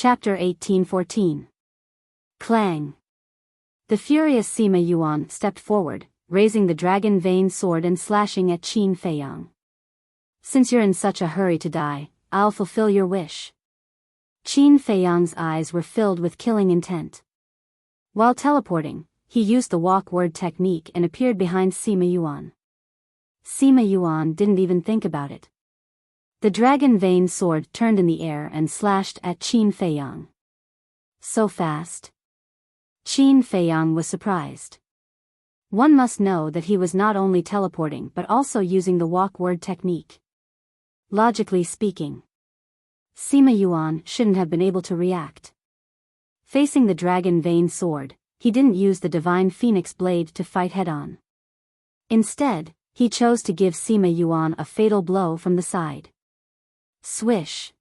Chapter 1814. Clang. The furious Sima Yuan stepped forward, raising the dragon vein sword and slashing at Qin Feiyang. Since you're in such a hurry to die, I'll fulfill your wish. Qin Feiyang's eyes were filled with killing intent. While teleporting, he used the walk word technique and appeared behind Sima Yuan. Sima Yuan didn't even think about it. The dragon vein sword turned in the air and slashed at Qin Feiyang. So fast. Qin Feiyang was surprised. One must know that he was not only teleporting but also using the walk word technique. Logically speaking, Sima Yuan shouldn't have been able to react. Facing the dragon vein sword, he didn't use the divine phoenix blade to fight head-on. Instead, he chose to give Sima Yuan a fatal blow from the side. Swish.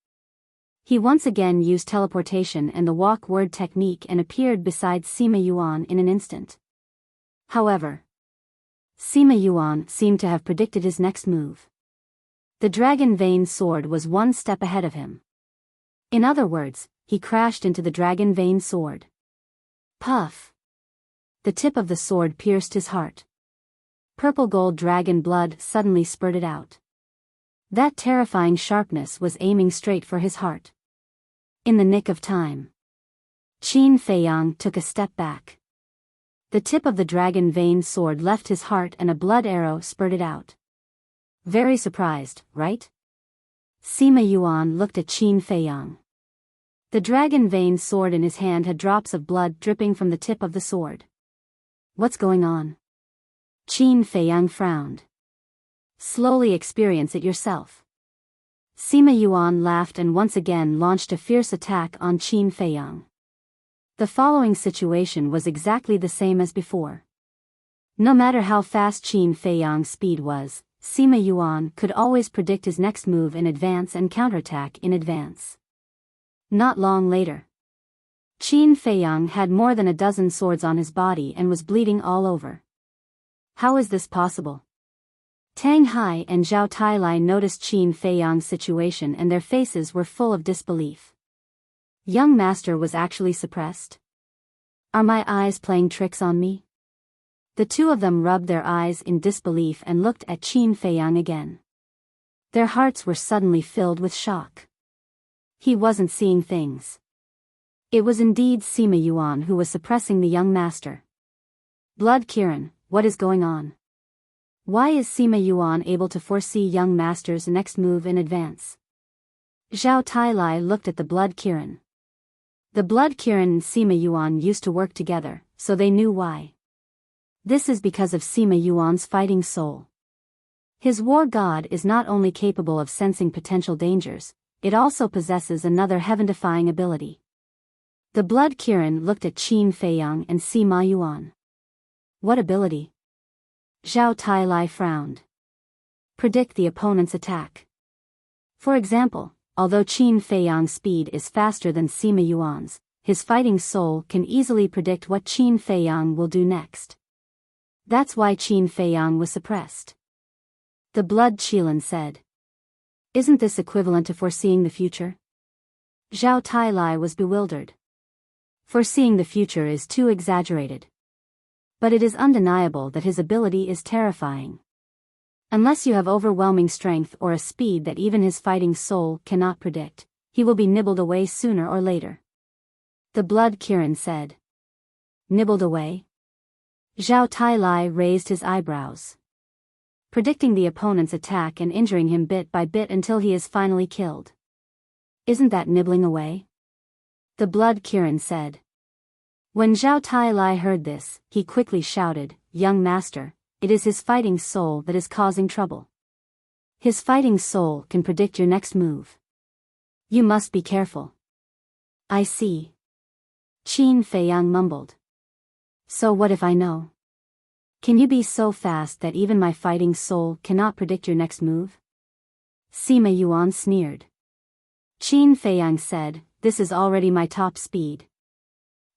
He once again used teleportation and the walk word technique and appeared beside Sima Yuan in an instant. However, Sima Yuan seemed to have predicted his next move. The dragon vein sword was one step ahead of him. In other words, he crashed into the dragon vein sword. Puff! The tip of the sword pierced his heart. Purple gold dragon blood suddenly spurted out. That terrifying sharpness was aiming straight for his heart. In the nick of time, Qin Feiyang took a step back. The tip of the dragon vein sword left his heart and a blood arrow spurted out. Very surprised, right? Sima Yuan looked at Qin Feiyang. The dragon vein sword in his hand had drops of blood dripping from the tip of the sword. What's going on? Qin Feiyang frowned. Slowly experience it yourself. Sima Yuan laughed and once again launched a fierce attack on Qin Feiyang. The following situation was exactly the same as before. No matter how fast Qin Feiyang's speed was, Sima Yuan could always predict his next move in advance and counterattack in advance. Not long later, Qin Feiyang had more than a dozen swords on his body and was bleeding all over. How is this possible? Tang Hai and Zhao Tailai noticed Qin Feiyang's situation and their faces were full of disbelief. Young master was actually suppressed? Are my eyes playing tricks on me? The two of them rubbed their eyes in disbelief and looked at Qin Feiyang again. Their hearts were suddenly filled with shock. He wasn't seeing things. It was indeed Sima Yuan who was suppressing the young master. Blood Kirin, what is going on? Why is Sima Yuan able to foresee young master's next move in advance? Zhao Tailai looked at the Blood Kirin. The Blood Kirin and Sima Yuan used to work together, so they knew why. This is because of Sima Yuan's fighting soul. His war god is not only capable of sensing potential dangers, it also possesses another heaven-defying ability. The Blood Kirin looked at Qin Feiyang and Sima Yuan. What ability? Zhao Tailai frowned. Predict the opponent's attack. For example, although Qin Feiyang's speed is faster than Sima Yuan's, his fighting soul can easily predict what Qin Feiyang will do next. That's why Qin Feiyang was suppressed. The Blood Qilin said. Isn't this equivalent to foreseeing the future? Zhao Tailai was bewildered. Foreseeing the future is too exaggerated. But it is undeniable that his ability is terrifying. Unless you have overwhelming strength or a speed that even his fighting soul cannot predict, he will be nibbled away sooner or later. The Blood Kirin said. Nibbled away? Zhao Tailai raised his eyebrows. Predicting the opponent's attack and injuring him bit by bit until he is finally killed. Isn't that nibbling away? The Blood Kirin said. When Zhao Tailai heard this, he quickly shouted, Young master, it is his fighting soul that is causing trouble. His fighting soul can predict your next move. You must be careful. I see. Qin Feiyang mumbled. So what if I know? Can you be so fast that even my fighting soul cannot predict your next move? Sima Yuan sneered. Qin Feiyang said, This is already my top speed.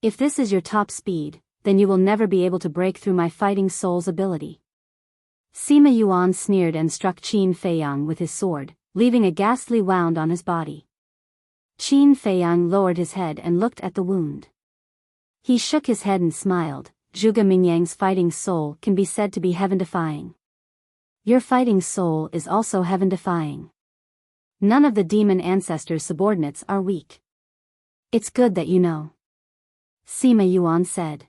If this is your top speed, then you will never be able to break through my fighting soul's ability. Sima Yuan sneered and struck Qin Feiyang with his sword, leaving a ghastly wound on his body. Qin Feiyang lowered his head and looked at the wound. He shook his head and smiled. Zhuge Mingyang's fighting soul can be said to be heaven-defying. Your fighting soul is also heaven-defying. None of the demon ancestors' subordinates are weak. It's good that you know. Sima Yuan said.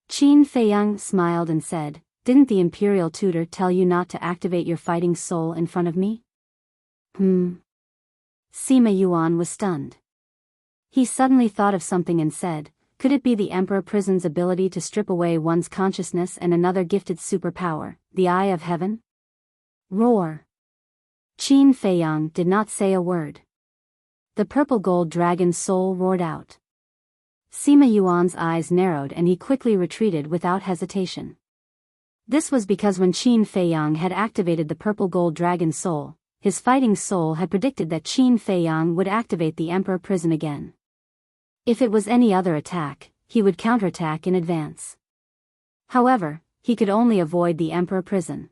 Qin Feiyang smiled and said, didn't the imperial tutor tell you not to activate your fighting soul in front of me? Sima Yuan was stunned. He suddenly thought of something and said, could it be the Emperor Prison's ability to strip away one's consciousness and another gifted superpower, the Eye of Heaven? Roar! Qin Feiyang did not say a word. The purple gold dragon's soul roared out. Sima Yuan's eyes narrowed and he quickly retreated without hesitation. This was because when Qin Feiyang had activated the purple gold dragon's soul, his fighting soul had predicted that Qin Feiyang would activate the Emperor Prison again. If it was any other attack, he would counterattack in advance. However, he could only avoid the Emperor Prison.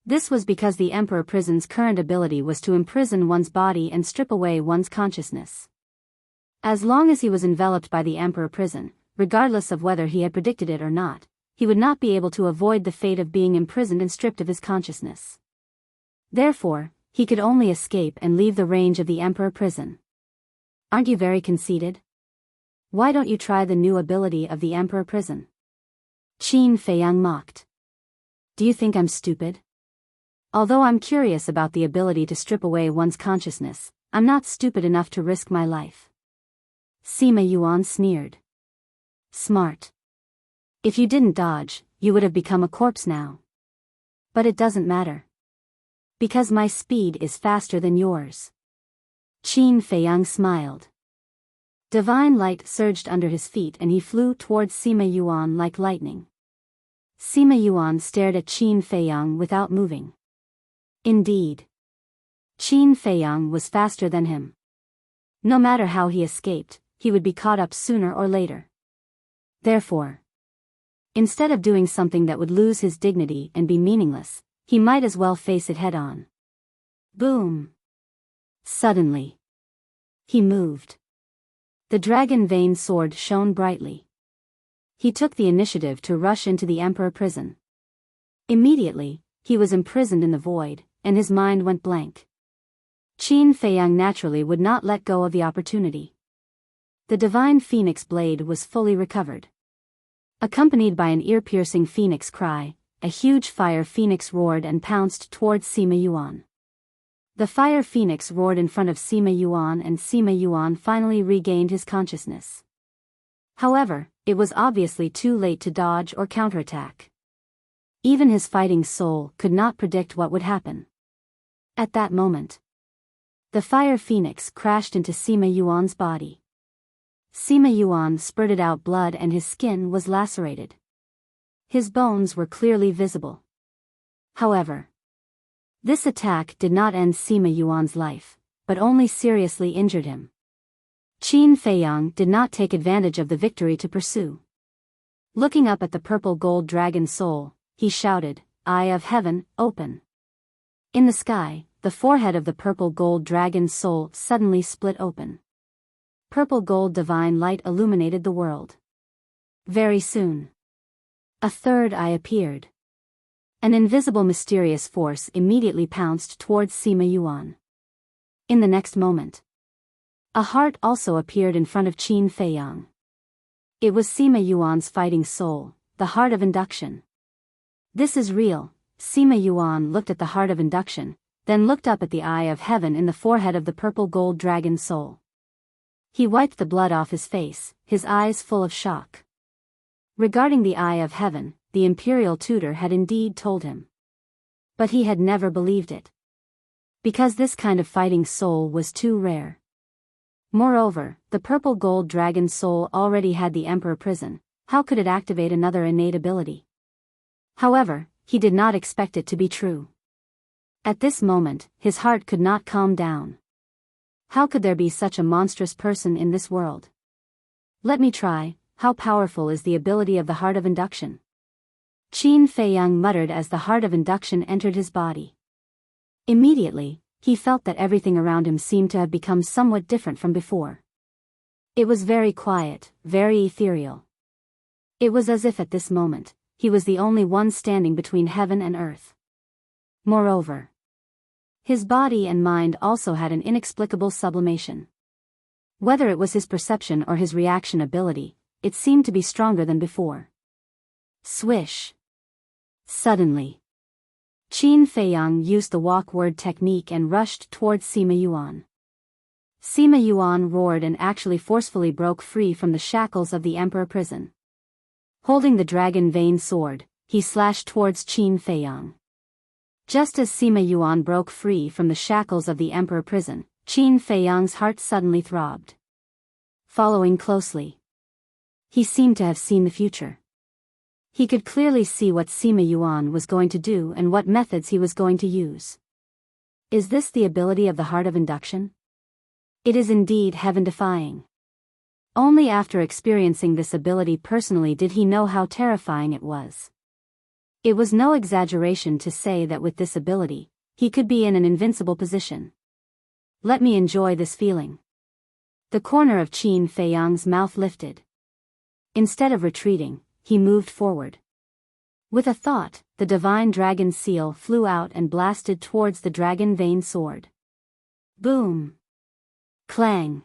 This was because the Emperor Prison's current ability was to imprison one's body and strip away one's consciousness. As long as he was enveloped by the Emperor Prison, regardless of whether he had predicted it or not, he would not be able to avoid the fate of being imprisoned and stripped of his consciousness. Therefore, he could only escape and leave the range of the Emperor Prison. Aren't you very conceited? Why don't you try the new ability of the Emperor Prison? Qin Feiyang mocked. Do you think I'm stupid? Although I'm curious about the ability to strip away one's consciousness, I'm not stupid enough to risk my life. Sima Yuan sneered. Smart. If you didn't dodge, you would have become a corpse now. But it doesn't matter. Because my speed is faster than yours. Qin Feiyang smiled. Divine light surged under his feet and he flew towards Sima Yuan like lightning. Sima Yuan stared at Qin Feiyang without moving. Indeed. Qin Feiyang was faster than him. No matter how he escaped, he would be caught up sooner or later. Therefore, instead of doing something that would lose his dignity and be meaningless, he might as well face it head-on. Boom! Suddenly, he moved. The dragon vein sword shone brightly. He took the initiative to rush into the Emperor Prison. Immediately, he was imprisoned in the void, and his mind went blank. Qin Feiyang naturally would not let go of the opportunity. The divine phoenix blade was fully recovered. Accompanied by an ear-piercing phoenix cry, a huge fire phoenix roared and pounced towards Sima Yuan. The fire phoenix roared in front of Sima Yuan and Sima Yuan finally regained his consciousness. However, it was obviously too late to dodge or counterattack. Even his fighting soul could not predict what would happen. At that moment, the fire phoenix crashed into Sima Yuan's body. Sima Yuan spurted out blood and his skin was lacerated. His bones were clearly visible. However, this attack did not end Sima Yuan's life, but only seriously injured him. Qin Feiyang did not take advantage of the victory to pursue. Looking up at the purple gold dragon soul, he shouted, Eye of Heaven, open. In the sky, the forehead of the purple gold dragon soul suddenly split open. Purple gold divine light illuminated the world. Very soon, a third eye appeared. An invisible mysterious force immediately pounced towards Sima Yuan. In the next moment, a heart also appeared in front of Qin Feiyang. It was Sima Yuan's fighting soul, the heart of induction. This is real. Sima Yuan looked at the heart of induction, then looked up at the Eye of Heaven in the forehead of the purple gold dragon soul. He wiped the blood off his face, his eyes full of shock. Regarding the Eye of Heaven, the imperial tutor had indeed told him. But he had never believed it. Because this kind of fighting soul was too rare. Moreover, the purple gold dragon soul already had the Emperor Prison, how could it activate another innate ability? However, he did not expect it to be true. At this moment, his heart could not calm down. How could there be such a monstrous person in this world? Let me try. How powerful is the ability of the heart of induction? Qin Feiyang muttered as the heart of induction entered his body. Immediately, he felt that everything around him seemed to have become somewhat different from before. It was very quiet, very ethereal. It was as if at this moment, he was the only one standing between heaven and earth. Moreover, his body and mind also had an inexplicable sublimation. Whether it was his perception or his reaction ability, it seemed to be stronger than before. Swish. Suddenly, Qin Feiyang used the walk word technique and rushed towards Sima Yuan. Sima Yuan roared and actually forcefully broke free from the shackles of the emperor prison. Holding the dragon vein sword, he slashed towards Qin Feiyang. Just as Sima Yuan broke free from the shackles of the emperor prison, Qin Feiyang's heart suddenly throbbed. Following closely, he seemed to have seen the future. He could clearly see what Sima Yuan was going to do and what methods he was going to use. Is this the ability of the heart of induction? It is indeed heaven-defying. Only after experiencing this ability personally did he know how terrifying it was. It was no exaggeration to say that with this ability, he could be in an invincible position. Let me enjoy this feeling. The corner of Qin Feiyang's mouth lifted. Instead of retreating, he moved forward. With a thought, the divine dragon seal flew out and blasted towards the dragon vein sword. Boom! Clang!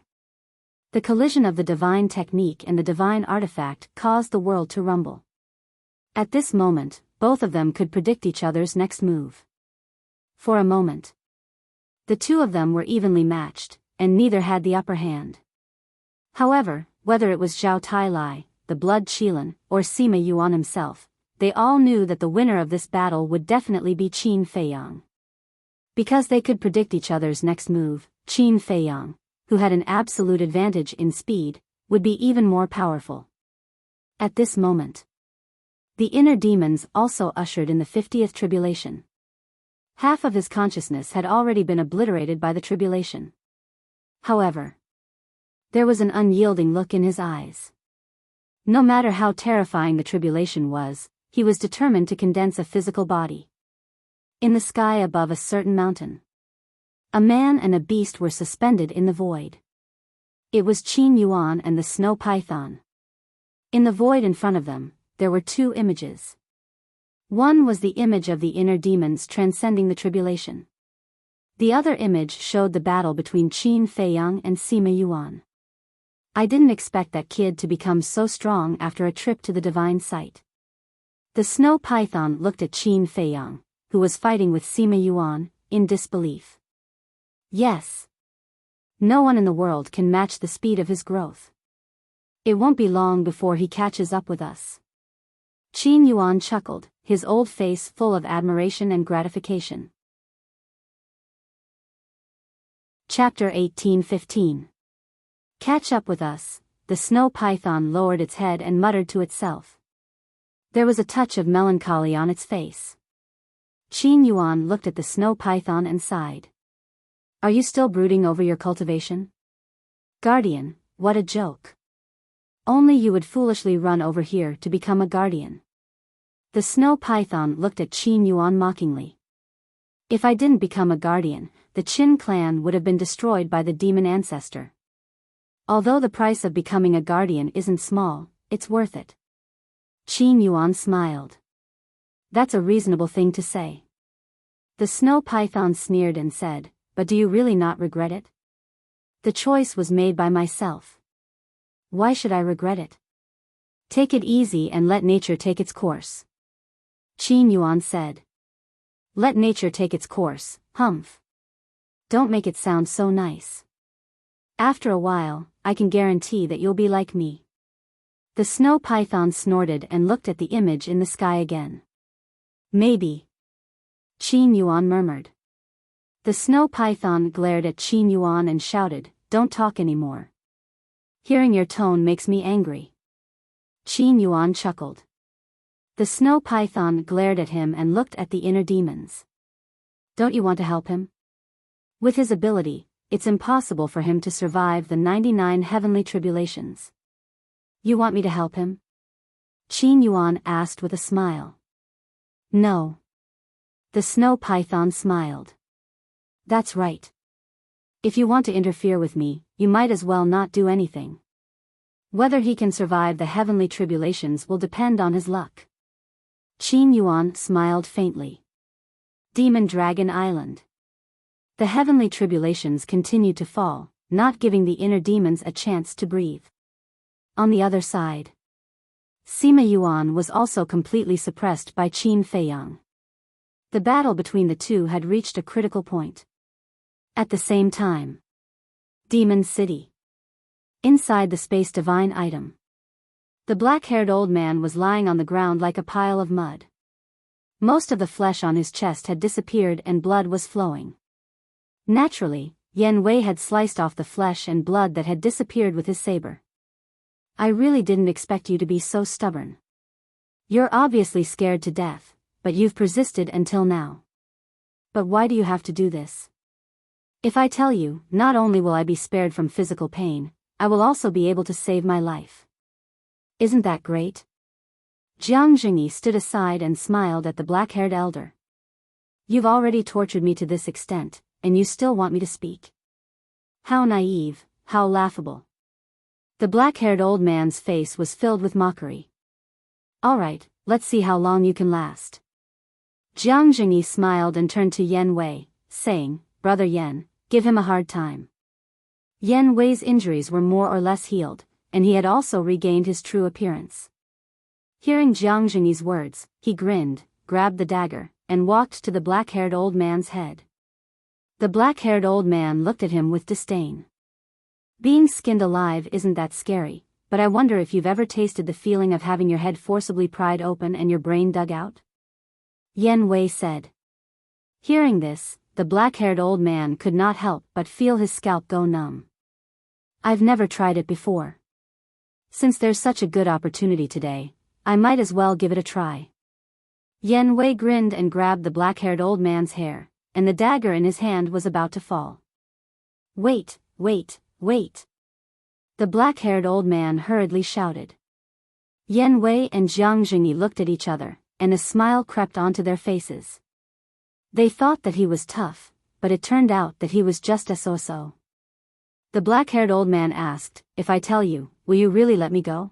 The collision of the divine technique and the divine artifact caused the world to rumble. At this moment, both of them could predict each other's next move. For a moment, the two of them were evenly matched, and neither had the upper hand. However, whether it was Zhao Tailai, the Blood Qilin, or Sima Yuan himself, they all knew that the winner of this battle would definitely be Qin Feiyang. Because they could predict each other's next move, Qin Feiyang, who had an absolute advantage in speed, would be even more powerful. At this moment, the inner demons also ushered in the 50th tribulation. Half of his consciousness had already been obliterated by the tribulation. However, there was an unyielding look in his eyes. No matter how terrifying the tribulation was, he was determined to condense a physical body. In the sky above a certain mountain, a man and a beast were suspended in the void. It was Qin Yuan and the snow python. In the void in front of them, there were two images. One was the image of the inner demons transcending the tribulation. The other image showed the battle between Qin Feiyang and Sima Yuan. I didn't expect that kid to become so strong after a trip to the divine site. The snow python looked at Qin Feiyang, who was fighting with Sima Yuan, in disbelief. Yes. No one in the world can match the speed of his growth. It won't be long before he catches up with us. Qin Yuan chuckled, his old face full of admiration and gratification. Chapter 18:15. Catch up with us. The snow python lowered its head and muttered to itself. There was a touch of melancholy on its face. Qin Yuan looked at the snow python and sighed. Are you still brooding over your cultivation? Guardian, what a joke. Only you would foolishly run over here to become a guardian. The snow python looked at Qin Yuan mockingly. If I didn't become a guardian, the Qin clan would have been destroyed by the demon ancestor. Although the price of becoming a guardian isn't small, it's worth it. Qin Yuan smiled. That's a reasonable thing to say. The snow python sneered and said, but do you really not regret it? The choice was made by myself. Why should I regret it? Take it easy and let nature take its course. Qin Yuan said. Let nature take its course, humph. Don't make it sound so nice. After a while, I can guarantee that you'll be like me. The snow python snorted and looked at the image in the sky again. Maybe. Qin Yuan murmured. The snow python glared at Qin Yuan and shouted, don't talk anymore. Hearing your tone makes me angry. Qin Yuan chuckled. The snow python glared at him and looked at the inner demons. Don't you want to help him? With his ability, it's impossible for him to survive the 99 heavenly tribulations. You want me to help him? Qin Yuan asked with a smile. No. The snow python smiled. That's right. If you want to interfere with me, you might as well not do anything. Whether he can survive the heavenly tribulations will depend on his luck. Qin Yuan smiled faintly. Demon Dragon Island. The heavenly tribulations continued to fall, not giving the inner demons a chance to breathe. On the other side, Sima Yuan was also completely suppressed by Qin Feiyang. The battle between the two had reached a critical point. At the same time, Demon City. Inside the Space Divine item, the black-haired old man was lying on the ground like a pile of mud. Most of the flesh on his chest had disappeared and blood was flowing. Naturally, Yan Wei had sliced off the flesh and blood that had disappeared with his saber. I really didn't expect you to be so stubborn. You're obviously scared to death, but you've persisted until now. But why do you have to do this? If I tell you, not only will I be spared from physical pain, I will also be able to save my life. Isn't that great? Jiang Jingyi stood aside and smiled at the black-haired elder. You've already tortured me to this extent, and you still want me to speak? How naive, how laughable. The black-haired old man's face was filled with mockery. All right, let's see how long you can last. Jiang Jingyi smiled and turned to Yan Wei, saying, Brother Yan, give him a hard time. Yan Wei's injuries were more or less healed, and he had also regained his true appearance. Hearing Jiang Jingyi's words, he grinned, grabbed the dagger, and walked to the black-haired old man's head. The black-haired old man looked at him with disdain. Being skinned alive isn't that scary, but I wonder if you've ever tasted the feeling of having your head forcibly pried open and your brain dug out? Yan Wei said. Hearing this, the black-haired old man could not help but feel his scalp go numb. I've never tried it before. Since there's such a good opportunity today, I might as well give it a try. Yan Wei grinned and grabbed the black-haired old man's hair, and the dagger in his hand was about to fall. Wait, wait, wait. The black-haired old man hurriedly shouted. Yan Wei and Jiang Jingyi looked at each other, and a smile crept onto their faces. They thought that he was tough, but it turned out that he was just a so-so. The black-haired old man asked, If I tell you, will you really let me go?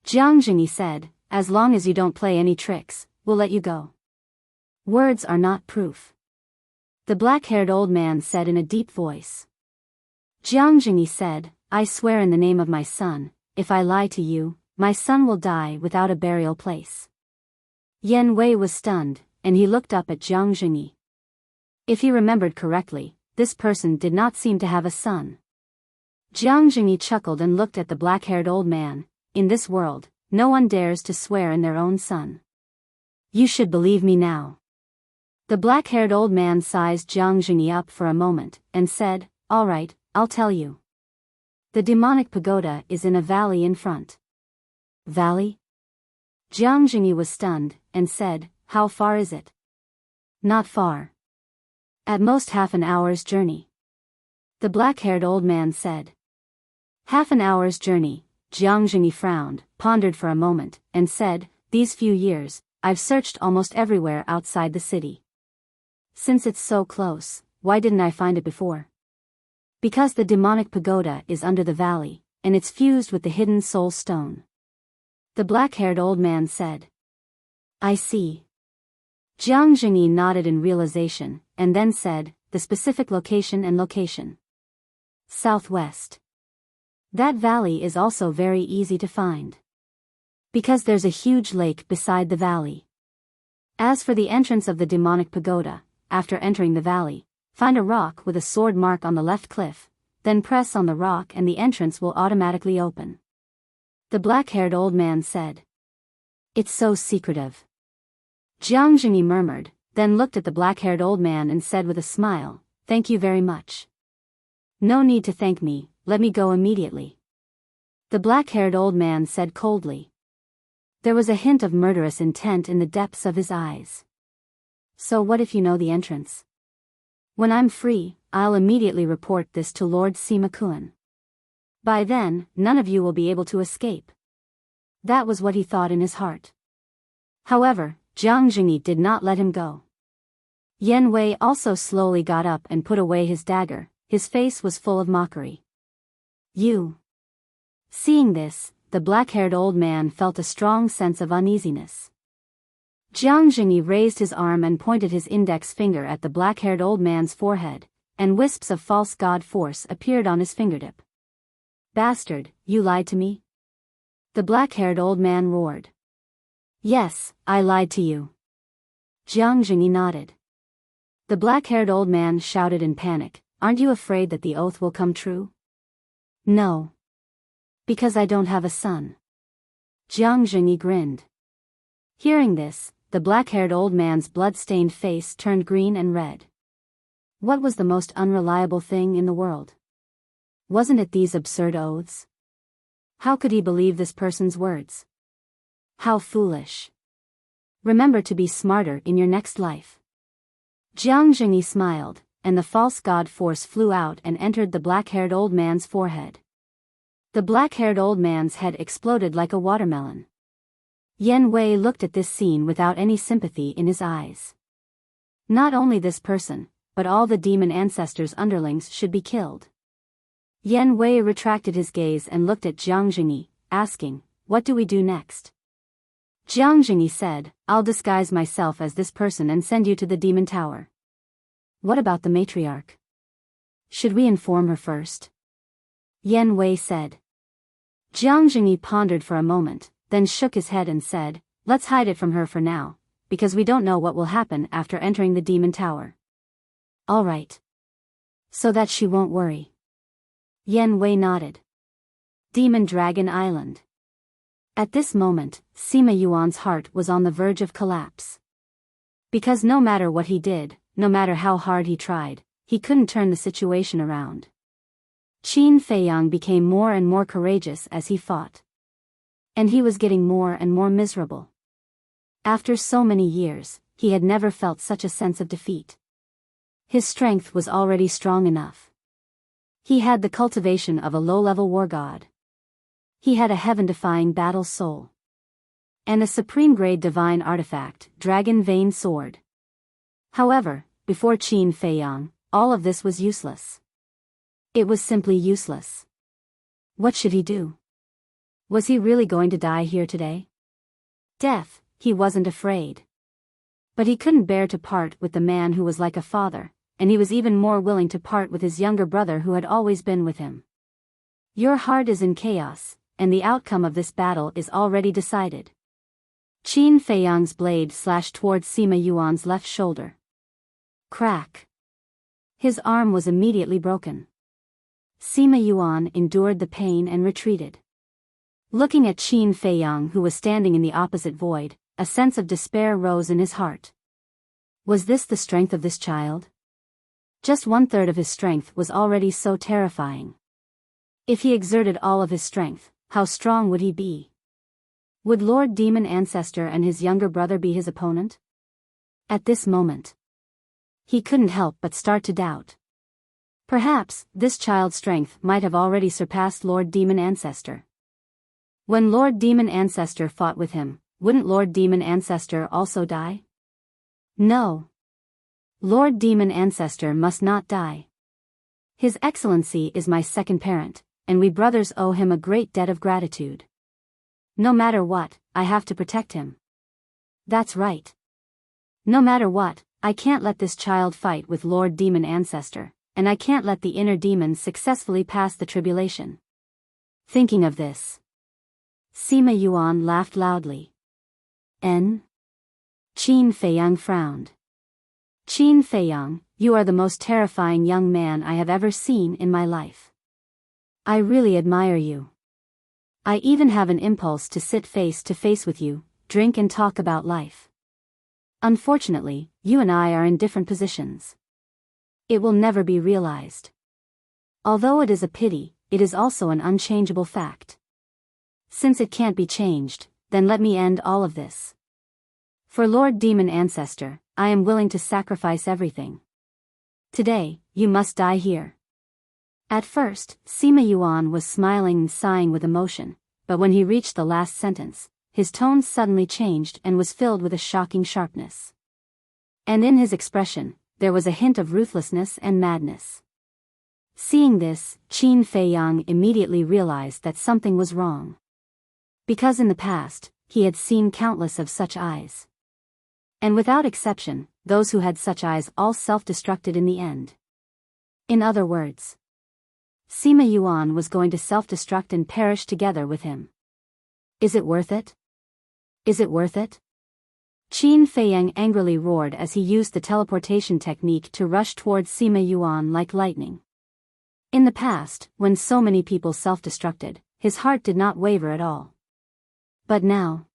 Jiang Jingyi said, As long as you don't play any tricks, we'll let you go. Words are not proof. The black-haired old man said in a deep voice. Jiang Jingyi said, I swear in the name of my son, if I lie to you, my son will die without a burial place. Yan Wei was stunned, and he looked up at Jiang Jingyi. If he remembered correctly, this person did not seem to have a son. Jiang Jingyi chuckled and looked at the black-haired old man. In this world, no one dares to swear in their own son. You should believe me now. The black-haired old man sized Jiang Jingyi up for a moment, and said, All right, I'll tell you. The demonic pagoda is in a valley in front. Valley? Jiang Jingyi was stunned, and said, How far is it? Not far. At most half an hour's journey. The black-haired old man said. Half an hour's journey. Jiang Jingyi frowned, pondered for a moment, and said, These few years, I've searched almost everywhere outside the city. Since it's so close, why didn't I find it before? Because the demonic pagoda is under the valley, and it's fused with the hidden soul stone. The black-haired old man said. I see. Jiang Jingyi nodded in realization, and then said, The specific location and location. Southwest. That valley is also very easy to find. Because there's a huge lake beside the valley. As for the entrance of the demonic pagoda, after entering the valley, find a rock with a sword mark on the left cliff, then press on the rock and the entrance will automatically open. The black-haired old man said. It's so secretive. Jiang Jingyi murmured, then looked at the black-haired old man and said with a smile, Thank you very much. No need to thank me, let me go immediately. The black-haired old man said coldly. There was a hint of murderous intent in the depths of his eyes. So what if you know the entrance? When I'm free, I'll immediately report this to Lord Sima Kun. By then, none of you will be able to escape. That was what he thought in his heart. However, Jiang Jingyi did not let him go. Yan Wei also slowly got up and put away his dagger. His face was full of mockery. You. Seeing this, the black-haired old man felt a strong sense of uneasiness. Jiang Jingyi raised his arm and pointed his index finger at the black-haired old man's forehead, and wisps of false god force appeared on his fingertip. Bastard, you lied to me? The black-haired old man roared. Yes, I lied to you. Jiang Jingyi nodded. The black-haired old man shouted in panic, aren't you afraid that the oath will come true? No. Because I don't have a son. Jiang Jingyi grinned. Hearing this, the black-haired old man's blood-stained face turned green and red. What was the most unreliable thing in the world? Wasn't it these absurd oaths? How could he believe this person's words? How foolish. Remember to be smarter in your next life. Jiang Jingyi smiled, and the false god force flew out and entered the black-haired old man's forehead. The black-haired old man's head exploded like a watermelon. Yan Wei looked at this scene without any sympathy in his eyes. Not only this person, but all the demon ancestors' underlings should be killed. Yan Wei retracted his gaze and looked at Jiang Jingyi, asking, what do we do next? Jiang Jingyi said, I'll disguise myself as this person and send you to the demon tower. What about the matriarch? Should we inform her first? Yan Wei said. Jiang Jingyi pondered for a moment, then shook his head and said, let's hide it from her for now, because we don't know what will happen after entering the demon tower. All right. So that she won't worry. Yan Wei nodded. Demon Dragon Island. At this moment, Sima Yuan's heart was on the verge of collapse. Because no matter what he did, no matter how hard he tried, he couldn't turn the situation around. Qin Feiyang became more and more courageous as he fought. And he was getting more and more miserable. After so many years, he had never felt such a sense of defeat. His strength was already strong enough. He had the cultivation of a low-level war god. He had a heaven-defying battle soul. And a supreme-grade divine artifact, Dragon Vein Sword. However, before Qin Feiyang, all of this was useless. It was simply useless. What should he do? Was he really going to die here today? Death, he wasn't afraid. But he couldn't bear to part with the man who was like a father, and he was even more willing to part with his younger brother who had always been with him. Your heart is in chaos, and the outcome of this battle is already decided. Qin Feiyang's blade slashed towards Sima Yuan's left shoulder. Crack. His arm was immediately broken. Sima Yuan endured the pain and retreated. Looking at Qin Feiyang who was standing in the opposite void, a sense of despair rose in his heart. Was this the strength of this child? Just 1/3 of his strength was already so terrifying. If he exerted all of his strength, how strong would he be? Would Lord Demon Ancestor and his younger brother be his opponent? At this moment, he couldn't help but start to doubt. Perhaps, this child's strength might have already surpassed Lord Demon Ancestor. When Lord Demon Ancestor fought with him, wouldn't Lord Demon Ancestor also die? No. Lord Demon Ancestor must not die. His Excellency is my second parent, and we brothers owe him a great debt of gratitude. No matter what, I have to protect him. That's right. No matter what, I can't let this child fight with Lord Demon Ancestor, and I can't let the inner demons successfully pass the tribulation. Thinking of this, Sima Yuan laughed loudly. Qin Feiyang frowned. Qin Feiyang, you are the most terrifying young man I have ever seen in my life. I really admire you. I even have an impulse to sit face to face with you, drink and talk about life. Unfortunately, you and I are in different positions. It will never be realized. Although it is a pity, it is also an unchangeable fact. Since it can't be changed, then let me end all of this. For Lord Demon Ancestor, I am willing to sacrifice everything. Today, you must die here. At first, Sima Yuan was smiling and sighing with emotion, but when he reached the last sentence, his tone suddenly changed and was filled with a shocking sharpness. And in his expression, there was a hint of ruthlessness and madness. Seeing this, Qin Feiyang immediately realized that something was wrong. Because in the past, he had seen countless of such eyes. And without exception, those who had such eyes all self-destructed in the end. In other words, Sima Yuan was going to self-destruct and perish together with him. Is it worth it? Is it worth it? Qin Feiyang angrily roared as he used the teleportation technique to rush towards Sima Yuan like lightning. In the past, when so many people self-destructed, his heart did not waver at all. But now,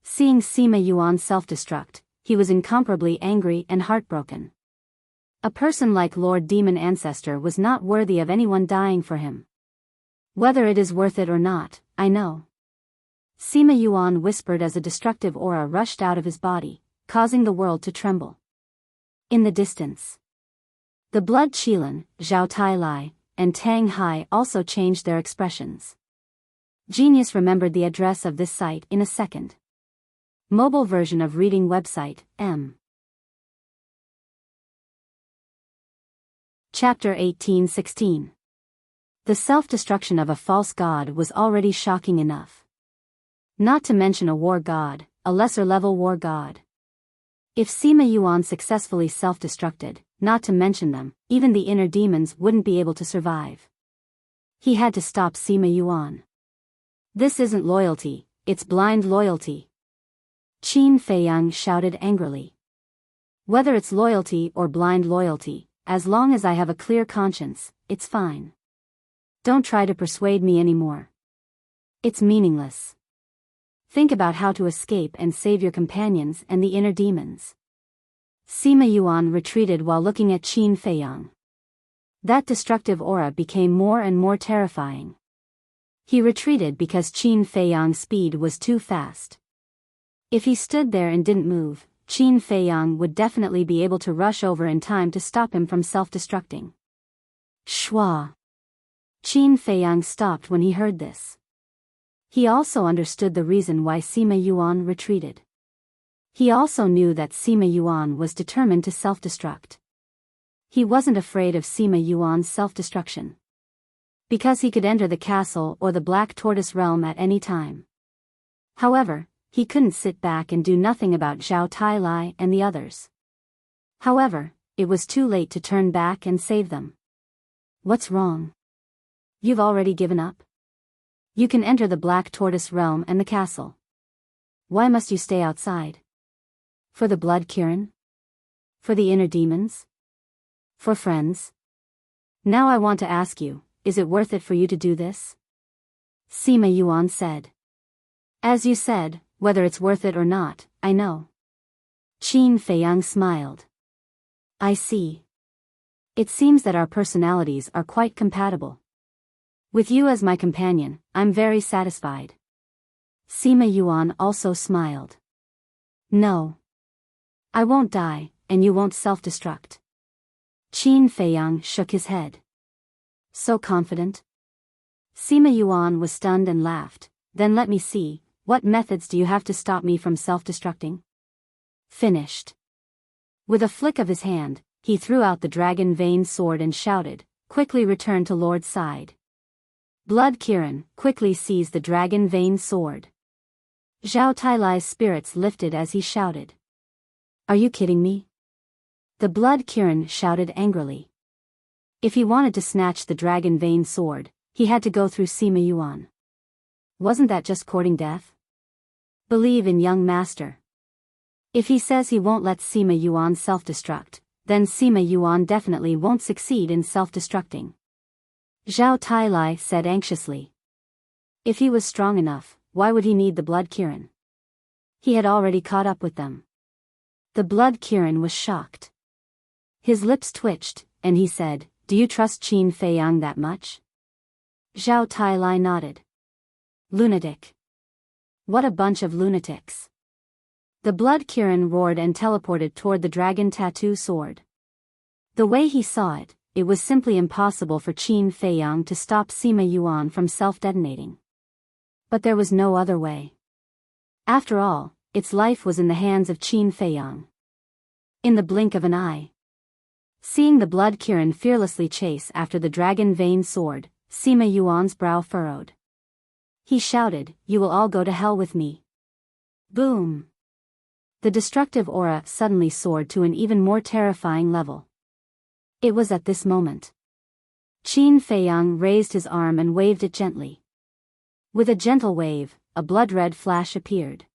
seeing Sima Yuan self-destruct, he was incomparably angry and heartbroken. A person like Lord Demon Ancestor was not worthy of anyone dying for him. Whether it is worth it or not, I know. Sima Yuan whispered as a destructive aura rushed out of his body, causing the world to tremble. In the distance, the Blood Qilin, Zhao Tailai, and Tang Hai also changed their expressions. Genius remembered the address of this site in a second. Mobile version of reading website, M. Chapter 18:16. The self-destruction of a false god was already shocking enough. Not to mention a war god, a lesser-level war god. If Sima Yuan successfully self-destructed, not to mention them, even the inner demons wouldn't be able to survive. He had to stop Sima Yuan. This isn't loyalty, it's blind loyalty. Qin Feiyang shouted angrily. Whether it's loyalty or blind loyalty, as long as I have a clear conscience, it's fine. Don't try to persuade me anymore. It's meaningless. Think about how to escape and save your companions and the inner demons. Sima Yuan retreated while looking at Qin Feiyang. That destructive aura became more and more terrifying. He retreated because Qin Feiyang's speed was too fast. If he stood there and didn't move, Qin Feiyang would definitely be able to rush over in time to stop him from self-destructing. Shua! Qin Feiyang stopped when he heard this. He also understood the reason why Sima Yuan retreated. He also knew that Sima Yuan was determined to self-destruct. He wasn't afraid of Sima Yuan's self-destruction, because he could enter the castle or the Black Tortoise realm at any time. However, he couldn't sit back and do nothing about Zhao Tailai and the others. However, it was too late to turn back and save them. What's wrong? You've already given up? You can enter the Black Tortoise realm and the castle. Why must you stay outside? For the Blood Kirin? For the inner demons? For friends? Now I want to ask you, is it worth it for you to do this? Sima Yuan said. As you said, whether it's worth it or not, I know. Qin Feiyang smiled. I see. It seems that our personalities are quite compatible. With you as my companion, I'm very satisfied. Sima Yuan also smiled. No. I won't die, and you won't self-destruct. Qin Feiyang shook his head. So confident? Sima Yuan was stunned and laughed. Then let me see, what methods do you have to stop me from self-destructing? Finished. With a flick of his hand, he threw out the dragon vein sword and shouted, quickly return to Lord's side. Blood Kirin quickly seized the dragon vein sword. Zhao Tailai's spirits lifted as he shouted. Are you kidding me? The Blood Kirin shouted angrily. If he wanted to snatch the dragon vein sword, he had to go through Sima Yuan. Wasn't that just courting death? Believe in young master. If he says he won't let Sima Yuan self-destruct, then Sima Yuan definitely won't succeed in self-destructing. Zhao Tailai said anxiously. If he was strong enough, why would he need the Blood Kirin? He had already caught up with them. The Blood Kirin was shocked. His lips twitched, and he said, do you trust Qin Feiyang that much? Zhao Tailai nodded. Lunatic. What a bunch of lunatics. The Blood Kirin roared and teleported toward the dragon tattoo sword. The way he saw it, it was simply impossible for Qin Feiyang to stop Sima Yuan from self-detonating. But there was no other way. After all, its life was in the hands of Qin Feiyang. In the blink of an eye. Seeing the blood Kirin fearlessly chase after the dragon vein sword, Sima Yuan's brow furrowed. He shouted, "You will all go to hell with me." Boom! The destructive aura suddenly soared to an even more terrifying level. It was at this moment. Qin Feiyang raised his arm and waved it gently. With a gentle wave, a blood-red flash appeared.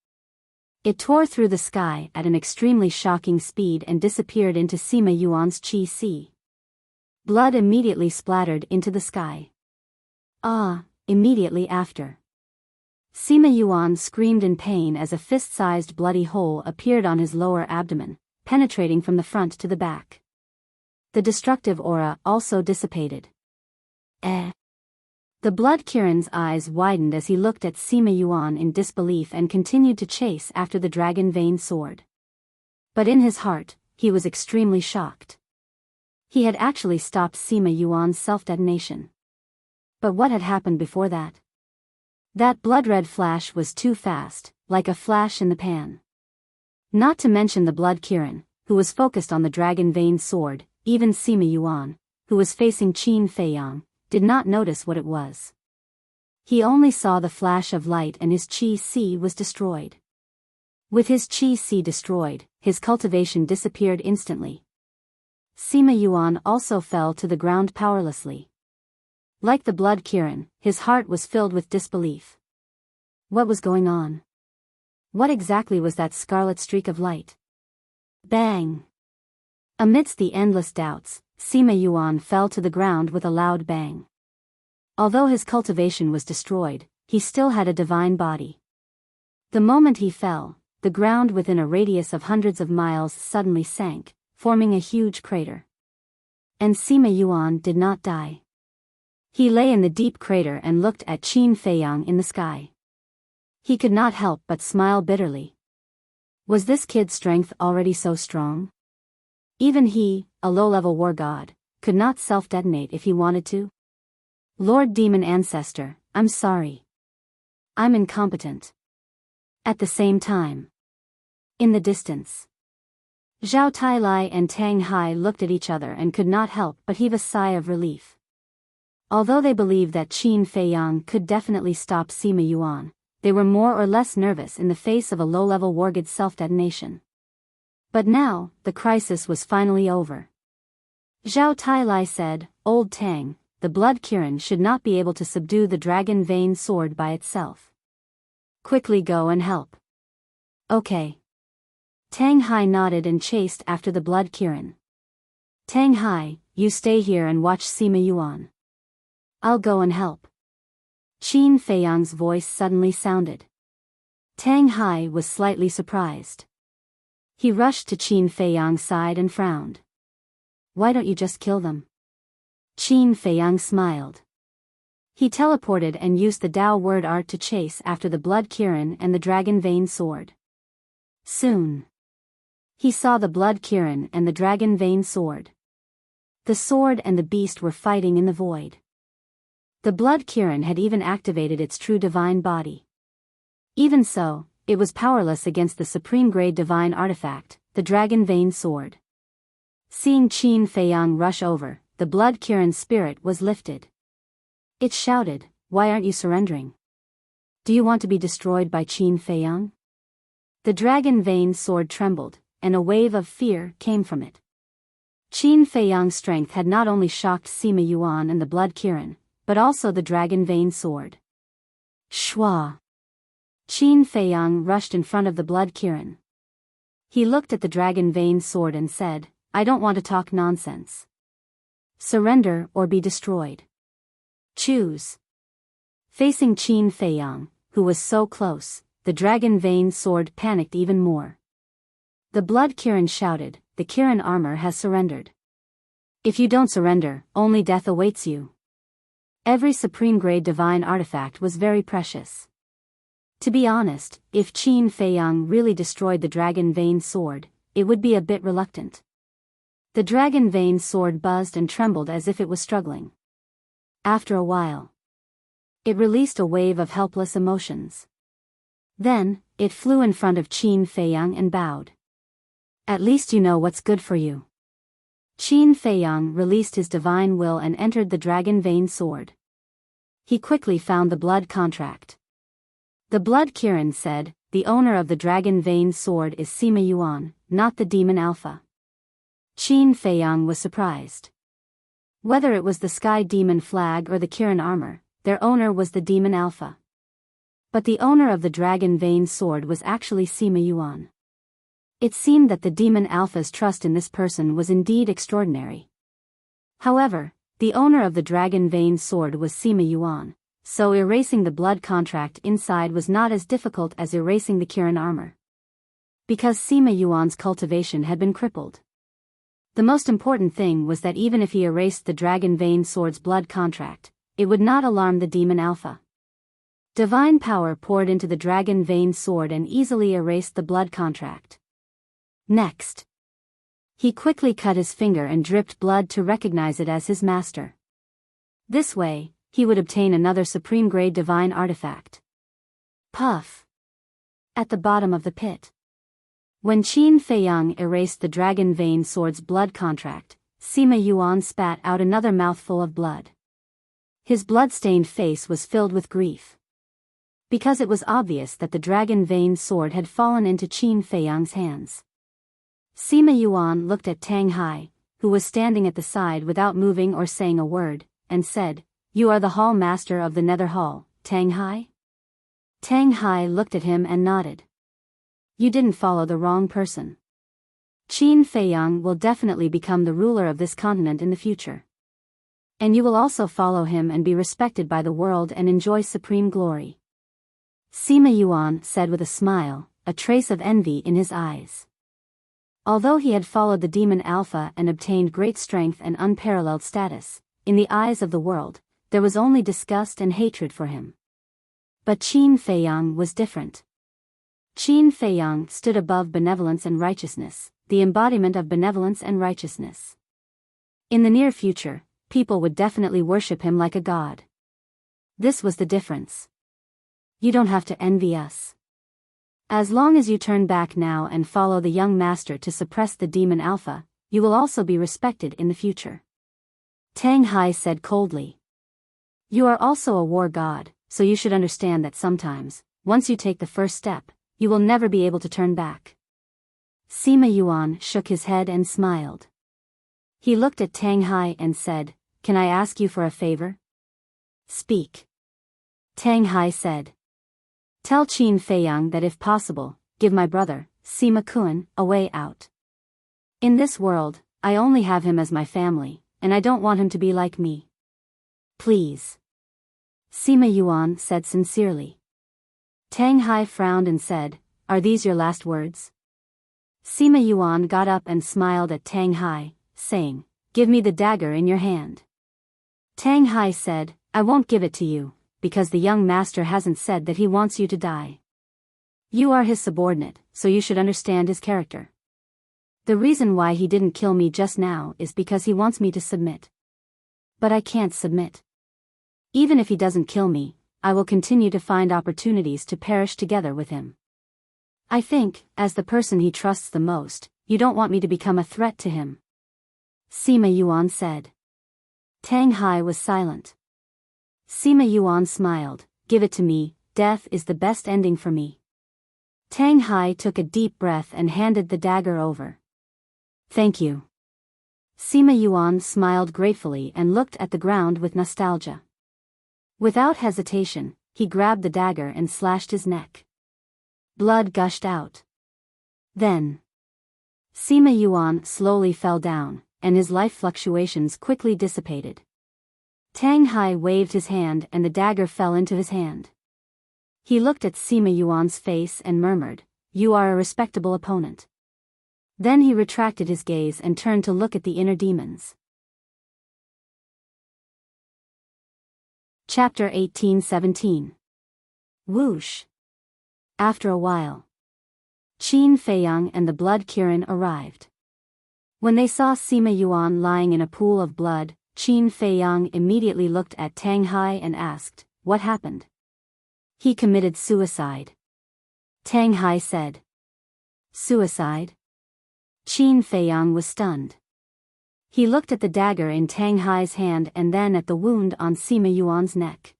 It tore through the sky at an extremely shocking speed and disappeared into Sima Yuan's Qi Si. Blood immediately splattered into the sky. Immediately after. Sima Yuan screamed in pain as a fist-sized bloody hole appeared on his lower abdomen, penetrating from the front to the back. The destructive aura also dissipated. The blood Kirin's eyes widened as he looked at Sima Yuan in disbelief and continued to chase after the dragon vein sword. But in his heart, he was extremely shocked. He had actually stopped Sima Yuan's self-detonation. But what had happened before that? That blood-red flash was too fast, like a flash in the pan. Not to mention the blood Kirin, who was focused on the dragon vein sword. Even Sima Yuan, who was facing Qin Feiyang, did not notice what it was. He only saw the flash of light and his Qi Si was destroyed. With his Qi Si destroyed, his cultivation disappeared instantly. Sima Yuan also fell to the ground powerlessly. Like the blood Kirin, his heart was filled with disbelief. What was going on? What exactly was that scarlet streak of light? Bang! Amidst the endless doubts, Sima Yuan fell to the ground with a loud bang. Although his cultivation was destroyed, he still had a divine body. The moment he fell, the ground within a radius of hundreds of miles suddenly sank, forming a huge crater. And Sima Yuan did not die. He lay in the deep crater and looked at Qin Feiyang in the sky. He could not help but smile bitterly. Was this kid's strength already so strong? Even he, a low-level war god, could not self-detonate if he wanted to? Lord Demon Ancestor, I'm sorry. I'm incompetent. At the same time. In the distance. Zhao Tailai and Tang Hai looked at each other and could not help but heave a sigh of relief. Although they believed that Qin Feiyang could definitely stop Sima Yuan, they were more or less nervous in the face of a low-level war god's self-detonation. But now, the crisis was finally over. Zhao Tailai said, "Old Tang, the blood Kirin should not be able to subdue the dragon vein sword by itself. Quickly go and help." Okay. Tang Hai nodded and chased after the blood Kirin. Tang Hai, you stay here and watch Sima Yuan. I'll go and help. Qin Feiyang's voice suddenly sounded. Tang Hai was slightly surprised. He rushed to Qin Feiyang's side and frowned. Why don't you just kill them? Qin Feiyang smiled. He teleported and used the Dao word art to chase after the blood Kirin and the dragon vein sword. Soon. He saw the blood Kirin and the dragon vein sword. The sword and the beast were fighting in the void. The blood Kirin had even activated its true divine body. Even so, it was powerless against the supreme-grade divine artifact, the dragon vein sword. Seeing Qin Feiyang rush over, the blood Kirin's spirit was lifted. It shouted, "Why aren't you surrendering? Do you want to be destroyed by Qin Feiyang?" The dragon vein sword trembled, and a wave of fear came from it. Qin Feiyang's strength had not only shocked Sima Yuan and the blood Kirin, but also the dragon vein sword. Shwa! Qin Feiyang rushed in front of the blood Kirin. He looked at the dragon vein sword and said, "I don't want to talk nonsense. Surrender or be destroyed. Choose." Facing Qin Feiyang, who was so close, the dragon vein sword panicked even more. The blood Kirin shouted, "The Kirin armor has surrendered. If you don't surrender, only death awaits you." Every supreme-grade divine artifact was very precious. To be honest, if Qin Feiyang really destroyed the dragon vein sword, it would be a bit reluctant. The dragon vein sword buzzed and trembled as if it was struggling. After a while, it released a wave of helpless emotions. Then, it flew in front of Qin Feiyang and bowed. At least you know what's good for you. Qin Feiyang released his divine will and entered the dragon vein sword. He quickly found the blood contract. The blood Kirin said, the owner of the dragon vein sword is Sima Yuan, not the demon Alpha. Qin Feiyang was surprised. Whether it was the sky demon flag or the Kirin armor, their owner was the demon Alpha. But the owner of the dragon vein sword was actually Sima Yuan. It seemed that the demon Alpha's trust in this person was indeed extraordinary. However, the owner of the dragon vein sword was Sima Yuan, so erasing the blood contract inside was not as difficult as erasing the Kirin armor. Because Sima Yuan's cultivation had been crippled. The most important thing was that even if he erased the dragon vein sword's blood contract, it would not alarm the demon Alpha. Divine power poured into the dragon vein sword and easily erased the blood contract. Next, he quickly cut his finger and dripped blood to recognize it as his master. This way, he would obtain another supreme-grade divine artifact. Puff! At the bottom of the pit. When Qin Feiyang erased the dragon vein sword's blood contract, Sima Yuan spat out another mouthful of blood. His blood-stained face was filled with grief. Because it was obvious that the dragon vein sword had fallen into Qin Feiyang's hands. Sima Yuan looked at Tang Hai, who was standing at the side without moving or saying a word, and said, "You are the hall master of the Nether Hall, Tang Hai?" Tang Hai looked at him and nodded. "You didn't follow the wrong person. Qin Feiyang will definitely become the ruler of this continent in the future. And you will also follow him and be respected by the world and enjoy supreme glory." Sima Yuan said with a smile, a trace of envy in his eyes. Although he had followed the demon Alpha and obtained great strength and unparalleled status, in the eyes of the world, there was only disgust and hatred for him. But Qin Feiyang was different. Qin Feiyang stood above benevolence and righteousness, the embodiment of benevolence and righteousness. In the near future, people would definitely worship him like a god. This was the difference. You don't have to envy us. As long as you turn back now and follow the young master to suppress the demon Alpha, you will also be respected in the future. Tang Hai said coldly. You are also a war god, so you should understand that sometimes, once you take the first step, you will never be able to turn back. Sima Yuan shook his head and smiled. He looked at Tang Hai and said, "Can I ask you for a favor?" "Speak." Tang Hai said. "Tell Qin Feiyang that if possible, give my brother, Sima Kun, a way out. In this world, I only have him as my family, and I don't want him to be like me. Please." Sima Yuan said sincerely. Tang Hai frowned and said, "Are these your last words?" Sima Yuan got up and smiled at Tang Hai, saying, "Give me the dagger in your hand." Tang Hai said, "I won't give it to you, because the young master hasn't said that he wants you to die. You are his subordinate, so you should understand his character. The reason why he didn't kill me just now is because he wants me to submit. But I can't submit. Even if he doesn't kill me, I will continue to find opportunities to perish together with him. I think, as the person he trusts the most, you don't want me to become a threat to him." Sima Yuan said. Tang Hai was silent. Sima Yuan smiled, "Give it to me, death is the best ending for me." Tang Hai took a deep breath and handed the dagger over. "Thank you." Sima Yuan smiled gratefully and looked at the ground with nostalgia. Without hesitation, he grabbed the dagger and slashed his neck. Blood gushed out. Then, Sima Yuan slowly fell down, and his life fluctuations quickly dissipated. Tang Hai waved his hand and the dagger fell into his hand. He looked at Sima Yuan's face and murmured, "You are a respectable opponent." Then he retracted his gaze and turned to look at the inner demons. Chapter 18-17. Whoosh. After a while, Qin Feiyang and the blood Kirin arrived. When they saw Sima Yuan lying in a pool of blood, Qin Feiyang immediately looked at Tang Hai and asked, "What happened?" "He committed suicide." Tang Hai said. "Suicide?" Qin Feiyang was stunned. He looked at the dagger in Tang Hai's hand and then at the wound on Sima Yuan's neck.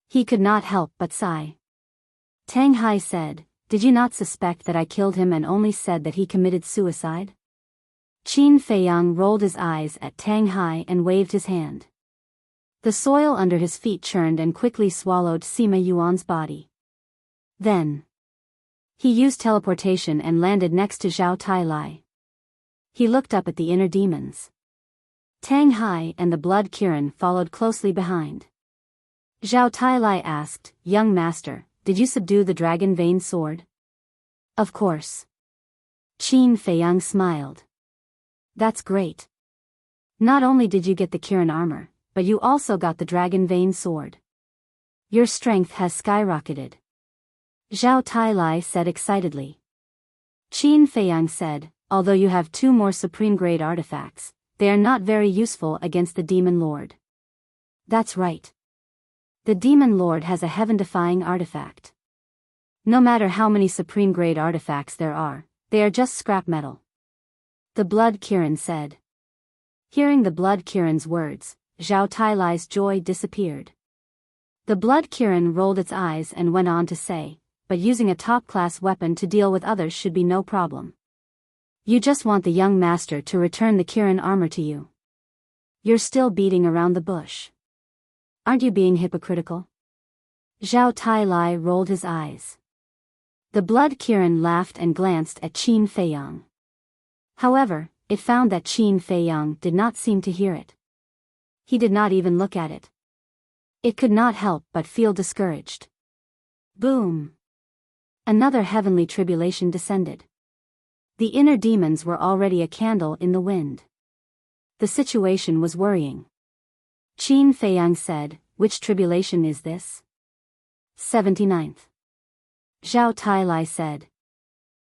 He could not help but sigh. Tang Hai said, "Did you not suspect that I killed him and only said that he committed suicide?" Qin Feiyang rolled his eyes at Tang Hai and waved his hand. The soil under his feet churned and quickly swallowed Sima Yuan's body. Then he used teleportation and landed next to Zhao Tailai. He looked up at the inner demons. Tang Hai and the Blood Kirin followed closely behind. Zhao Tailai asked, "Young master, did you subdue the dragon vein sword?" "Of course." Qin Feiyang smiled. "That's great. Not only did you get the Kirin armor, but you also got the dragon vein sword. Your strength has skyrocketed." Zhao Tailai said excitedly. Qin Feiyang said, "Although you have 2 more supreme-grade artifacts, they are not very useful against the Demon Lord." "That's right. The Demon Lord has a heaven-defying artifact. No matter how many supreme-grade artifacts there are, they are just scrap metal." The Blood Kirin said. Hearing the Blood Kirin's words, Zhao Tailai's joy disappeared. The Blood Kirin rolled its eyes and went on to say, "But using a top-class weapon to deal with others should be no problem. You just want the young master to return the Kirin armor to you. You're still beating around the bush. Aren't you being hypocritical?" Zhao Tailai rolled his eyes. The Blood Kirin laughed and glanced at Qin Feiyang. However, it found that Qin Feiyang did not seem to hear it. He did not even look at it. It could not help but feel discouraged. Boom! Another heavenly tribulation descended. The inner demons were already a candle in the wind. The situation was worrying. Qin Feiyang said, "Which tribulation is this?" 79th. Zhao Tailai said.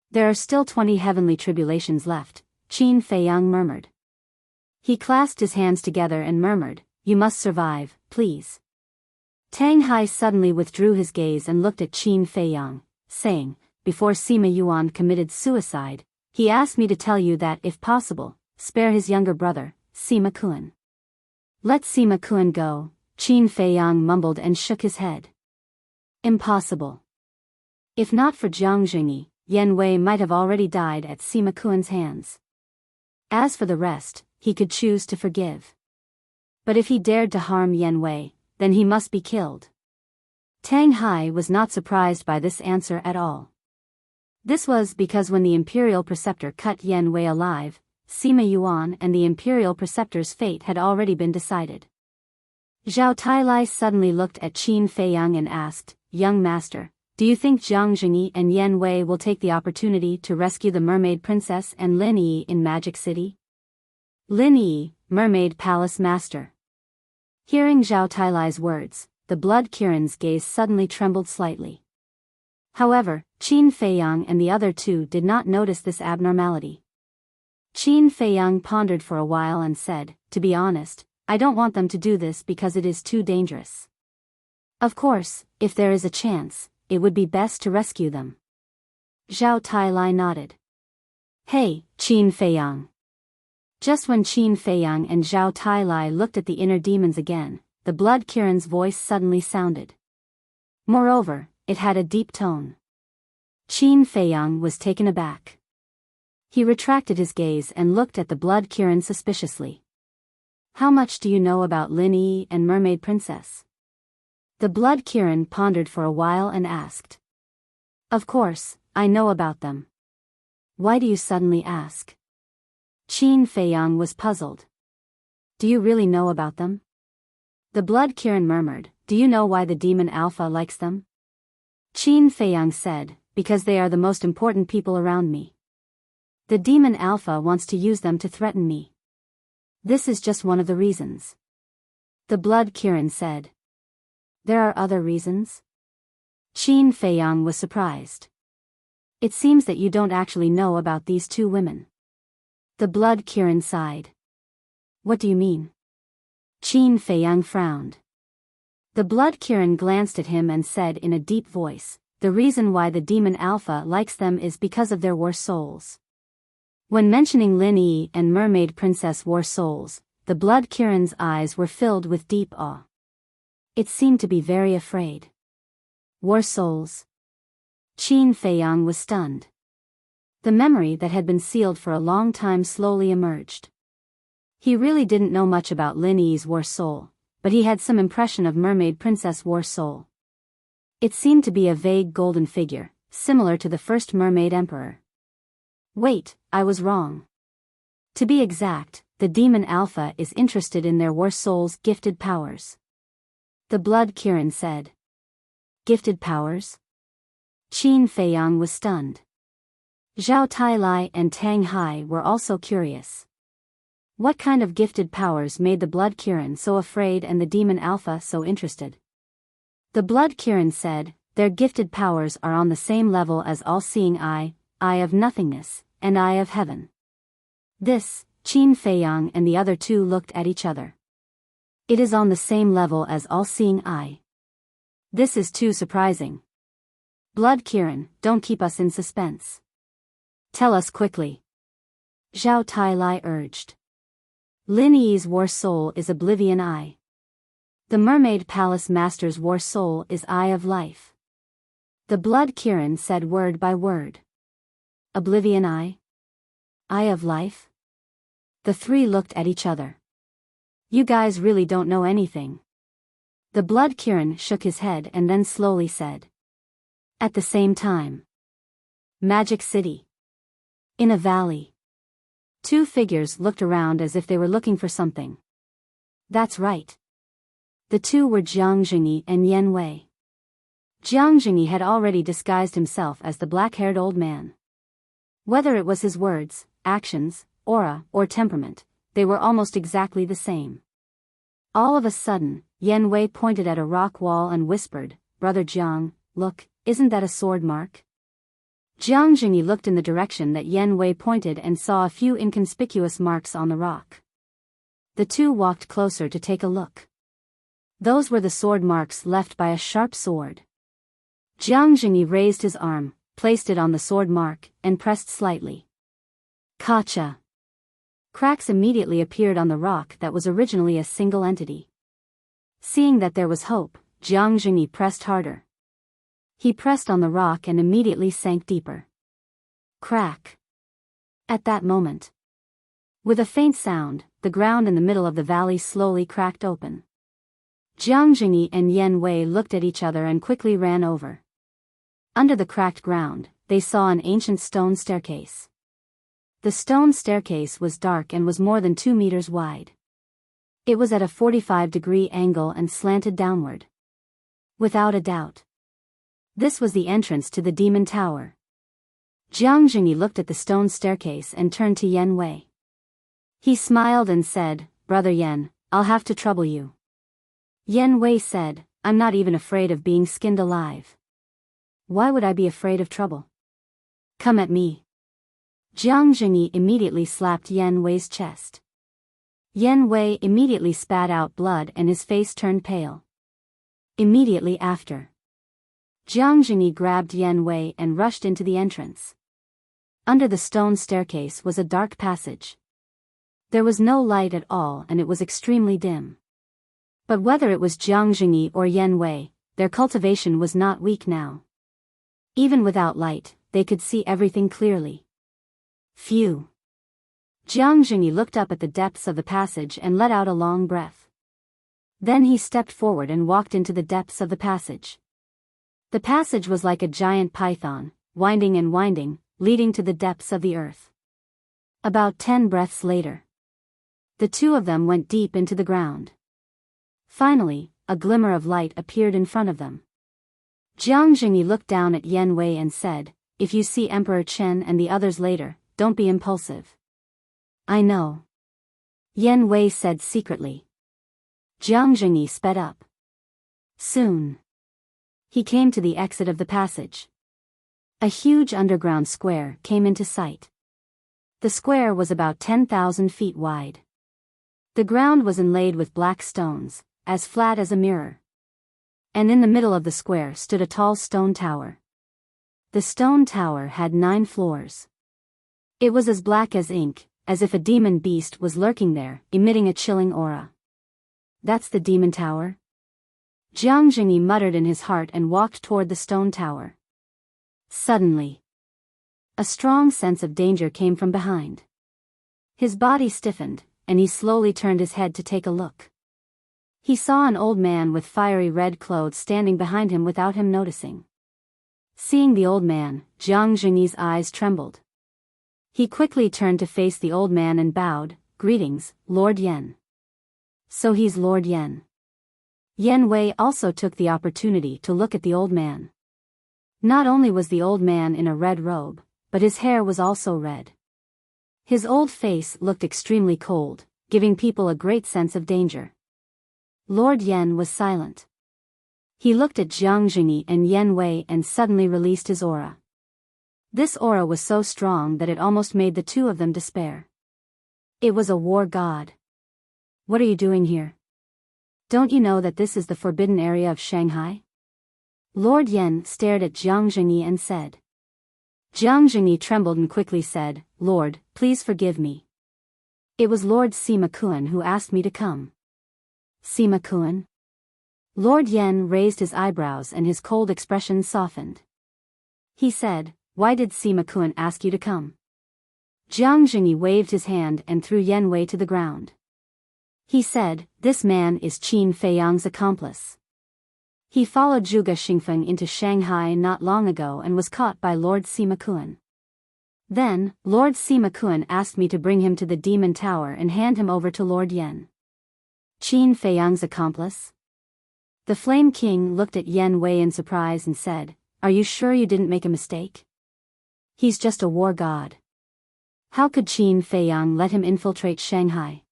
"There are still 20 heavenly tribulations left," Qin Feiyang murmured. He clasped his hands together and murmured, "You must survive, please." Tang Hai suddenly withdrew his gaze and looked at Qin Feiyang, saying, "Before Sima Yuan committed suicide, he asked me to tell you that, if possible, spare his younger brother, Sima Kuan." "Let Sima Kuan go," Qin Feiyang mumbled and shook his head. "Impossible. If not for Jiang Jingyi, Yan Wei might have already died at Sima Kuan's hands. As for the rest, he could choose to forgive. But if he dared to harm Yan Wei, then he must be killed." Tang Hai was not surprised by this answer at all. This was because when the Imperial Preceptor cut Yan Wei alive, Sima Yuan and the Imperial Preceptor's fate had already been decided. Zhao Tailai suddenly looked at Qin Feiyang and asked, "Young master, do you think Jiang Jingyi and Yan Wei will take the opportunity to rescue the Mermaid Princess and Lin Yi in Magic City?" Lin Yi, Mermaid Palace Master. Hearing Zhao Tailai's words, the Blood Kirin's gaze suddenly trembled slightly. However, Qin Feiyang and the other 2 did not notice this abnormality. Qin Feiyang pondered for a while and said, "To be honest, I don't want them to do this because it is too dangerous. Of course, if there is a chance, it would be best to rescue them." Zhao Tailai nodded. "Hey, Qin Feiyang." Just when Qin Feiyang and Zhao Tailai looked at the inner demons again, the Blood Kirin's voice suddenly sounded. Moreover, it had a deep tone. Qin Feiyang was taken aback. He retracted his gaze and looked at the Blood Kirin suspiciously. "How much do you know about Lin Yi and Mermaid Princess?" The Blood Kirin pondered for a while and asked. "Of course, I know about them. Why do you suddenly ask?" Qin Feiyang was puzzled. "Do you really know about them?" The Blood Kirin murmured, "Do you know why the Demon Alpha likes them?" Qin Feiyang said, "Because they are the most important people around me. The Demon Alpha wants to use them to threaten me. This is just one of the reasons." The Blood Kirin said. "There are other reasons?" Qin Feiyang was surprised. "It seems that you don't actually know about these 2 women." The Blood Kirin sighed. "What do you mean?" Qin Feiyang frowned. The Blood Kirin glanced at him and said in a deep voice, "The reason why the Demon Alpha likes them is because of their war souls. When mentioning Lin Yi and Mermaid Princess War Souls, the Blood Kirin's eyes were filled with deep awe. It seemed to be very afraid. War Souls? Qin Feiyang was stunned. The memory that had been sealed for a long time slowly emerged. He really didn't know much about Lin Yi's War Soul, but he had some impression of Mermaid Princess War Soul. It seemed to be a vague golden figure, similar to the first Mermaid Emperor. Wait, I was wrong. To be exact, the Demon Alpha is interested in their War Soul's gifted powers. The Blood Kirin said. Gifted powers? Qin Feiyang was stunned. Zhao Tailai and Tang Hai were also curious. What kind of gifted powers made the Blood Kirin so afraid and the Demon Alpha so interested? The Blood Kirin said, their gifted powers are on the same level as all-seeing eye, eye of nothingness, and eye of heaven. This, Qin Feiyang and the other two looked at each other. It is on the same level as all-seeing eye. This is too surprising. Blood Kirin, don't keep us in suspense. Tell us quickly. Zhao Tailai urged. Lin Yi's War Soul is Oblivion Eye. The Mermaid Palace Master's War Soul is Eye of Life. The Blood Kirin said word by word. Oblivion Eye? Eye of Life? The three looked at each other. You guys really don't know anything. The Blood Kirin shook his head and then slowly said. At the same time. Magic City. In a valley. Two figures looked around as if they were looking for something. That's right. The two were Jiang Jingyi and Yen Wei. Jiang Jingyi had already disguised himself as the black-haired old man. Whether it was his words, actions, aura, or temperament, they were almost exactly the same. All of a sudden, Yen Wei pointed at a rock wall and whispered, Brother Jiang, look, isn't that a sword mark? Jiang Jingyi looked in the direction that Yen Wei pointed and saw a few inconspicuous marks on the rock. The two walked closer to take a look. Those were the sword marks left by a sharp sword. Jiang Jingyi raised his arm, placed it on the sword mark, and pressed slightly. Kacha! Cracks immediately appeared on the rock that was originally a single entity. Seeing that there was hope, Jiang Jingyi pressed harder. He pressed on the rock and immediately sank deeper. Crack! At that moment, with a faint sound, the ground in the middle of the valley slowly cracked open. Jiang Jingyi and Yen Wei looked at each other and quickly ran over. Under the cracked ground, they saw an ancient stone staircase. The stone staircase was dark and was more than 2 meters wide. It was at a 45-degree angle and slanted downward. Without a doubt, this was the entrance to the Demon Tower. Jiang Jingyi looked at the stone staircase and turned to Yen Wei. He smiled and said, Brother Yen, I'll have to trouble you. Yen Wei said, I'm not even afraid of being skinned alive. Why would I be afraid of trouble? Come at me. Jiang Jingyi immediately slapped Yen Wei's chest. Yen Wei immediately spat out blood and his face turned pale. Immediately after, Jiang Jingyi grabbed Yen Wei and rushed into the entrance. Under the stone staircase was a dark passage. There was no light at all and it was extremely dim. But whether it was Jiang Jingyi or Yen Wei, their cultivation was not weak now. Even without light, they could see everything clearly. Phew! Jiang Jingyi looked up at the depths of the passage and let out a long breath. Then he stepped forward and walked into the depths of the passage. The passage was like a giant python, winding and winding, leading to the depths of the earth. About 10 breaths later, the two of them went deep into the ground. Finally, a glimmer of light appeared in front of them. Jiang Jingyi looked down at Yen Wei and said, If you see Emperor Chen and the others later, don't be impulsive. I know. Yen Wei said secretly. Jiang Jingyi sped up. Soon, he came to the exit of the passage. A huge underground square came into sight. The square was about 10,000 feet wide. The ground was inlaid with black stones, as flat as a mirror. And in the middle of the square stood a tall stone tower. The stone tower had 9 floors. It was as black as ink, as if a demon beast was lurking there, emitting a chilling aura. That's the demon tower? Jiang Jingyi muttered in his heart and walked toward the stone tower. Suddenly, a strong sense of danger came from behind. His body stiffened, and he slowly turned his head to take a look. He saw an old man with fiery red clothes standing behind him without him noticing. Seeing the old man, Jiang Jingyi's eyes trembled. He quickly turned to face the old man and bowed, "Greetings, Lord Yan." So he's Lord Yan. Yan Wei also took the opportunity to look at the old man. Not only was the old man in a red robe, but his hair was also red. His old face looked extremely cold, giving people a great sense of danger. Lord Yan was silent. He looked at Jiang Jingyi and Yan Wei and suddenly released his aura. This aura was so strong that it almost made the two of them despair. It was a war god. "What are you doing here? Don't you know that this is the forbidden area of Shanghai?" Lord Yan stared at Jiang Jingyi and said. Jiang Jingyi trembled and quickly said, "Lord, please forgive me. It was Lord Sima Kuan who asked me to come." Sima Kuan? Lord Yan raised his eyebrows and his cold expression softened. He said, "Why did Sima Kuan ask you to come?" Jiang Jingyi waved his hand and threw Yan Wei to the ground. He said, "This man is Qin Feiyang's accomplice. He followed Zhuge Xingfeng into Shanghai not long ago and was caught by Lord Sima Kuan. Then, Lord Sima Kuan asked me to bring him to the Demon Tower and hand him over to Lord Yan." Qin Feiyang's accomplice? The Flame King looked at Yan Wei in surprise and said, "Are you sure you didn't make a mistake? He's just a war god. How could Qin Feiyang let him infiltrate Shanghai?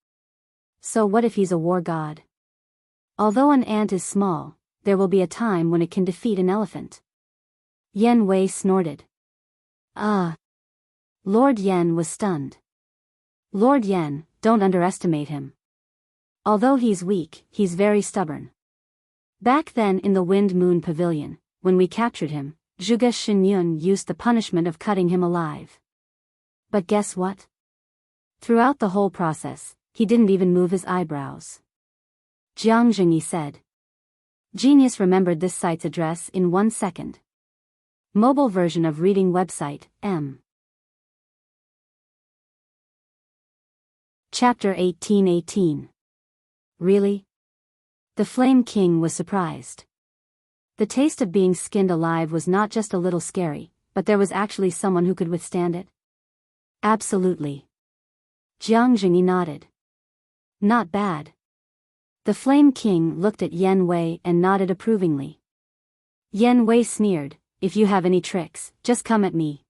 So what if he's a war god? Although an ant is small, there will be a time when it can defeat an elephant." Yan Wei snorted. "Ah." Lord Yan was stunned. "Lord Yan, don't underestimate him. Although he's weak, he's very stubborn. Back then in the Wind Moon Pavilion, when we captured him, Zhuge Xinyun used the punishment of cutting him alive. But guess what? Throughout the whole process, he didn't even move his eyebrows." Jiang Jingyi said. Genius remembered this site's address in 1 second. Mobile version of reading website, M. Chapter 1818. Really? The Flame King was surprised. The taste of being skinned alive was not just a little scary, but there was actually someone who could withstand it. Absolutely. Jiang Jingyi nodded. Not bad. The Flame King looked at Yan Wei and nodded approvingly. Yan Wei sneered, "If you have any tricks, just come at me.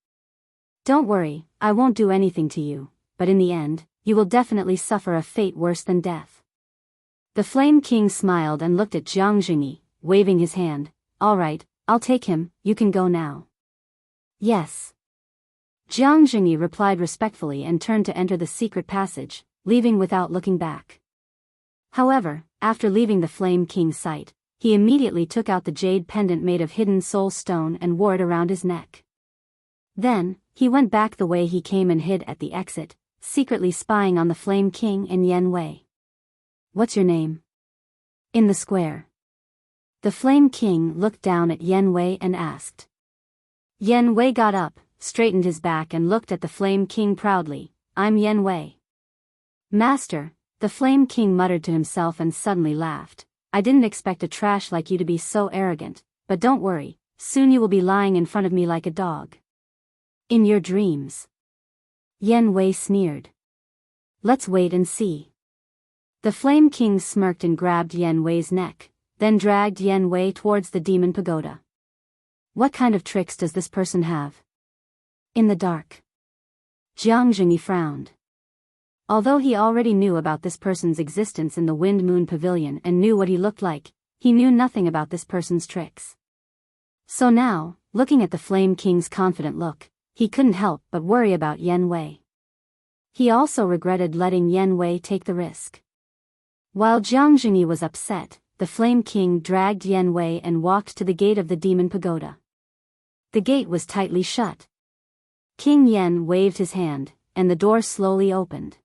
Don't worry, I won't do anything to you, but in the end, you will definitely suffer a fate worse than death." The Flame King smiled and looked at Jiang Jingyi, waving his hand. "All right, I'll take him, you can go now." "Yes." Jiang Jingyi replied respectfully and turned to enter the secret passage, leaving without looking back. However, after leaving the Flame King's sight, he immediately took out the jade pendant made of hidden soul stone and wore it around his neck. Then, he went back the way he came and hid at the exit, secretly spying on the Flame King and Yan Wei. "What's your name?" "In the square." The Flame King looked down at Yan Wei and asked. Yan Wei got up, straightened his back and looked at the Flame King proudly. "I'm Yan Wei." "Master," the Flame King muttered to himself and suddenly laughed. "I didn't expect a trash like you to be so arrogant, but don't worry, soon you will be lying in front of me like a dog. In your dreams." Yan Wei sneered. "Let's wait and see." The Flame King smirked and grabbed Yan Wei's neck, then dragged Yan Wei towards the demon pagoda. "What kind of tricks does this person have?" "In the dark." Jiang Jingyi frowned. Although he already knew about this person's existence in the Wind Moon Pavilion and knew what he looked like, he knew nothing about this person's tricks. So now, looking at the Flame King's confident look, he couldn't help but worry about Yan Wei. He also regretted letting Yan Wei take the risk. While Jiang Jingyi was upset, the Flame King dragged Yan Wei and walked to the gate of the demon pagoda. The gate was tightly shut. King Yen waved his hand, and the door slowly opened.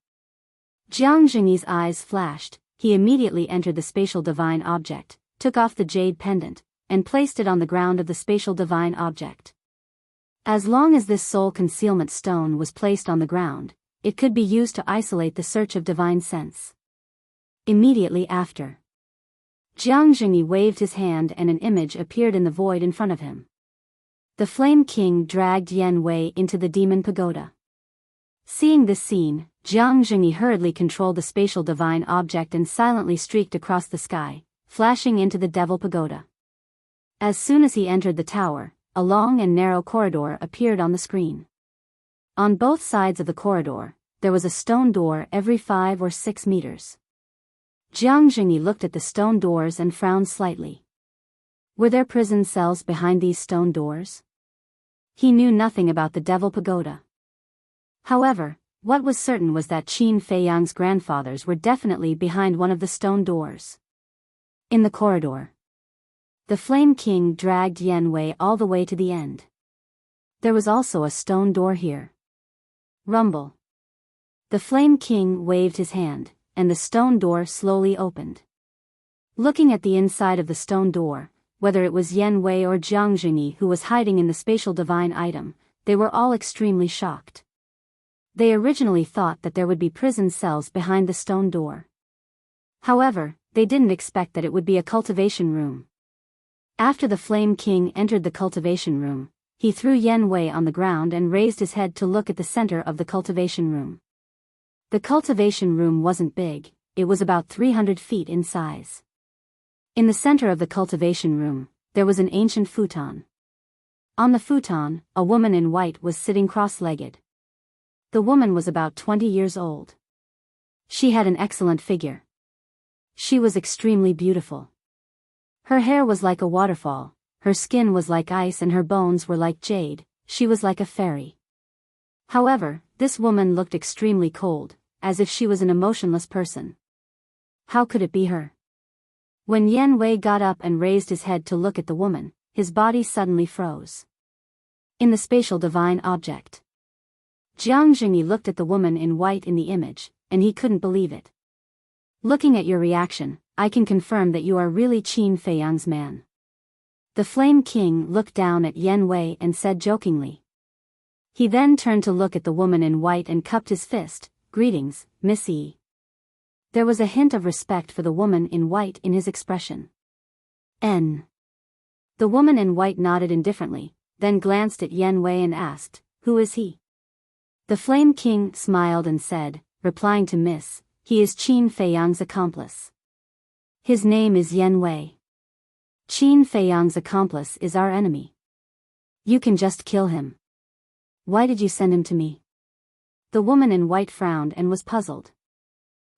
Jiang Jingyi's eyes flashed. He immediately entered the spatial divine object, took off the jade pendant, and placed it on the ground of the spatial divine object. As long as this soul concealment stone was placed on the ground, it could be used to isolate the search of divine sense. Immediately after, Jiang Jingyi waved his hand and an image appeared in the void in front of him. The Flame King dragged Yen Wei into the demon pagoda. Seeing this scene, Jiang Jingyi hurriedly controlled the spatial divine object and silently streaked across the sky, flashing into the devil pagoda. As soon as he entered the tower, a long and narrow corridor appeared on the screen. On both sides of the corridor, there was a stone door every 5 or 6 meters. Jiang Jingyi looked at the stone doors and frowned slightly. Were there prison cells behind these stone doors? He knew nothing about the devil pagoda. However, what was certain was that Qin Feiyang's grandfathers were definitely behind one of the stone doors. In the corridor, the Flame King dragged Yen Wei all the way to the end. There was also a stone door here. Rumble. The Flame King waved his hand, and the stone door slowly opened. Looking at the inside of the stone door, whether it was Yen Wei or Jiang Jingyi who was hiding in the spatial divine item, they were all extremely shocked. They originally thought that there would be prison cells behind the stone door. However, they didn't expect that it would be a cultivation room. After the Flame King entered the cultivation room, he threw Yen Wei on the ground and raised his head to look at the center of the cultivation room. The cultivation room wasn't big, it was about 300 feet in size. In the center of the cultivation room, there was an ancient futon. On the futon, a woman in white was sitting cross-legged. The woman was about 20 years old. She had an excellent figure. She was extremely beautiful. Her hair was like a waterfall, her skin was like ice and her bones were like jade. She was like a fairy. However, this woman looked extremely cold, as if she was an emotionless person. How could it be her? When Yen Wei got up and raised his head to look at the woman, his body suddenly froze. In the spatial divine object, Jiang Jingyi looked at the woman in white in the image, and he couldn't believe it. Looking at your reaction, I can confirm that you are really Qin Feiyang's man. The Flame King looked down at Yen Wei and said jokingly. He then turned to look at the woman in white and cupped his fist. Greetings, Miss E. There was a hint of respect for the woman in white in his expression. N. The woman in white nodded indifferently, then glanced at Yen Wei and asked, "Who is he?" The Flame King smiled and said, replying to Miss, "He is Qin Feiyang's accomplice. His name is Yen Wei. Qin Feiyang's accomplice is our enemy. You can just kill him. Why did you send him to me?" The woman in white frowned and was puzzled.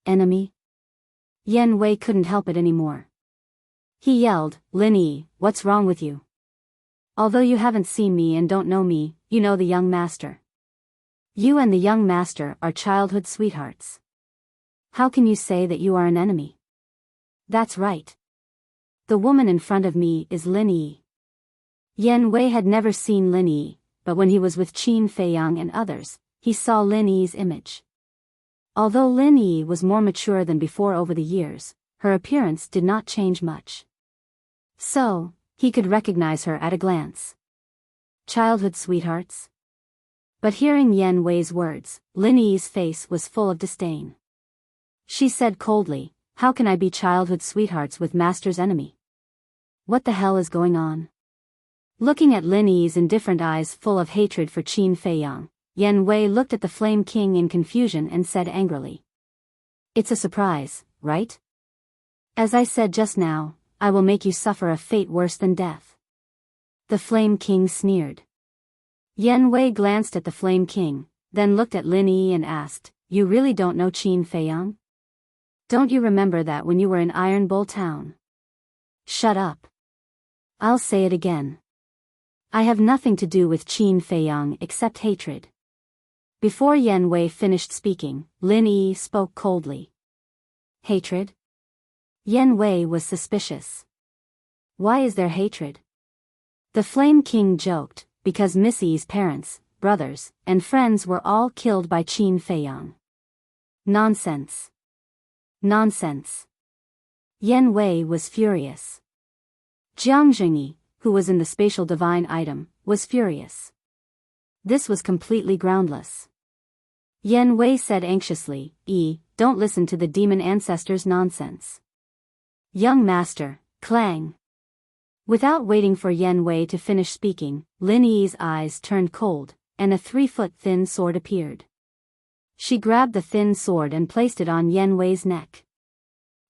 Enemy? Yen Wei couldn't help it anymore. He yelled, "Lin Yi, what's wrong with you? Although you haven't seen me and don't know me, you know the young master. You and the young master are childhood sweethearts. How can you say that you are an enemy?" "That's right. The woman in front of me is Lin Yi." Yen Wei had never seen Lin Yi, but when he was with Qin Feiyang and others, he saw Lin Yi's image. Although Lin Yi was more mature than before over the years, her appearance did not change much. So, he could recognize her at a glance. Childhood sweethearts? But hearing Yen Wei's words, Lin Yi's face was full of disdain. She said coldly, "How can I be childhood sweethearts with Master's enemy? What the hell is going on?" Looking at Lin Yi's indifferent eyes full of hatred for Qin Feiyang, Yen Wei looked at the Flame King in confusion and said angrily, "It's a surprise, right? As I said just now, I will make you suffer a fate worse than death." The Flame King sneered. Yen Wei glanced at the Flame King, then looked at Lin Yi and asked, "You really don't know Qin Feiyang? Don't you remember that when you were in Iron Bowl Town?" "Shut up. I'll say it again. I have nothing to do with Qin Feiyang except hatred." Before Yen Wei finished speaking, Lin Yi spoke coldly. "Hatred?" Yen Wei was suspicious. "Why is there hatred?" The Flame King joked, "Because Miss Yi's parents, brothers, and friends were all killed by Qin Feiyang. Nonsense. Nonsense. Yan Wei was furious. Jiang Jingyi, who was in the spatial divine item, was furious. This was completely groundless. Yan Wei said anxiously, Don't listen to the demon ancestors' nonsense. Young master, clang. Without waiting for Yan Wei to finish speaking, Lin Yi's eyes turned cold, and a 3-foot thin sword appeared. She grabbed the thin sword and placed it on Yan Wei's neck.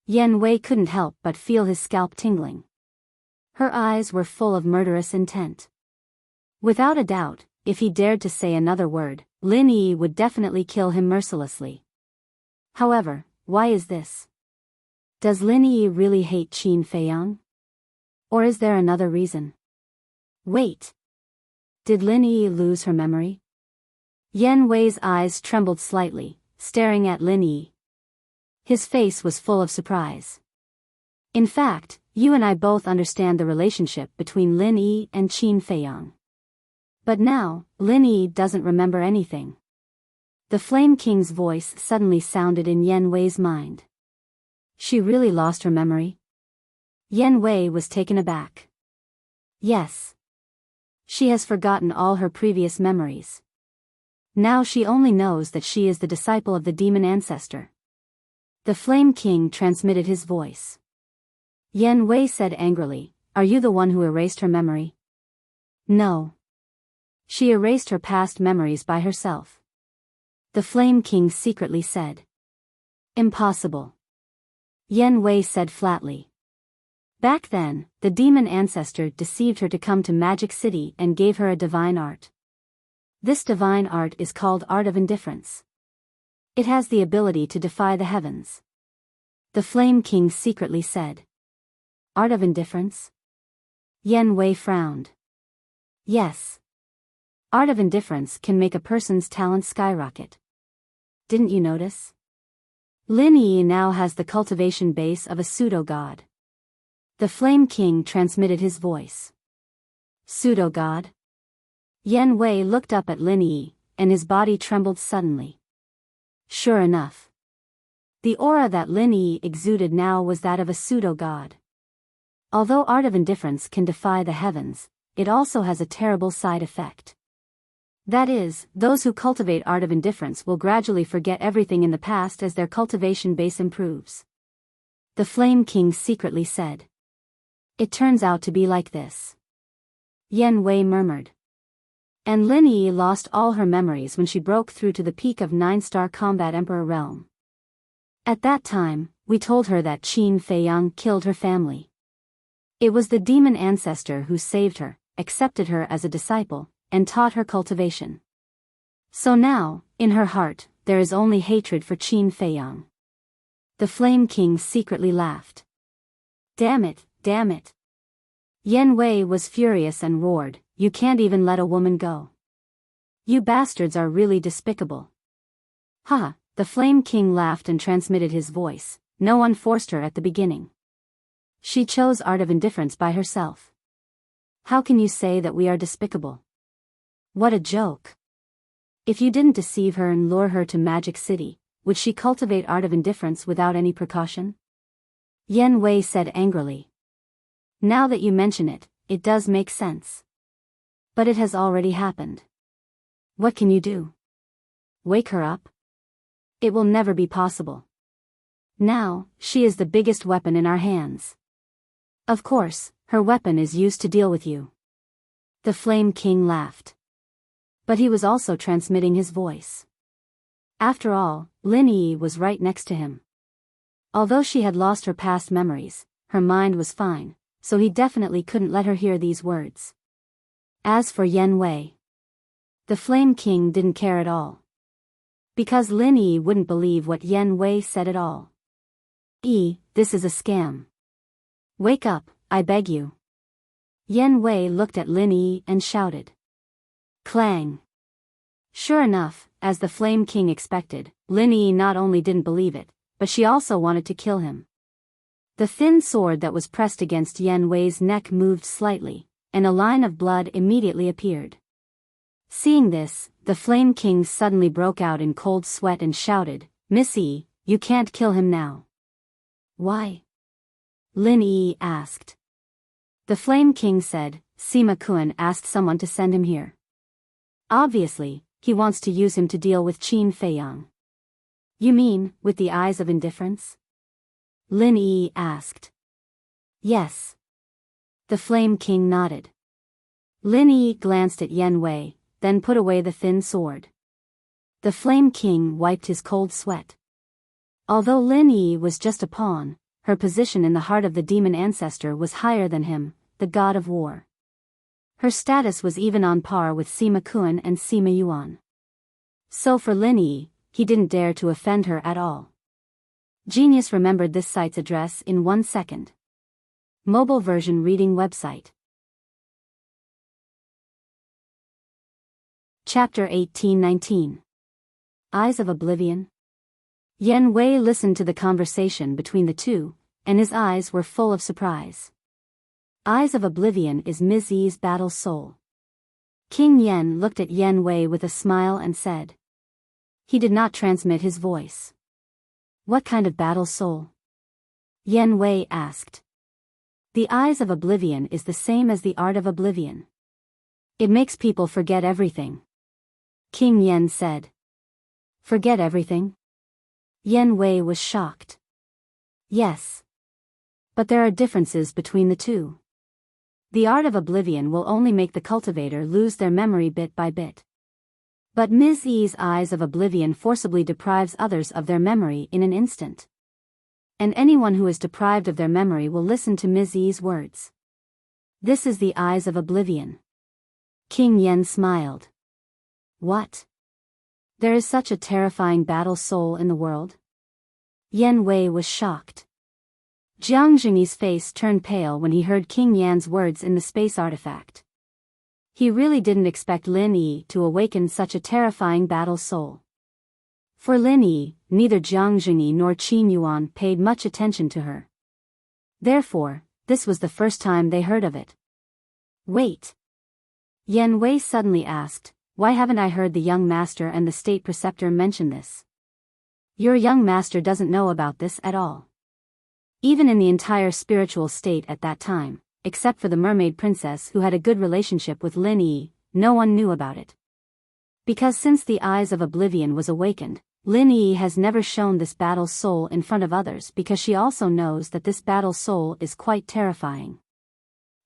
Yan Wei couldn't help but feel his scalp tingling. Her eyes were full of murderous intent. Without a doubt, if he dared to say another word, Lin Yi would definitely kill him mercilessly. However, why is this? Does Lin Yi really hate Qin Feiyang? Or is there another reason? Wait. Did Lin Yi lose her memory? Yan Wei's eyes trembled slightly, staring at Lin Yi. His face was full of surprise. In fact, you and I both understand the relationship between Lin Yi and Qin Feiyang. But now, Lin Yi doesn't remember anything. The Flame King's voice suddenly sounded in Yan Wei's mind. She really lost her memory? Yan Wei was taken aback. Yes. She has forgotten all her previous memories. Now she only knows that she is the disciple of the demon ancestor. The Flame King transmitted his voice. Yan Wei said angrily, Are you the one who erased her memory? No. She erased her past memories by herself. The Flame King secretly said. Impossible. Yan Wei said flatly. Back then, the demon ancestor deceived her to come to Magic City and gave her a divine art. This divine art is called Art of Indifference. It has the ability to defy the heavens. The Flame King secretly said. Art of Indifference? Yan Wei frowned. Yes. Art of Indifference can make a person's talent skyrocket. Didn't you notice? Lin Yi now has the cultivation base of a pseudo-god. The Flame King transmitted his voice. Pseudo-god? Yan Wei looked up at Lin Yi, and his body trembled suddenly. Sure enough. The aura that Lin Yi exuded now was that of a pseudo-god. Although Art of Indifference can defy the heavens, it also has a terrible side effect. That is, those who cultivate Art of Indifference will gradually forget everything in the past as their cultivation base improves. The Flame King secretly said. It turns out to be like this. Yan Wei murmured. And Lin Yi lost all her memories when she broke through to the peak of 9-star combat Emperor realm. At that time, we told her that Qin Feiyang killed her family. It was the demon ancestor who saved her, accepted her as a disciple, and taught her cultivation. So now, in her heart, there is only hatred for Qin Feiyang. The Flame King secretly laughed. Damn it, damn it. Yan Wei was furious and roared, You can't even let a woman go. You bastards are really despicable. Ha, the Flame King laughed and transmitted his voice, No one forced her at the beginning. She chose Art of Indifference by herself. How can you say that we are despicable? What a joke. If you didn't deceive her and lure her to Magic City, would she cultivate Art of Indifference without any precaution? Yan Wei said angrily. Now that you mention it, it does make sense. But it has already happened. What can you do? Wake her up? It will never be possible. Now, she is the biggest weapon in our hands. Of course, her weapon is used to deal with you. The Flame King laughed. But he was also transmitting his voice. After all, Lin Yi was right next to him. Although she had lost her past memories, her mind was fine, so he definitely couldn't let her hear these words. As for Yan Wei, the Flame King didn't care at all. Because Lin Yi wouldn't believe what Yan Wei said at all. This is a scam. Wake up, I beg you. Yan Wei looked at Lin Yi and shouted. Clang. Sure enough, as the Flame King expected, Lin Yi not only didn't believe it, but she also wanted to kill him. The thin sword that was pressed against Yan Wei's neck moved slightly, and a line of blood immediately appeared. Seeing this, the Flame King suddenly broke out in cold sweat and shouted, "Miss Yi, you can't kill him now." "Why?" Lin Yi asked. The Flame King said, "Sima Kun asked someone to send him here. Obviously, he wants to use him to deal with Qin Feiyang." "You mean, with the eyes of indifference?" Lin Yi asked. "Yes." The Flame King nodded. Lin Yi glanced at Yen Wei, then put away the thin sword. The Flame King wiped his cold sweat. Although Lin Yi was just a pawn, her position in the heart of the demon ancestor was higher than him, the god of war. Her status was even on par with Sima Kun and Sima Yuan. So for Lin Yi, he didn't dare to offend her at all. Genius remembered this site's address in 1 second. Mobile version reading website. Chapter 18-19. Eyes of Oblivion. Yen Wei listened to the conversation between the two, and his eyes were full of surprise. Eyes of Oblivion is Ms. Yi's battle soul. King Yen looked at Yen Wei with a smile and said. He did not transmit his voice. "What kind of battle soul?" Yen Wei asked. "The Eyes of Oblivion is the same as the Art of Oblivion. It makes people forget everything." King Yen said. "Forget everything?" Yen Wei was shocked. "Yes. But there are differences between the two. The Art of Oblivion will only make the cultivator lose their memory bit by bit. But Ms. Yi's Eyes of Oblivion forcibly deprives others of their memory in an instant. And anyone who is deprived of their memory will listen to Ms. Yi's words. This is the Eyes of Oblivion." King Yen smiled. "What? There is such a terrifying battle soul in the world?" Yen Wei was shocked. Jiang Jingyi's face turned pale when he heard King Yan's words in the space artifact. He really didn't expect Lin Yi to awaken such a terrifying battle soul. For Lin Yi, neither Jiang Jingyi nor Qin Yuan paid much attention to her. Therefore, this was the first time they heard of it. "Wait." Yen Wei suddenly asked, "Why haven't I heard the young master and the state preceptor mention this? Your young master doesn't know about this at all." Even in the entire spiritual state at that time, except for the mermaid princess who had a good relationship with Lin Yi, no one knew about it. Because since the Eyes of Oblivion was awakened, Lin Yi has never shown this battle soul in front of others because she also knows that this battle soul is quite terrifying.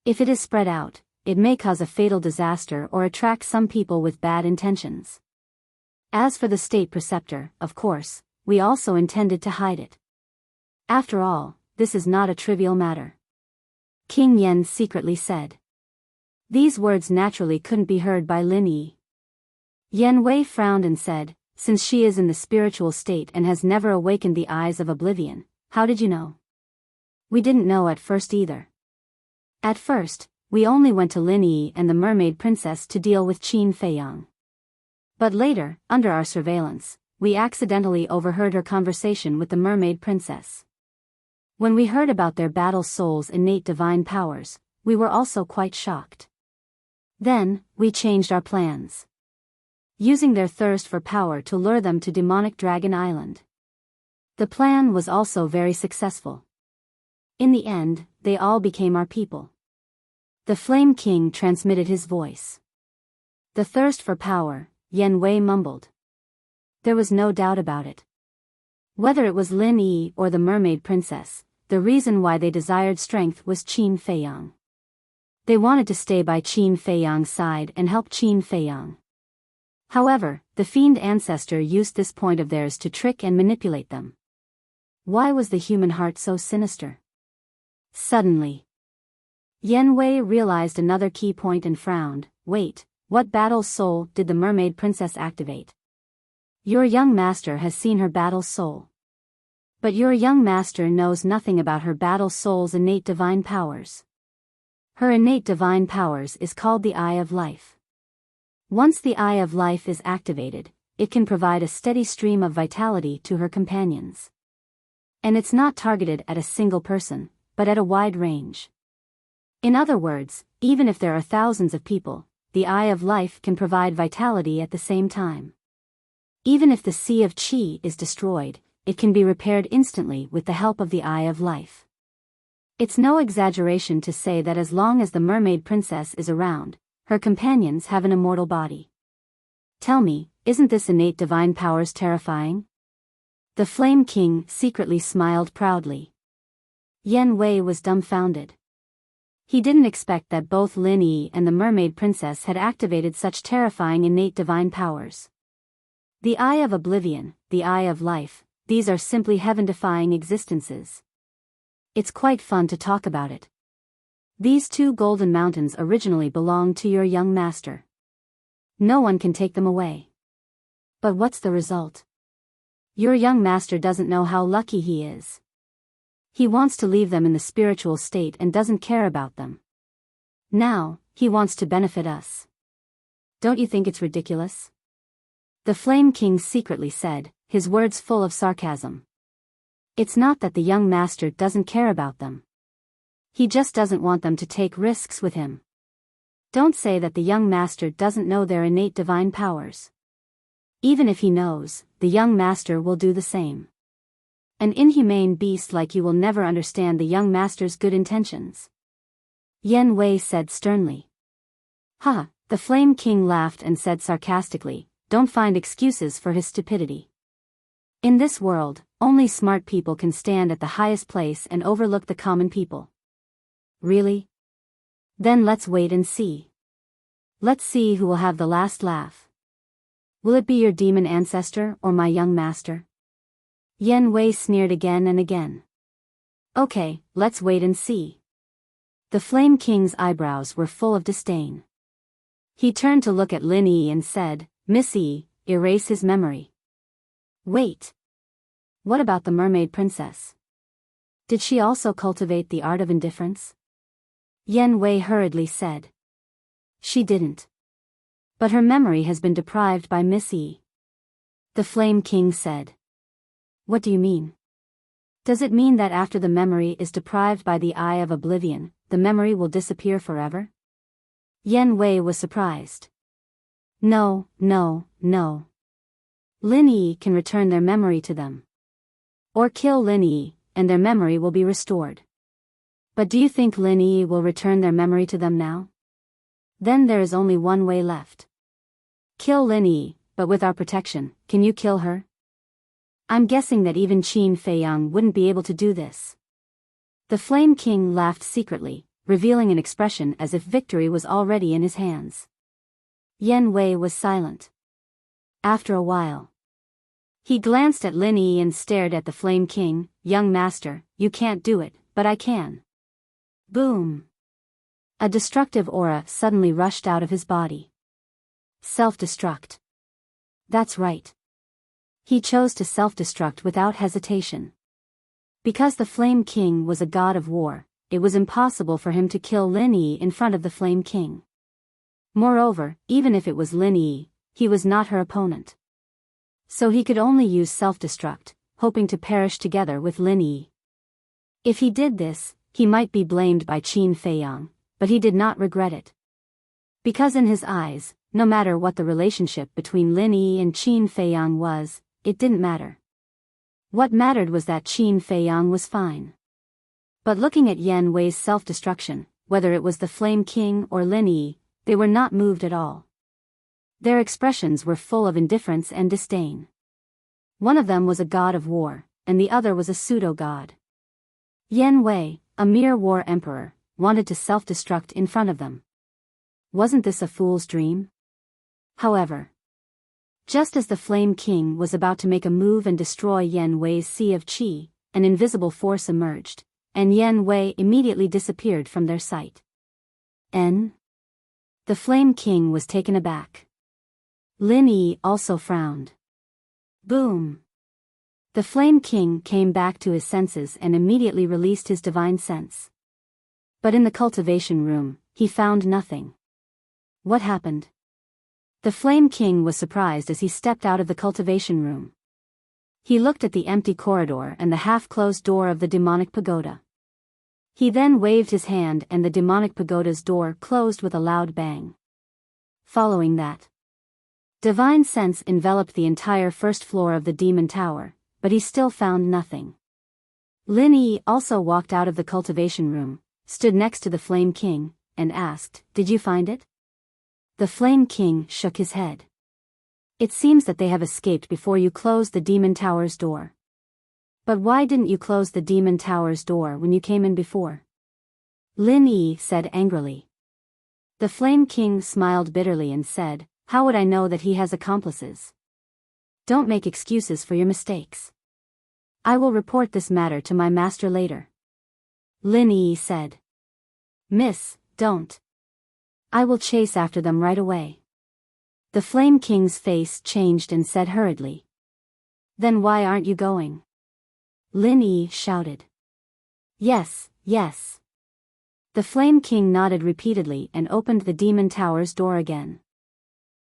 If it is spread out, it may cause a fatal disaster or attract some people with bad intentions. As for the state preceptor, of course, we also intended to hide it. After all, this is not a trivial matter. King Yen secretly said. These words naturally couldn't be heard by Lin Yi. Yen Wei frowned and said, "Since she is in the spiritual state and has never awakened the Eyes of Oblivion, how did you know?" "We didn't know at first either. At first, we only went to Lin Yi and the mermaid princess to deal with Qin Feiyang. But later, under our surveillance, we accidentally overheard her conversation with the mermaid princess. When we heard about their battle soul's innate divine powers, we were also quite shocked. Then, we changed our plans. Using their thirst for power to lure them to demonic Dragon Island. The plan was also very successful. In the end, they all became our people." The Flame King transmitted his voice. "The thirst for power," Yen Wei mumbled. There was no doubt about it. Whether it was Lin Yi or the mermaid princess, the reason why they desired strength was Qin Feiyang. They wanted to stay by Qin Feiyang's side and help Qin Feiyang. However, the fiend ancestor used this point of theirs to trick and manipulate them. Why was the human heart so sinister? Suddenly, Yen Wei realized another key point and frowned. "Wait, what battle soul did the mermaid princess activate?" "Your young master has seen her battle soul. But your young master knows nothing about her battle soul's innate divine powers. Her innate divine powers is called the Eye of Life. Once the Eye of Life is activated, it can provide a steady stream of vitality to her companions. And it's not targeted at a single person, but at a wide range. In other words, even if there are thousands of people, the Eye of Life can provide vitality at the same time. Even if the Sea of Qi is destroyed, it can be repaired instantly with the help of the Eye of Life. It's no exaggeration to say that as long as the mermaid princess is around, her companions have an immortal body. Tell me, isn't this innate divine powers terrifying? The Flame King secretly smiled proudly. Yan Wei was dumbfounded. He didn't expect that both Lin Yi and the mermaid princess had activated such terrifying innate divine powers. The Eye of Oblivion, the Eye of Life, these are simply heaven-defying existences. It's quite fun to talk about it. These two golden mountains originally belonged to your young master. No one can take them away. But what's the result? Your young master doesn't know how lucky he is. He wants to leave them in the spiritual state and doesn't care about them. Now, he wants to benefit us. Don't you think it's ridiculous? The Flame King secretly said, his words full of sarcasm. It's not that the young master doesn't care about them. He just doesn't want them to take risks with him. Don't say that the young master doesn't know their innate divine powers. Even if he knows, the young master will do the same. An inhumane beast like you will never understand the young master's good intentions. Yan Wei said sternly. Ha! The Flame King laughed and said sarcastically, don't find excuses for his stupidity. In this world, only smart people can stand at the highest place and overlook the common people. Really? Then let's wait and see. Let's see who will have the last laugh. Will it be your demon ancestor or my young master? Yan Wei sneered again and again. Okay, let's wait and see. The Flame King's eyebrows were full of disdain. He turned to look at Lin Yi and said, Miss Yi, erase his memory. Wait. What about the mermaid princess? Did she also cultivate the art of indifference? Yan Wei hurriedly said. She didn't. But her memory has been deprived by Miss Yi. The Flame King said. What do you mean? Does it mean that after the memory is deprived by the Eye of Oblivion, the memory will disappear forever? Yan Wei was surprised. No. Lin Yi can return their memory to them. Or kill Lin Yi, and their memory will be restored. But do you think Lin Yi will return their memory to them now? Then there is only one way left. Kill Lin Yi, but with our protection, can you kill her? I'm guessing that even Qin Feiyang wouldn't be able to do this. The Flame King laughed secretly, revealing an expression as if victory was already in his hands. Yan Wei was silent. After a while, he glanced at Lin Yi and stared at the Flame King. Young master, you can't do it, but I can. Boom! A destructive aura suddenly rushed out of his body. Self-destruct. That's right. He chose to self-destruct without hesitation. Because the Flame King was a god of war, it was impossible for him to kill Lin Yi in front of the Flame King. Moreover, even if it was Lin Yi, he was not her opponent. So he could only use self-destruct, hoping to perish together with Lin Yi. If he did this, he might be blamed by Qin Feiyang, but he did not regret it. Because in his eyes, no matter what the relationship between Lin Yi and Qin Feiyang was, it didn't matter. What mattered was that Qin Feiyang was fine. But looking at Yan Wei's self-destruction, whether it was the Flame King or Lin Yi, they were not moved at all. Their expressions were full of indifference and disdain. One of them was a god of war, and the other was a pseudo-god. Yan Wei, a mere war emperor, wanted to self-destruct in front of them. Wasn't this a fool's dream? However, just as the Flame King was about to make a move and destroy Yan Wei's Sea of Qi, an invisible force emerged, and Yan Wei immediately disappeared from their sight. The Flame King was taken aback. Lin Yi also frowned. Boom! The Flame King came back to his senses and immediately released his divine sense. But in the cultivation room, he found nothing. What happened? The Flame King was surprised as he stepped out of the cultivation room. He looked at the empty corridor and the half-closed door of the demonic pagoda. He then waved his hand and the demonic pagoda's door closed with a loud bang. following that. Divine sense enveloped the entire first floor of the demon tower, but he still found nothing. Lin Yi also walked out of the cultivation room, stood next to the Flame King, and asked, "Did you find it?" The Flame King shook his head. "It seems that they have escaped before you closed the demon tower's door." "But why didn't you close the demon tower's door when you came in before?" Lin Yi said angrily. The Flame King smiled bitterly and said, "How would I know that he has accomplices? Don't make excuses for your mistakes. I will report this matter to my master later." Lin Yi said. "Miss, don't. I will chase after them right away." The Flame King's face changed and said hurriedly. "Then why aren't you going?" Lin Yi shouted. "Yes, yes." The Flame King nodded repeatedly and opened the demon tower's door again.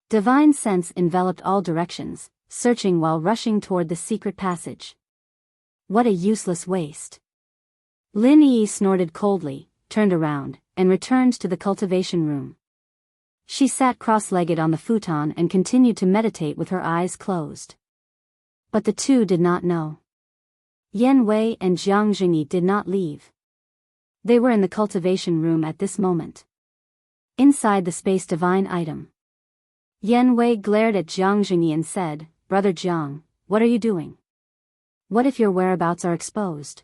Divine sense enveloped all directions, searching while rushing toward the secret passage. What a useless waste. Lin Yi snorted coldly, turned around, and returned to the cultivation room. She sat cross-legged on the futon and continued to meditate with her eyes closed. But the two did not know. Yan Wei and Jiang Jingyi did not leave. They were in the cultivation room at this moment. Inside the space divine item. Yan Wei glared at Jiang Jingyi and said, "Brother Jiang, what are you doing? What if your whereabouts are exposed?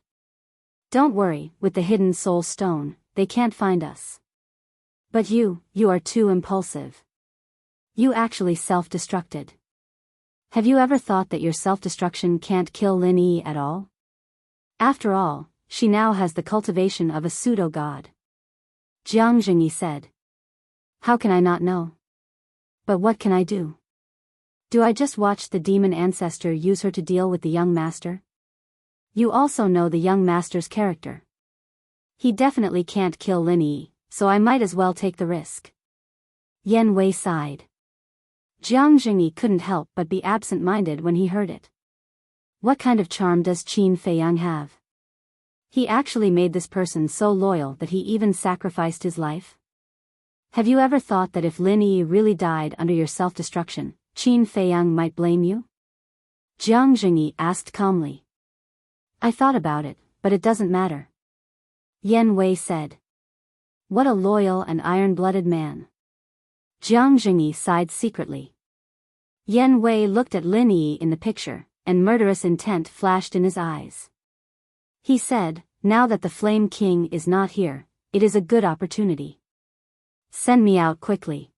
Don't worry, with the hidden soul stone, they can't find us. But you are too impulsive. You actually self-destructed. Have you ever thought that your self-destruction can't kill Lin Yi at all? After all, she now has the cultivation of a pseudo-god." Jiang Jingyi said. "How can I not know? But what can I do? Do I just watch the demon ancestor use her to deal with the young master? You also know the young master's character. He definitely can't kill Lin Yi, so I might as well take the risk." Yan Wei sighed. Jiang Jingyi couldn't help but be absent-minded when he heard it. What kind of charm does Qin Feiyang have? He actually made this person so loyal that he even sacrificed his life? Have you ever thought that if Lin Yi really died under your self-destruction, Qin Feiyang might blame you? Jiang Jingyi asked calmly. "I thought about it, but it doesn't matter." Yan Wei said. "What a loyal and iron-blooded man." Jiang Jingyi sighed secretly. Yan Wei looked at Lin Yi in the picture, and murderous intent flashed in his eyes. He said, "Now that the Flame King is not here, it is a good opportunity. Send me out quickly.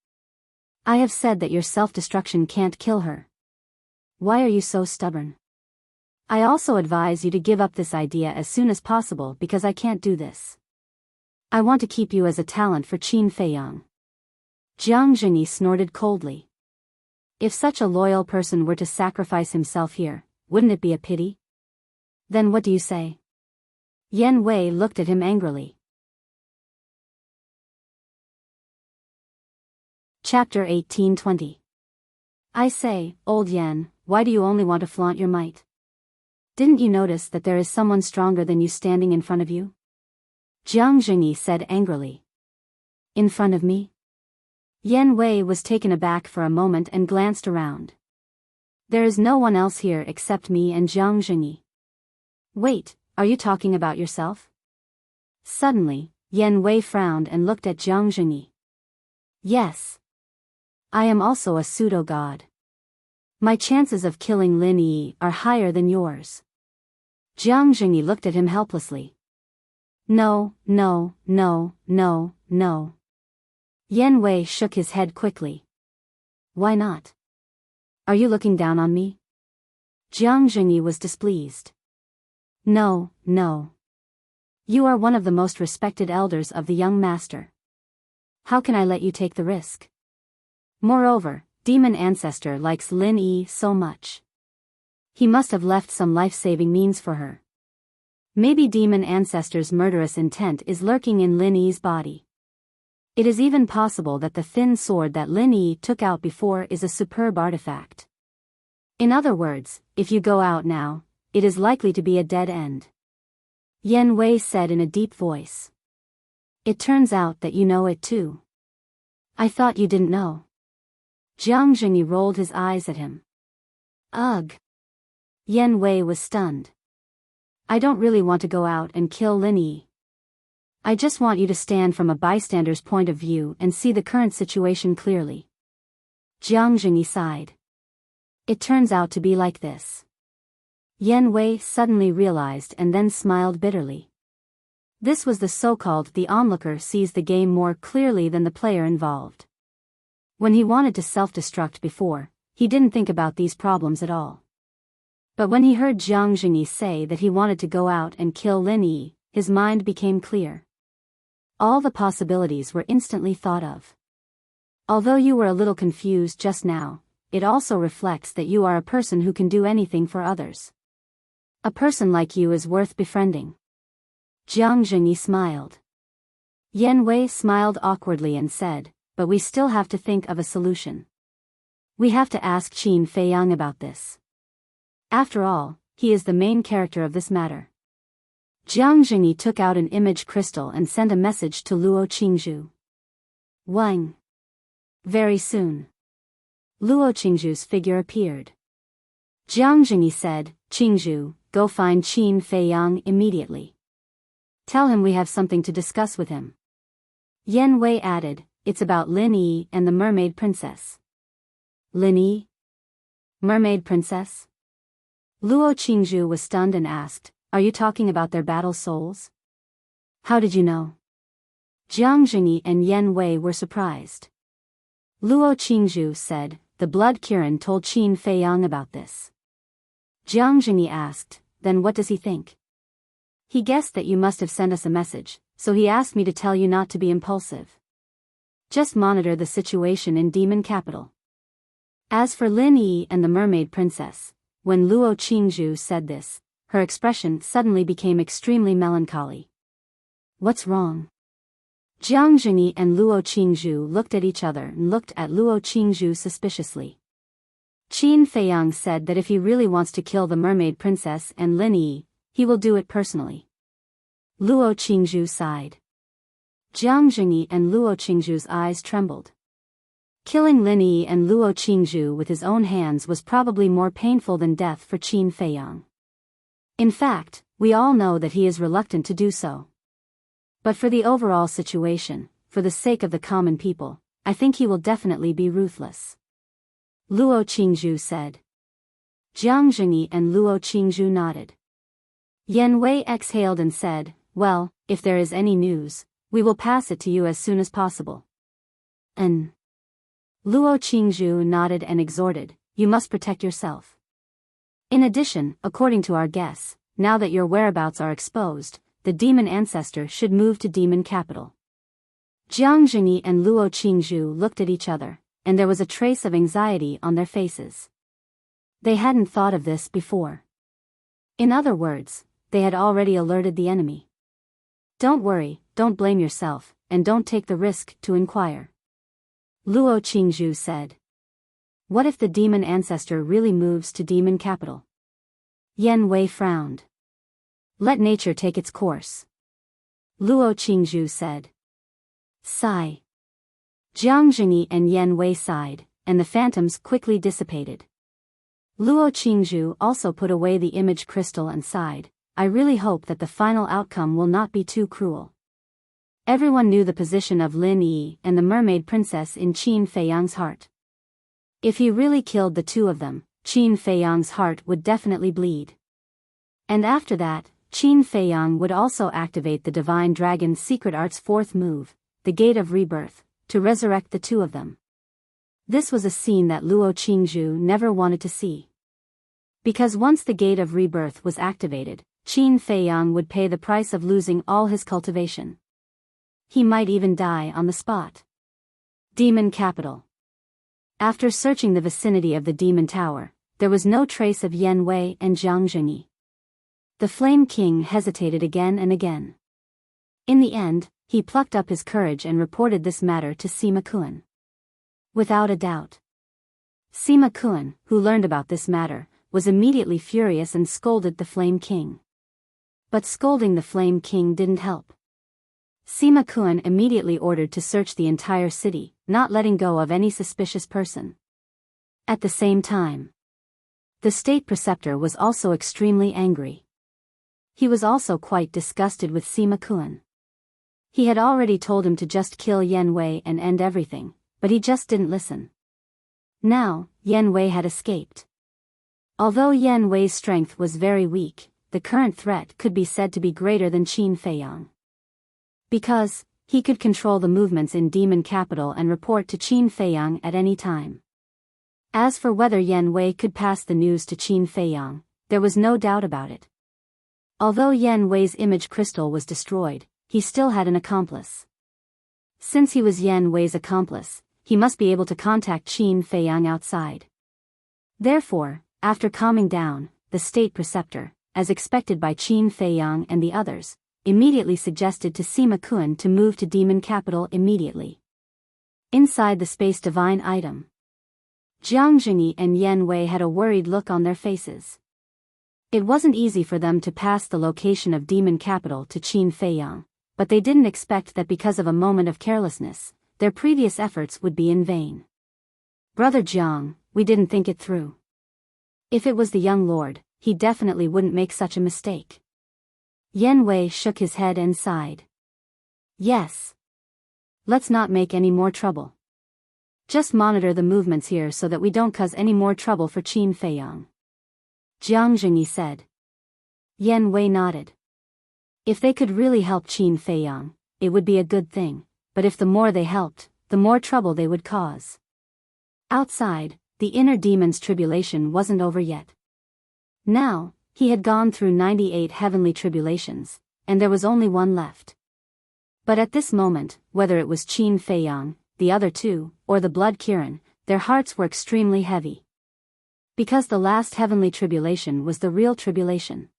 I have said that your self-destruction can't kill her. Why are you so stubborn? I also advise you to give up this idea as soon as possible because I can't do this. I want to keep you as a talent for Qin Feiyang." Jiang Jingyi snorted coldly. If such a loyal person were to sacrifice himself here, wouldn't it be a pity? Then what do you say? Yan Wei looked at him angrily. Chapter 1820. I say, old Yan, why do you only want to flaunt your might? Didn't you notice that there is someone stronger than you standing in front of you? Jiang Jingyi said angrily. In front of me? Yan Wei was taken aback for a moment and glanced around. There is no one else here except me and Jiang Jingyi. Wait, are you talking about yourself? Suddenly, Yan Wei frowned and looked at Jiang Jingyi. Yes. I am also a pseudo-god. My chances of killing Lin Yi are higher than yours. Jiang Jingyi looked at him helplessly. No, no, no, no, no. Yan Wei shook his head quickly. Why not? Are you looking down on me? Jiang Jingyi was displeased. No, no. You are one of the most respected elders of the young master. How can I let you take the risk? Moreover, Demon Ancestor likes Lin Yi so much. He must have left some life-saving means for her. Maybe Demon Ancestor's murderous intent is lurking in Lin Yi's body. It is even possible that the thin sword that Lin Yi took out before is a superb artifact. In other words, if you go out now, it is likely to be a dead end. Yan Wei said in a deep voice. It turns out that you know it too. I thought you didn't know. Jiang Jingyi rolled his eyes at him. Ugh. Yan Wei was stunned. I don't really want to go out and kill Lin Yi. I just want you to stand from a bystander's point of view and see the current situation clearly. Jiang Jingyi sighed. It turns out to be like this. Yan Wei suddenly realized and then smiled bitterly. This was the so-called the onlooker sees the game more clearly than the player involved. When he wanted to self-destruct before, he didn't think about these problems at all. But when he heard Jiang Jingyi say that he wanted to go out and kill Lin Yi, his mind became clear. All the possibilities were instantly thought of. Although you were a little confused just now, it also reflects that you are a person who can do anything for others. A person like you is worth befriending. Jiang Jingyi smiled. Yan Wei smiled awkwardly and said, but we still have to think of a solution. We have to ask Qin Feiyang about this. After all, he is the main character of this matter. Jiang Jingyi took out an image crystal and sent a message to Luo Qingzhu. Wang. Very soon. Luo Qingzhu's figure appeared. Jiang Jingyi said, Qingzhu, go find Qin Feiyang immediately. Tell him we have something to discuss with him. Yan Wei added, it's about Lin Yi and the mermaid princess. Lin Yi? Mermaid princess? Luo Qingzhu was stunned and asked, are you talking about their battle souls? How did you know? Jiang Jingyi and Yan Wei were surprised. Luo Qingzhu said, the blood Kirin told Qin Feiyang about this. Jiang Jingyi asked, then what does he think? He guessed that you must have sent us a message, so he asked me to tell you not to be impulsive. Just monitor the situation in Demon Capital. As for Lin Yi and the mermaid princess, when Luo Qingzhu said this, her expression suddenly became extremely melancholy. What's wrong? Jiang Jingyi and Luo Qingzhu looked at each other and looked at Luo Qingzhu suspiciously. Qin Feiyang said that if he really wants to kill the mermaid princess and Lin Yi, he will do it personally. Luo Qingzhu sighed. Jiang Jingyi and Luo Qingzhu's eyes trembled. Killing Lin Yi and Luo Qingzhu with his own hands was probably more painful than death for Qin Feiyang. In fact, we all know that he is reluctant to do so. But for the overall situation, for the sake of the common people, I think he will definitely be ruthless. Luo Qingzhu said. Jiang Jingyi and Luo Qingzhu nodded. Yan Wei exhaled and said, well, if there is any news, we will pass it to you as soon as possible. Luo Qingzhu nodded and exhorted, you must protect yourself. In addition, according to our guess, now that your whereabouts are exposed, the demon ancestor should move to Demon Capital. Jiang Jingyi and Luo Qingzhu looked at each other, and there was a trace of anxiety on their faces. They hadn't thought of this before. In other words, they had already alerted the enemy. Don't worry, don't blame yourself, and don't take the risk to inquire. Luo Qingzhu said. What if the demon ancestor really moves to Demon Capital? Yan Wei frowned. Let nature take its course. Luo Qingzhu said. Sigh. Jiang Jingyi and Yan Wei sighed, and the phantoms quickly dissipated. Luo Qingzhu also put away the image crystal and sighed, I really hope that the final outcome will not be too cruel. Everyone knew the position of Lin Yi and the mermaid princess in Qin Feiyang's heart. If he really killed the two of them, Qin Feiyang's heart would definitely bleed. And after that, Qin Feiyang would also activate the Divine Dragon's secret art's fourth move, the Gate of Rebirth, to resurrect the two of them. This was a scene that Luo Qingzhu never wanted to see. Because once the Gate of Rebirth was activated, Qin Feiyang would pay the price of losing all his cultivation. He might even die on the spot. Demon Capital. After searching the vicinity of the Demon Tower, there was no trace of Yan Wei and Jiang Jingyi. The Flame King hesitated again and again. In the end, he plucked up his courage and reported this matter to Sima Kun. Without a doubt. Sima Kun, who learned about this matter, was immediately furious and scolded the Flame King. But scolding the Flame King didn't help. Sima Kun immediately ordered to search the entire city, not letting go of any suspicious person. At the same time, the state preceptor was also extremely angry. He was also quite disgusted with Sima Kuan. He had already told him to just kill Yan Wei and end everything, but he just didn't listen. Now, Yan Wei had escaped. Although Yan Wei's strength was very weak, the current threat could be said to be greater than Qin Feiyang. Because he could control the movements in Demon Capital and report to Qin Feiyang at any time. As for whether Yan Wei could pass the news to Qin Feiyang, there was no doubt about it. Although Yan Wei's image crystal was destroyed, he still had an accomplice. Since he was Yan Wei's accomplice, he must be able to contact Qin Feiyang outside. Therefore, after calming down, the state preceptor, as expected by Qin Feiyang and the others, immediately suggested to Sima Kuan to move to Demon Capital immediately. Inside the space divine item, Jiang Jingyi and Yan Wei had a worried look on their faces. It wasn't easy for them to pass the location of Demon Capital to Qin Feiyang, but they didn't expect that because of a moment of carelessness, their previous efforts would be in vain. Brother Jiang, we didn't think it through. If it was the young lord, he definitely wouldn't make such a mistake. Yan Wei shook his head and sighed. Yes. Let's not make any more trouble. Just monitor the movements here so that we don't cause any more trouble for Qin Feiyang. Jiang Jingyi said. Yan Wei nodded. If they could really help Qin Feiyang, it would be a good thing, but if the more they helped, the more trouble they would cause. Outside, the inner demon's tribulation wasn't over yet. Now, he had gone through 98 heavenly tribulations, and there was only one left. But at this moment, whether it was Qin Feiyang, the other two, or the blood Kirin, their hearts were extremely heavy. Because the last heavenly tribulation was the real tribulation.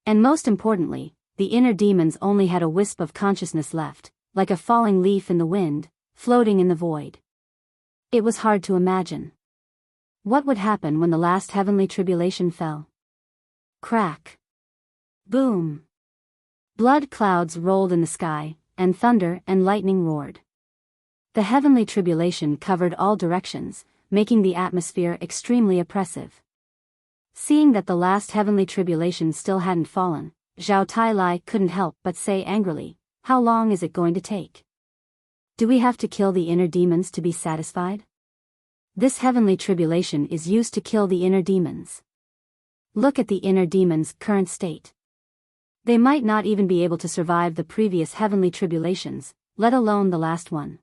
And most importantly, the inner demons only had a wisp of consciousness left, like a falling leaf in the wind, floating in the void. It was hard to imagine. What would happen when the last heavenly tribulation fell? Crack. Boom. Blood clouds rolled in the sky, and thunder and lightning roared. The heavenly tribulation covered all directions, making the atmosphere extremely oppressive. Seeing that the last heavenly tribulation still hadn't fallen, Zhao Tailai couldn't help but say angrily, "How long is it going to take? Do we have to kill the inner demons to be satisfied? This heavenly tribulation is used to kill the inner demons. Look at the inner demons' current state. They might not even be able to survive the previous heavenly tribulations, let alone the last one.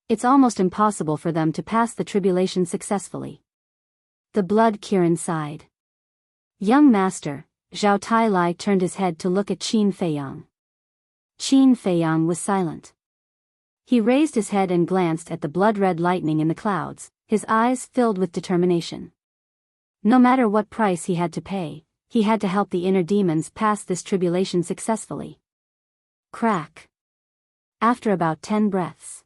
It's almost impossible for them to pass the tribulation successfully." The blood Kirin sighed. Young master, Zhao Tailai turned his head to look at Qin Feiyang. Qin Feiyang was silent. He raised his head and glanced at the blood-red lightning in the clouds, his eyes filled with determination. No matter what price he had to pay, he had to help the inner demons pass this tribulation successfully. Crack. After about 10 breaths.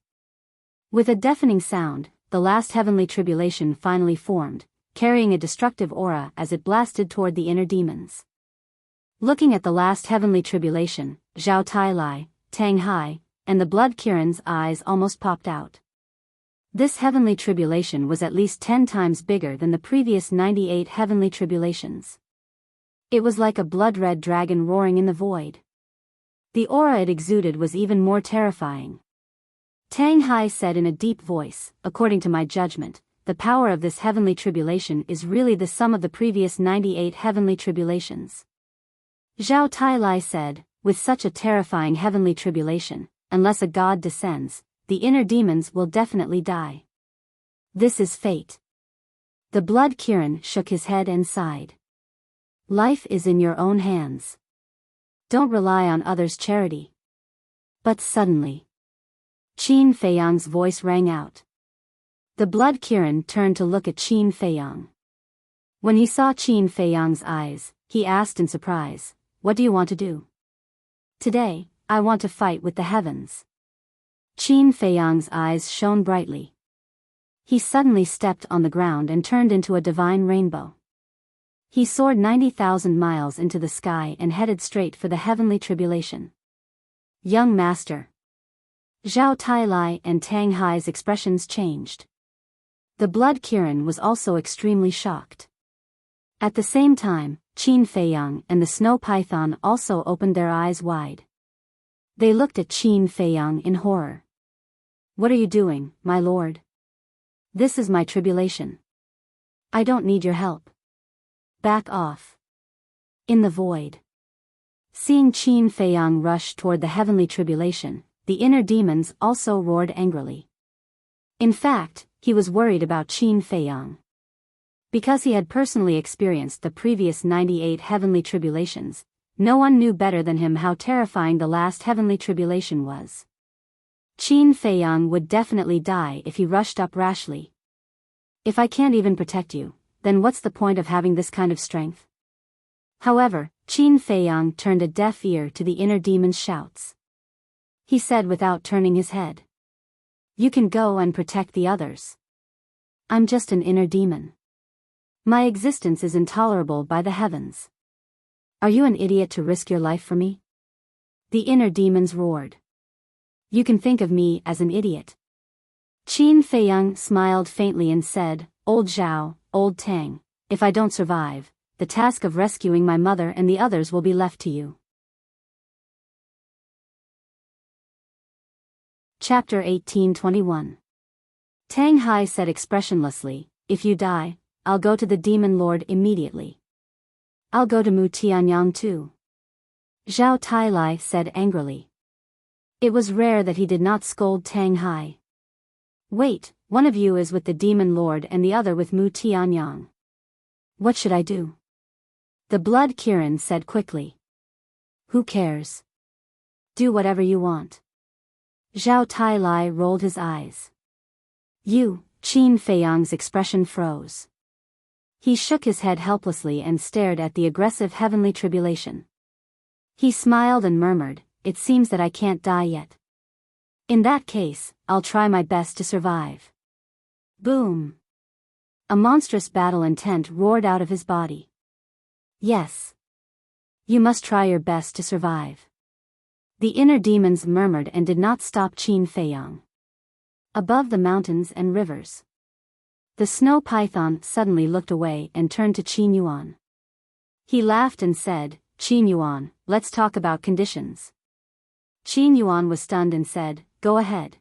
With a deafening sound, the last heavenly tribulation finally formed, carrying a destructive aura as it blasted toward the inner demons. Looking at the last heavenly tribulation, Zhao Tailai, Tang Hai, and the blood Kirin's eyes almost popped out. This heavenly tribulation was at least 10 times bigger than the previous 98 heavenly tribulations. It was like a blood-red dragon roaring in the void. The aura it exuded was even more terrifying. Tang Hai said in a deep voice, "According to my judgment, the power of this heavenly tribulation is really the sum of the previous 98 heavenly tribulations." Zhao Tailai said, "With such a terrifying heavenly tribulation, unless a god descends, the inner demons will definitely die. This is fate." The blood Kirin shook his head and sighed. Life is in your own hands. Don't rely on others' charity. But suddenly, Qin Feiyang's voice rang out. The blood Kirin turned to look at Qin Feiyang. When he saw Qin Feiyang's eyes, he asked in surprise, "What do you want to do?" "Today, I want to fight with the heavens." Qin Feiyang's eyes shone brightly. He suddenly stepped on the ground and turned into a divine rainbow. He soared 90,000 miles into the sky and headed straight for the heavenly tribulation. Young master. Zhao Tailai and Tang Hai's expressions changed. The blood Kirin was also extremely shocked. At the same time, Qin Feiyang and the snow python also opened their eyes wide. They looked at Qin Feiyang in horror. What are you doing, my lord? This is my tribulation. I don't need your help. Back off. In the void. Seeing Qin Feiyang rush toward the heavenly tribulation, the inner demons also roared angrily. In fact, he was worried about Qin Feiyang. Because he had personally experienced the previous 98 heavenly tribulations, no one knew better than him how terrifying the last heavenly tribulation was. Qin Feiyang would definitely die if he rushed up rashly. If I can't even protect you, then what's the point of having this kind of strength? However, Qin Feiyang turned a deaf ear to the inner demon's shouts. He said without turning his head. You can go and protect the others. I'm just an inner demon. My existence is intolerable by the heavens. Are you an idiot to risk your life for me? The inner demons roared. You can think of me as an idiot. Qin Feiyang smiled faintly and said, Old Zhao, Old Tang, if I don't survive, the task of rescuing my mother and the others will be left to you. Chapter 1821. Tang Hai said expressionlessly, If you die, I'll go to the Demon Lord immediately. I'll go to Mu Tianyang too. Zhao Tailai said angrily. It was rare that he did not scold Tang Hai. Wait, one of you is with the Demon Lord and the other with Mu Tianyang. What should I do? The blood Kirin said quickly. Who cares? Do whatever you want. Zhao Tailai rolled his eyes. Qin Feiyang's expression froze. He shook his head helplessly and stared at the aggressive heavenly tribulation. He smiled and murmured, It seems that I can't die yet. In that case, I'll try my best to survive. Boom! A monstrous battle intent roared out of his body. Yes. You must try your best to survive. The inner demons murmured and did not stop Qin Feiyang. Above the mountains and rivers. The snow python suddenly looked away and turned to Qin Yuan. He laughed and said, Qin Yuan, let's talk about conditions. Qin Yuan was stunned and said, Go ahead.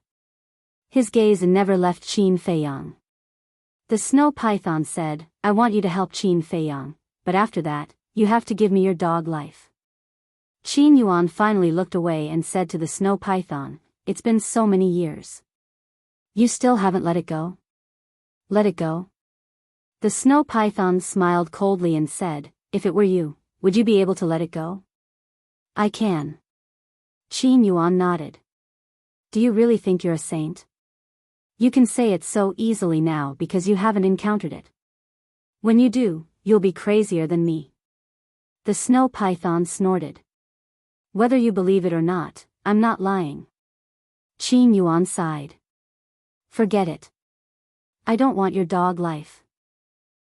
His gaze never left Qin Feiyang. The snow python said, I want you to help Qin Feiyang, but after that, you have to give me your dog life. Qin Yuan finally looked away and said to the snow python, It's been so many years. You still haven't let it go? Let it go? The snow python smiled coldly and said, If it were you, would you be able to let it go? I can. Qin Yuan nodded. Do you really think you're a saint? You can say it so easily now because you haven't encountered it. When you do, you'll be crazier than me. The snow python snorted. Whether you believe it or not, I'm not lying. Qin Yuan sighed. Forget it. I don't want your dog life.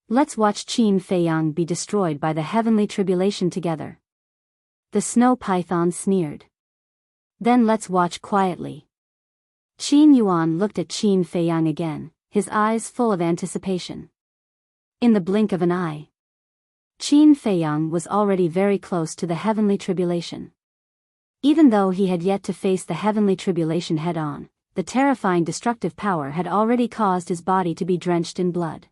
Let's watch Qin Feiyang be destroyed by the heavenly tribulation together. The snow python sneered. Then let's watch quietly. Qin Yuan looked at Qin Feiyang again, his eyes full of anticipation. In the blink of an eye, Qin Feiyang was already very close to the heavenly tribulation. Even though he had yet to face the heavenly tribulation head-on, the terrifying destructive power had already caused his body to be drenched in blood.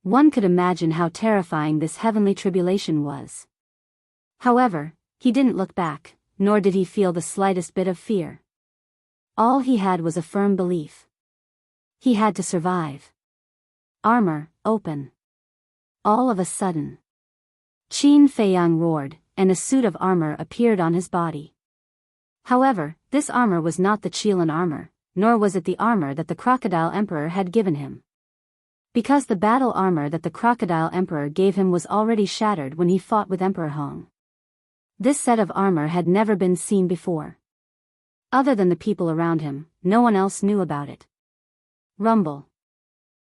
One could imagine how terrifying this heavenly tribulation was. However, he didn't look back, nor did he feel the slightest bit of fear. All he had was a firm belief. He had to survive. Armor, open. All of a sudden, Qin Feiyang roared, and a suit of armor appeared on his body. However, this armor was not the Qilin armor, nor was it the armor that the Crocodile Emperor had given him. Because the battle armor that the Crocodile Emperor gave him was already shattered when he fought with Emperor Hong. This set of armor had never been seen before. Other than the people around him, no one else knew about it. Rumble.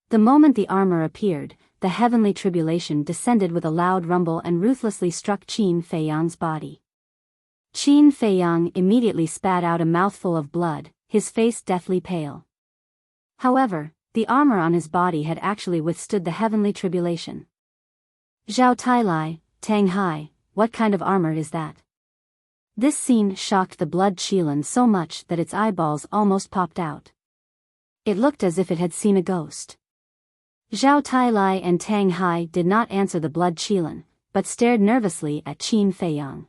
The moment the armor appeared, the heavenly tribulation descended with a loud rumble and ruthlessly struck Qin Feiyang's body. Qin Feiyang immediately spat out a mouthful of blood, his face deathly pale. However, The armor on his body had actually withstood the heavenly tribulation. Zhao Tailai, Tang Hai, what kind of armor is that? This scene shocked the blood Qilin so much that its eyeballs almost popped out. It looked as if it had seen a ghost. Zhao Tailai and Tang Hai did not answer the blood Qilin, but stared nervously at Qin Feiyang.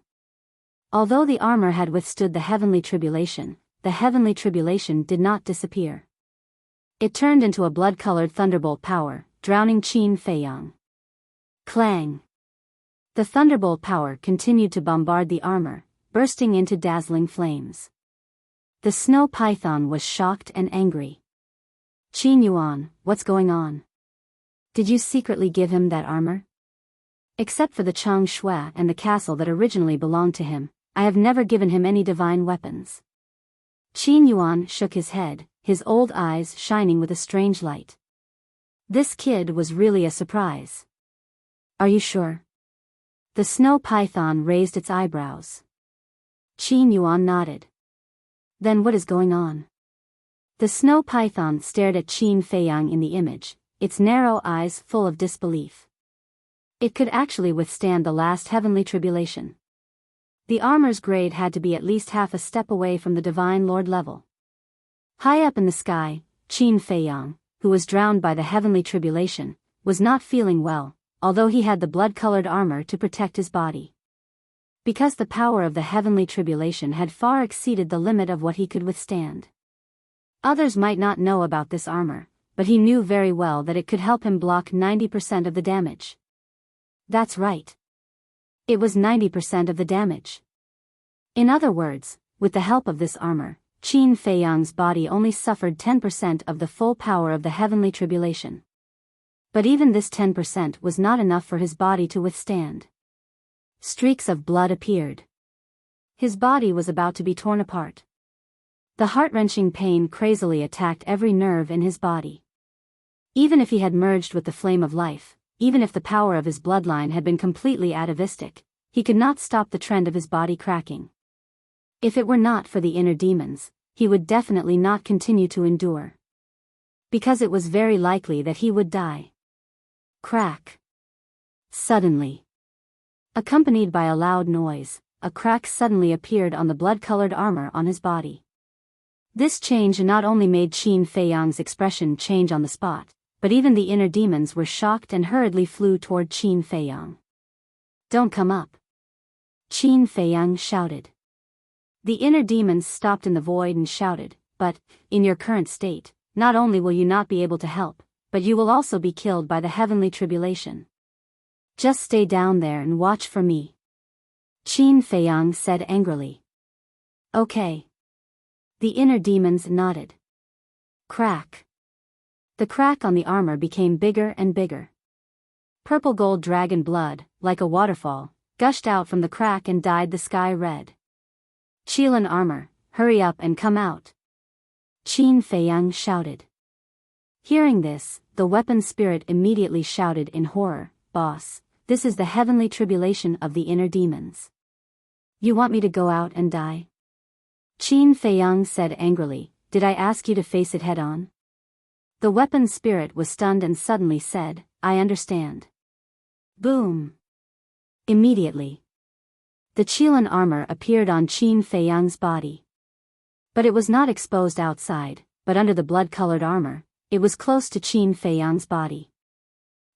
Although the armor had withstood the heavenly tribulation did not disappear. It turned into a blood-colored thunderbolt power, drowning Qin Feiyang. Clang! The thunderbolt power continued to bombard the armor, bursting into dazzling flames. The snow python was shocked and angry. Qin Yuan, what's going on? Did you secretly give him that armor? Except for the Chang Shui and the castle that originally belonged to him, I have never given him any divine weapons. Qin Yuan shook his head, his old eyes shining with a strange light. This kid was really a surprise. Are you sure? The snow python raised its eyebrows. Qin Yuan nodded. Then what is going on? The snow python stared at Qin Feiyang in the image, its narrow eyes full of disbelief. It could actually withstand the last heavenly tribulation. The armor's grade had to be at least half a step away from the Divine Lord level. High up in the sky, Qin Feiyang, who was drowned by the heavenly tribulation, was not feeling well, although he had the blood-colored armor to protect his body. Because the power of the heavenly tribulation had far exceeded the limit of what he could withstand. Others might not know about this armor, but he knew very well that it could help him block 90% of the damage. That's right. It was 90% of the damage. In other words, with the help of this armor, Qin Feiyang's body only suffered 10% of the full power of the heavenly tribulation. But even this 10% was not enough for his body to withstand. Streaks of blood appeared. His body was about to be torn apart. The heart-wrenching pain crazily attacked every nerve in his body. Even if he had merged with the flame of life, even if the power of his bloodline had been completely atavistic, he could not stop the trend of his body cracking. If it were not for the inner demons, he would definitely not continue to endure. Because it was very likely that he would die. Crack. Suddenly. Accompanied by a loud noise, a crack suddenly appeared on the blood-colored armor on his body. This change not only made Qin Feiyang's expression change on the spot, but even the inner demons were shocked and hurriedly flew toward Qin Feiyang. Don't come up. Qin Feiyang shouted. The inner demons stopped in the void and shouted, but, in your current state, not only will you not be able to help, but you will also be killed by the heavenly tribulation. Just stay down there and watch for me. Qin Feiyang said angrily. Okay. The inner demons nodded. Crack. The crack on the armor became bigger and bigger. Purple gold dragon blood, like a waterfall, gushed out from the crack and dyed the sky red. Qilin armor, hurry up and come out. Qin Feiyang shouted. Hearing this, the weapon spirit immediately shouted in horror, Boss, this is the heavenly tribulation of the inner demons. You want me to go out and die? Qin Feiyang said angrily, did I ask you to face it head on? The weapon spirit was stunned and suddenly said, I understand. Boom. Immediately. The Qilin armor appeared on Qin Feiyang's body. But it was not exposed outside, but under the blood-colored armor, it was close to Qin Feiyang's body.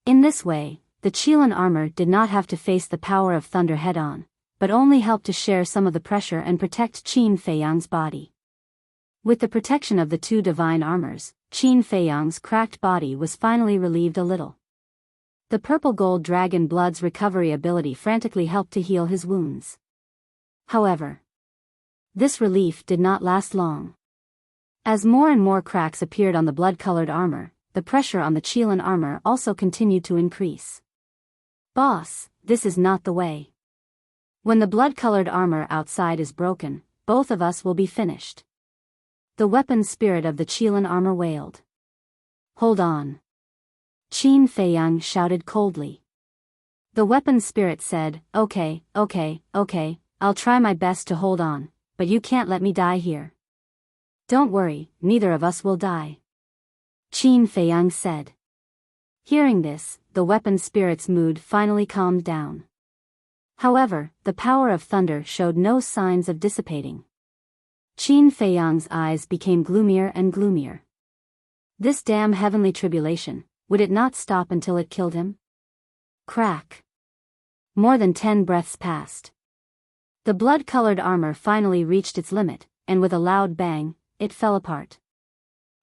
In this way, the Qilin armor did not have to face the power of thunder head-on, but only helped to share some of the pressure and protect Qin Feiyang's body. With the protection of the two divine armors, Qin Feiyang's cracked body was finally relieved a little. The purple gold dragon blood's recovery ability frantically helped to heal his wounds. However, this relief did not last long. As more and more cracks appeared on the blood-colored armor, the pressure on the Qilin armor also continued to increase. Boss, this is not the way. When the blood-colored armor outside is broken, both of us will be finished. The weapon spirit of the Qilin armor wailed. Hold on. Qin Feiyang shouted coldly. The weapon spirit said, okay, I'll try my best to hold on, but you can't let me die here. Don't worry, neither of us will die. Qin Feiyang said. Hearing this, the weapon spirit's mood finally calmed down. However, the power of thunder showed no signs of dissipating. Qin Feiyang's eyes became gloomier and gloomier. This damn heavenly tribulation, would it not stop until it killed him? Crack. More than 10 breaths passed. The blood-colored armor finally reached its limit, and with a loud bang, it fell apart.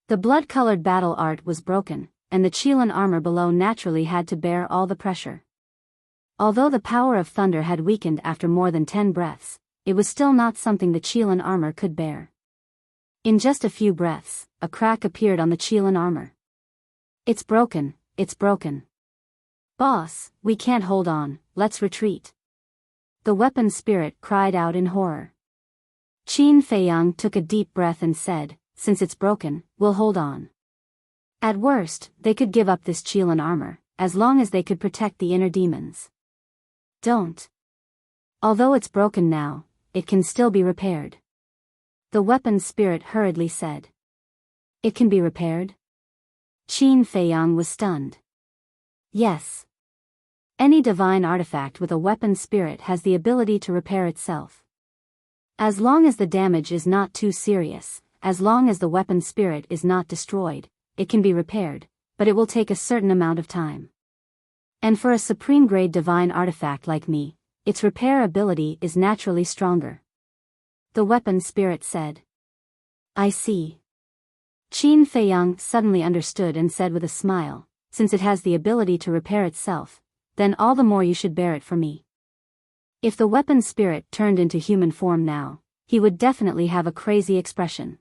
The blood-colored battle art was broken, and the Qilin armor below naturally had to bear all the pressure. Although the power of thunder had weakened after more than 10 breaths, it was still not something the Qilin armor could bear. In just a few breaths, a crack appeared on the Qilin armor. It's broken, it's broken. Boss, we can't hold on, let's retreat. The weapon spirit cried out in horror. Qin Feiyang took a deep breath and said, since it's broken, we'll hold on. At worst, they could give up this Qilin armor, as long as they could protect the inner demons. Don't. Although it's broken now, it can still be repaired. The weapon spirit hurriedly said. It can be repaired? Qin Feiyang was stunned. Yes. Any divine artifact with a weapon spirit has the ability to repair itself. As long as the damage is not too serious, as long as the weapon spirit is not destroyed, it can be repaired, but it will take a certain amount of time. And for a supreme-grade divine artifact like me, its repair ability is naturally stronger. The weapon spirit said. I see. Qin Feiyang suddenly understood and said with a smile, since it has the ability to repair itself, then all the more you should bear it for me. If the weapon spirit turned into human form now, he would definitely have a crazy expression.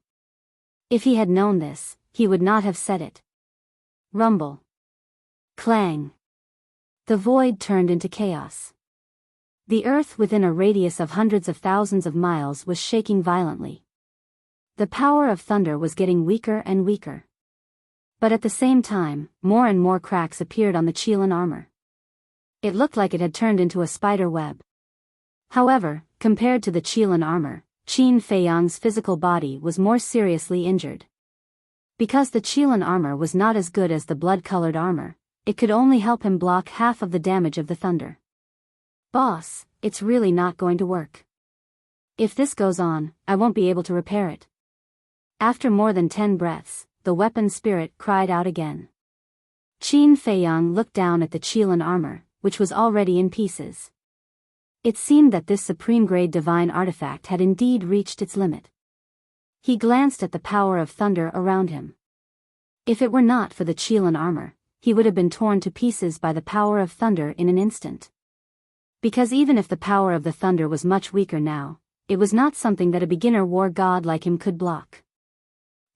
If he had known this, he would not have said it. Rumble. Clang. The void turned into chaos. The earth within a radius of hundreds of thousands of miles was shaking violently. The power of thunder was getting weaker and weaker. But at the same time, more and more cracks appeared on the Qilin armor. It looked like it had turned into a spider web. However, compared to the Qilin armor, Qin Feiyang's physical body was more seriously injured. Because the Qilin armor was not as good as the blood-colored armor, it could only help him block half of the damage of the thunder. Boss, it's really not going to work. If this goes on, I won't be able to repair it. After more than 10 breaths, the weapon spirit cried out again. Qin Feiyang looked down at the Qilin armor, which was already in pieces. It seemed that this supreme-grade divine artifact had indeed reached its limit. He glanced at the power of thunder around him. If it were not for the Qilin armor, he would have been torn to pieces by the power of thunder in an instant. Because even if the power of the thunder was much weaker now, it was not something that a beginner war god like him could block.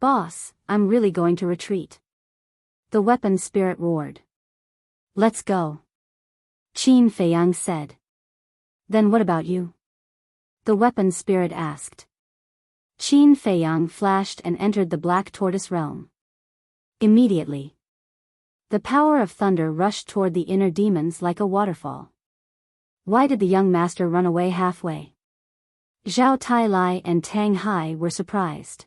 Boss, I'm really going to retreat. The weapon spirit roared. Let's go. Qin Feiyang said. Then what about you? The weapon spirit asked. Qin Feiyang flashed and entered the Black Tortoise realm. Immediately, the power of thunder rushed toward the inner demons like a waterfall. Why did the young master run away halfway? Zhao Tailai and Tang Hai were surprised.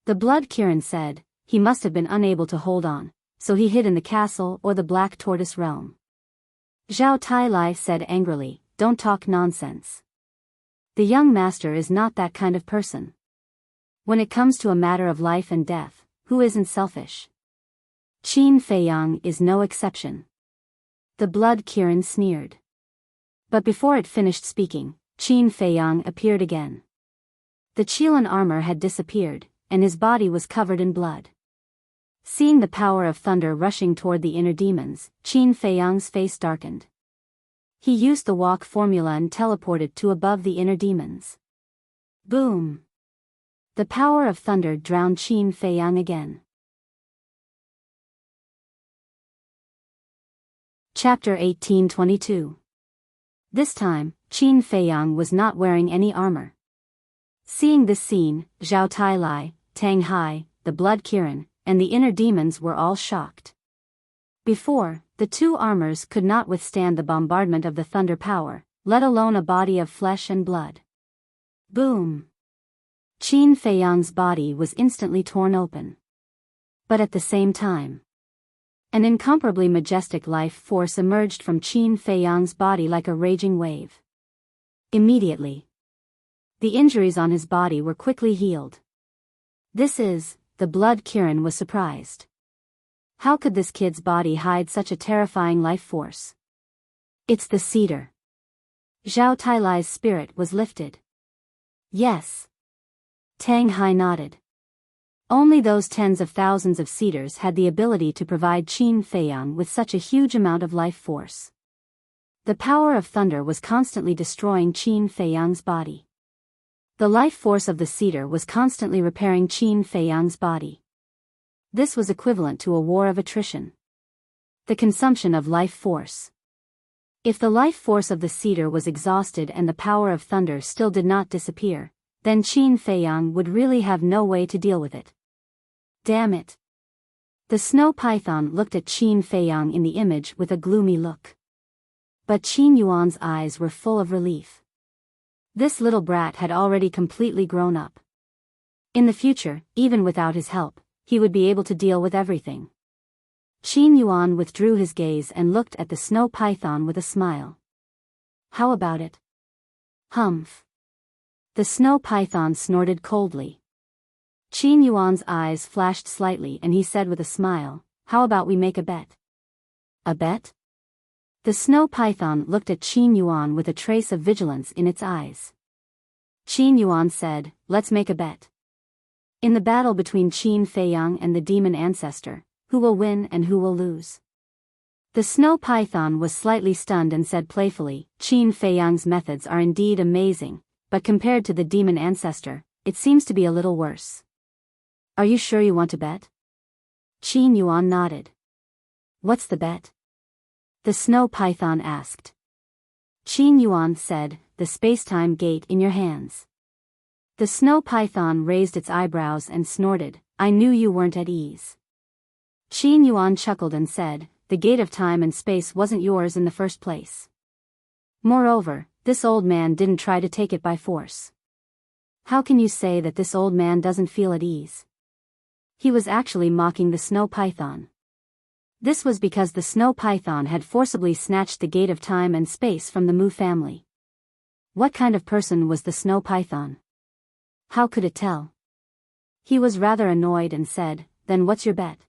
The Blood Kirin said, he must have been unable to hold on, so he hid in the castle or the Black Tortoise realm. Zhao Tailai said angrily, don't talk nonsense. The young master is not that kind of person. When it comes to a matter of life and death, who isn't selfish? Qin Feiyang is no exception. The Blood Kirin sneered. But before it finished speaking, Qin Feiyang appeared again. The Qilin armor had disappeared, and his body was covered in blood. Seeing the power of thunder rushing toward the inner demons, Qin Feiyang's face darkened. He used the walk formula and teleported to above the inner demons. Boom! The power of thunder drowned Qin Feiyang again. Chapter 1822. This time, Qin Feiyang was not wearing any armor. Seeing this scene, Zhao Tailai, Tang Hai, the Blood Kirin, and the inner demons were all shocked. Before, the two armors could not withstand the bombardment of the thunder power, let alone a body of flesh and blood. Boom! Qin Feiyang's body was instantly torn open. But at the same time, an incomparably majestic life force emerged from Qin Feiyang's body like a raging wave. Immediately, the injuries on his body were quickly healed. The blood Kirin was surprised. How could this kid's body hide such a terrifying life force? It's the cedar. Zhao Tailai's spirit was lifted. Yes. Tang Hai nodded. Only those tens of thousands of cedars had the ability to provide Qin Feiyang with such a huge amount of life force. The power of thunder was constantly destroying Qin Feiyang's body. The life force of the cedar was constantly repairing Qin Feiyang's body. This was equivalent to a war of attrition. The consumption of life force. If the life force of the cedar was exhausted and the power of thunder still did not disappear, then Qin Feiyang would really have no way to deal with it. Damn it. The snow python looked at Qin Feiyang in the image with a gloomy look. But Qin Yuan's eyes were full of relief. This little brat had already completely grown up. In the future, even without his help, he would be able to deal with everything. Qin Yuan withdrew his gaze and looked at the snow python with a smile. How about it? Humph. The snow python snorted coldly. Qin Yuan's eyes flashed slightly and he said with a smile, how about we make a bet? A bet? The snow python looked at Qin Yuan with a trace of vigilance in its eyes. Qin Yuan said, let's make a bet. In the battle between Qin Feiyang and the demon ancestor, who will win and who will lose? The snow python was slightly stunned and said playfully, Qin Feiyang's methods are indeed amazing, but compared to the demon ancestor, it seems to be a little worse. Are you sure you want to bet? Qin Yuan nodded. What's the bet? The snow python asked. Qin Yuan said, the space-time gate in your hands. The snow python raised its eyebrows and snorted, I knew you weren't at ease. Qin Yuan chuckled and said, the gate of time and space wasn't yours in the first place. Moreover, this old man didn't try to take it by force. How can you say that this old man doesn't feel at ease? He was actually mocking the snow python. This was because the snow python had forcibly snatched the gate of time and space from the Mu family. What kind of person was the snow python? How could it tell? He was rather annoyed and said, then what's your bet?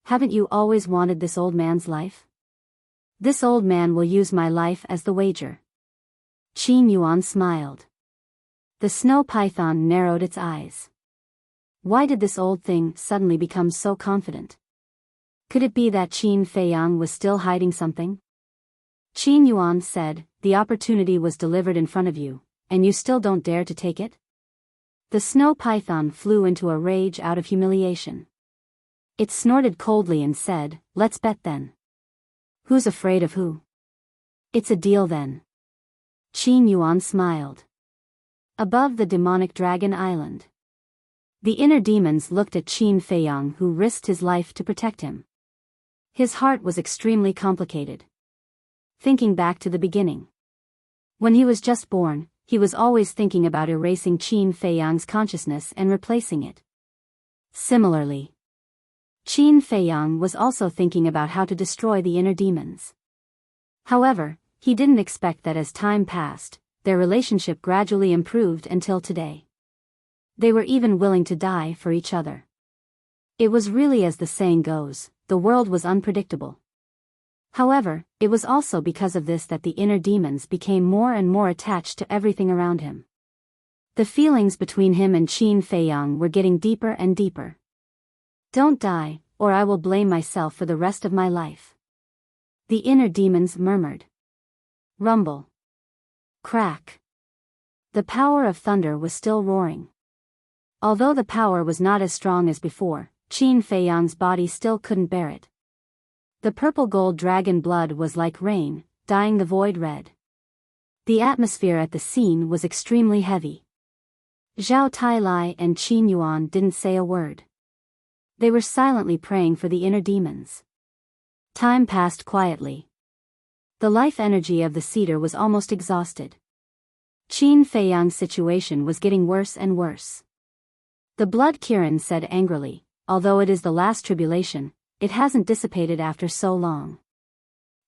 Haven't you always wanted this old man's life? This old man will use my life as the wager. Qin Yuan smiled. The snow python narrowed its eyes. Why did this old thing suddenly become so confident? Could it be that Qin Feiyang was still hiding something? Qin Yuan said, the opportunity was delivered in front of you, and you still don't dare to take it? The snow python flew into a rage out of humiliation. It snorted coldly and said, let's bet then. Who's afraid of who? It's a deal then. Qin Yuan smiled. Above the demonic dragon island, the inner demons looked at Qin Feiyang, who risked his life to protect him. His heart was extremely complicated. Thinking back to the beginning. When he was just born, he was always thinking about erasing Qin Feiyang's consciousness and replacing it. Similarly, Qin Feiyang was also thinking about how to destroy the inner demons. However, he didn't expect that as time passed, their relationship gradually improved until today. They were even willing to die for each other. It was really as the saying goes, the world was unpredictable. However, it was also because of this that the inner demons became more and more attached to everything around him. The feelings between him and Qin Feiyang were getting deeper and deeper. Don't die, or I will blame myself for the rest of my life. The inner demons murmured. Rumble. Crack. The power of thunder was still roaring. Although the power was not as strong as before, Qin Feiyang's body still couldn't bear it. The purple-gold dragon blood was like rain, dyeing the void red. The atmosphere at the scene was extremely heavy. Zhao Tailai and Qin Yuan didn't say a word. They were silently praying for the inner demons. Time passed quietly. The life energy of the cedar was almost exhausted. Qin Feiyang's situation was getting worse and worse. The blood Kirin said angrily, although it is the last tribulation, it hasn't dissipated after so long.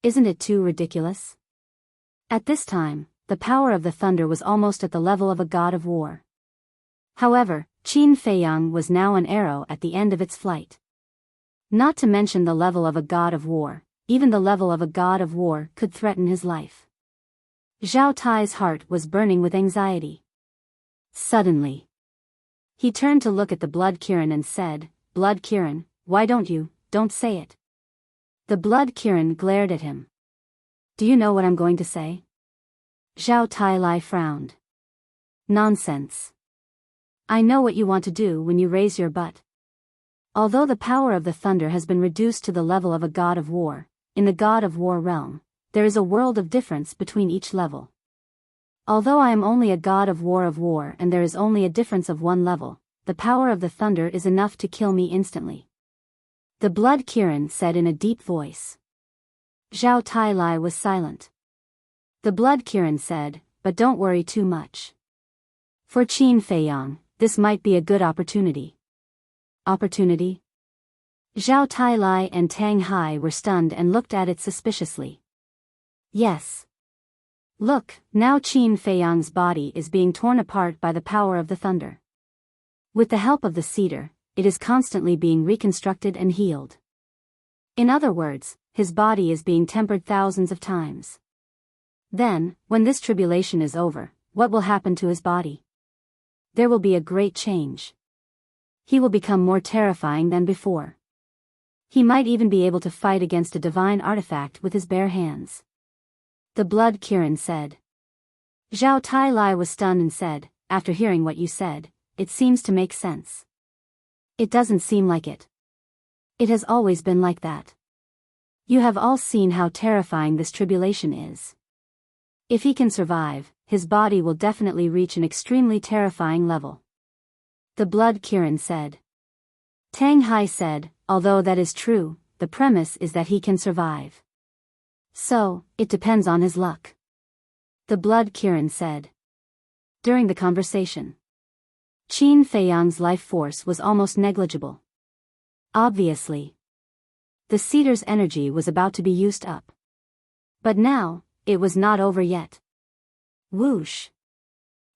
Isn't it too ridiculous? At this time, the power of the thunder was almost at the level of a god of war. However, Qin Feiyang was now an arrow at the end of its flight. Not to mention the level of a god of war, even the level of a god of war could threaten his life. Zhao Tai's heart was burning with anxiety. Suddenly, he turned to look at the Blood Kirin and said, "Blood Kirin, why don't say it." The Blood Kirin glared at him. "Do you know what I'm going to say?" Zhao Tai frowned. "Nonsense. I know what you want to do when you raise your butt." Although the power of the thunder has been reduced to the level of a god of war, in the god of war realm, there is a world of difference between each level. Although I am only a god of war and there is only a difference of one level, the power of the thunder is enough to kill me instantly. The Blood Kirin said in a deep voice. Zhao Tai was silent. The Blood Kirin said, "But don't worry too much. For Qin Feiyang, this might be a good opportunity." Opportunity? Zhao Tai and Tang Hai were stunned and looked at it suspiciously. Yes. Look, now Qin Feiyang's body is being torn apart by the power of the thunder. With the help of the cedar, it is constantly being reconstructed and healed. In other words, his body is being tempered thousands of times. Then, when this tribulation is over, what will happen to his body? There will be a great change. He will become more terrifying than before. He might even be able to fight against a divine artifact with his bare hands. The Blood Kirin said. Zhao Tai was stunned and said, "After hearing what you said, it seems to make sense." "It doesn't seem like it. It has always been like that. You have all seen how terrifying this tribulation is. If he can survive, his body will definitely reach an extremely terrifying level." The Blood Kirin said. Tang Hai said, "Although that is true, the premise is that he can survive. So, it depends on his luck." The Blood Kirin said. During the conversation, Qin Feiyang's life force was almost negligible. Obviously, the cedar's energy was about to be used up. But now, it was not over yet. Whoosh!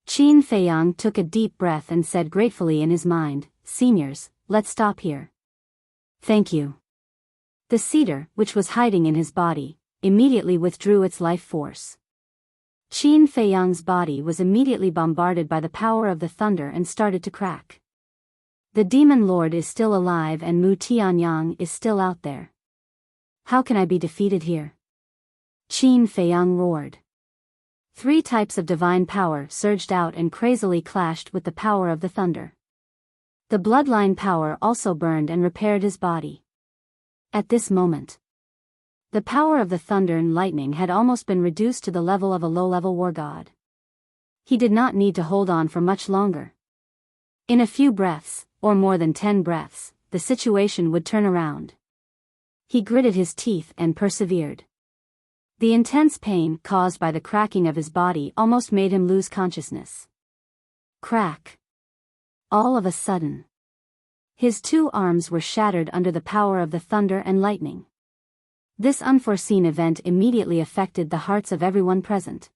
Qin Feiyang took a deep breath and said gratefully in his mind, "Seniors, let's stop here." "Thank you." The cedar, which was hiding in his body, immediately withdrew its life force. Qin Feiyang's body was immediately bombarded by the power of the thunder and started to crack. The Demon Lord is still alive and Mu Tianyang is still out there. How can I be defeated here? Qin Feiyang roared. 3 types of divine power surged out and crazily clashed with the power of the thunder. The bloodline power also burned and repaired his body. At this moment, the power of the thunder and lightning had almost been reduced to the level of a low-level war god. He did not need to hold on for much longer. In a few breaths, or more than 10 breaths, the situation would turn around. He gritted his teeth and persevered. The intense pain caused by the cracking of his body almost made him lose consciousness. Crack. All of a sudden, his 2 arms were shattered under the power of the thunder and lightning. This unforeseen event immediately affected the hearts of everyone present.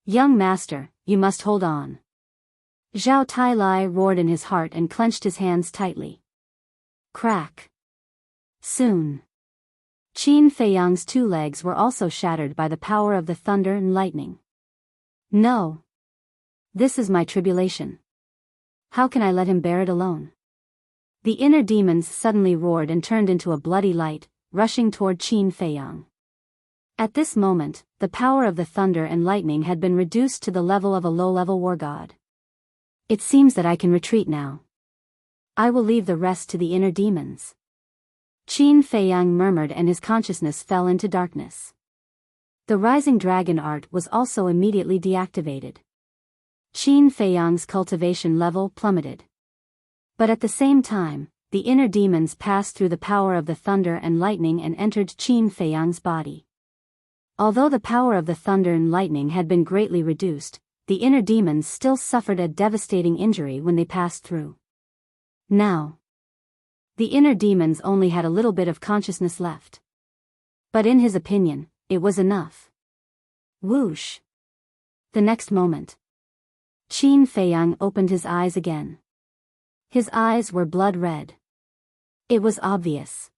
"Young master, you must hold on." Zhao Tai roared in his heart and clenched his hands tightly. Crack. Soon, Qin Feiyang's 2 legs were also shattered by the power of the thunder and lightning. "No. This is my tribulation. How can I let him bear it alone?" The inner demons suddenly roared and turned into a bloody light, rushing toward Qin Feiyang. At this moment, the power of the thunder and lightning had been reduced to the level of a low-level war god. "It seems that I can retreat now. I will leave the rest to the inner demons." Qin Feiyang murmured and his consciousness fell into darkness. The rising dragon art was also immediately deactivated. Qin Feiyang's cultivation level plummeted. But at the same time, the inner demons passed through the power of the thunder and lightning and entered Qin Feiyang's body. Although the power of the thunder and lightning had been greatly reduced, the inner demons still suffered a devastating injury when they passed through. Now, The inner demons only had a little bit of consciousness left. But in his opinion, it was enough. Whoosh! The next moment, Qin Feiyang opened his eyes again. His eyes were blood red. It was obvious.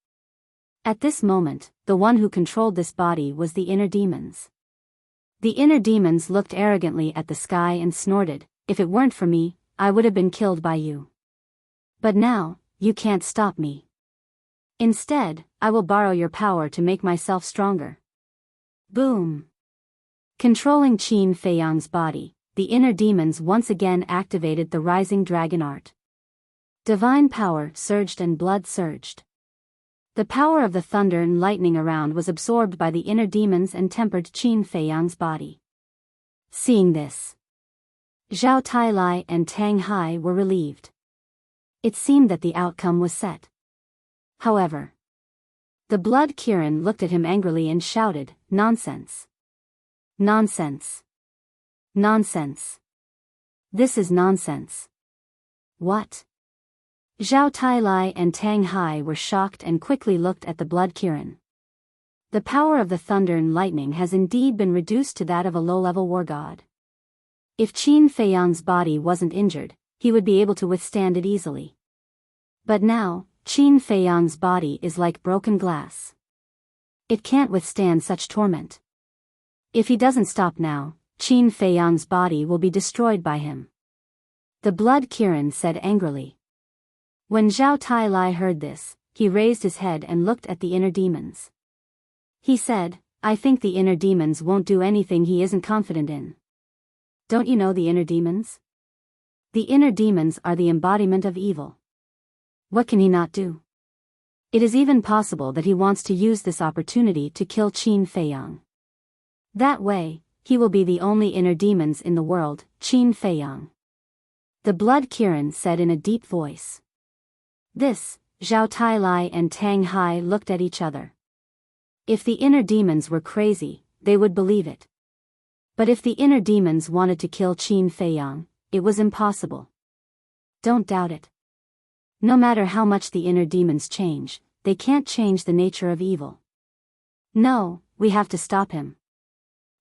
At this moment, the one who controlled this body was the inner demons. The inner demons looked arrogantly at the sky and snorted, "If it weren't for me, I would have been killed by you. But now, you can't stop me. Instead, I will borrow your power to make myself stronger." Boom! Controlling Qin Feiyang's body, the inner demons once again activated the rising dragon art. Divine power surged and blood surged. The power of the thunder and lightning around was absorbed by the inner demons and tempered Qin Feiyang's body. Seeing this, Zhao Tailai and Tang Hai were relieved. It seemed that the outcome was set. However, the blood Kirin looked at him angrily and shouted, "Nonsense! Nonsense! Nonsense! This is nonsense!" What? Zhao Tailai and Tang Hai were shocked and quickly looked at the blood Kirin. The power of the thunder and lightning has indeed been reduced to that of a low-level war god. If Qin Feiyang's body wasn't injured, he would be able to withstand it easily. But now, Qin Feiyang's body is like broken glass. It can't withstand such torment. If he doesn't stop now, Qin Feiyang's body will be destroyed by him. The blood Kirin said angrily. When Zhao Tailai heard this, he raised his head and looked at the inner demons. He said, "I think the inner demons won't do anything he isn't confident in." Don't you know the inner demons? The inner demons are the embodiment of evil. What can he not do? It is even possible that he wants to use this opportunity to kill Qin Feiyang. That way, he will be the only inner demons in the world, Qin Feiyang. The blood Kirin said in a deep voice. This, Zhao Tailai and Tang Hai looked at each other. If the inner demons were crazy, they would believe it. But if the inner demons wanted to kill Qin Feiyang, it was impossible. Don't doubt it. No matter how much the inner demons change, they can't change the nature of evil. No, we have to stop him.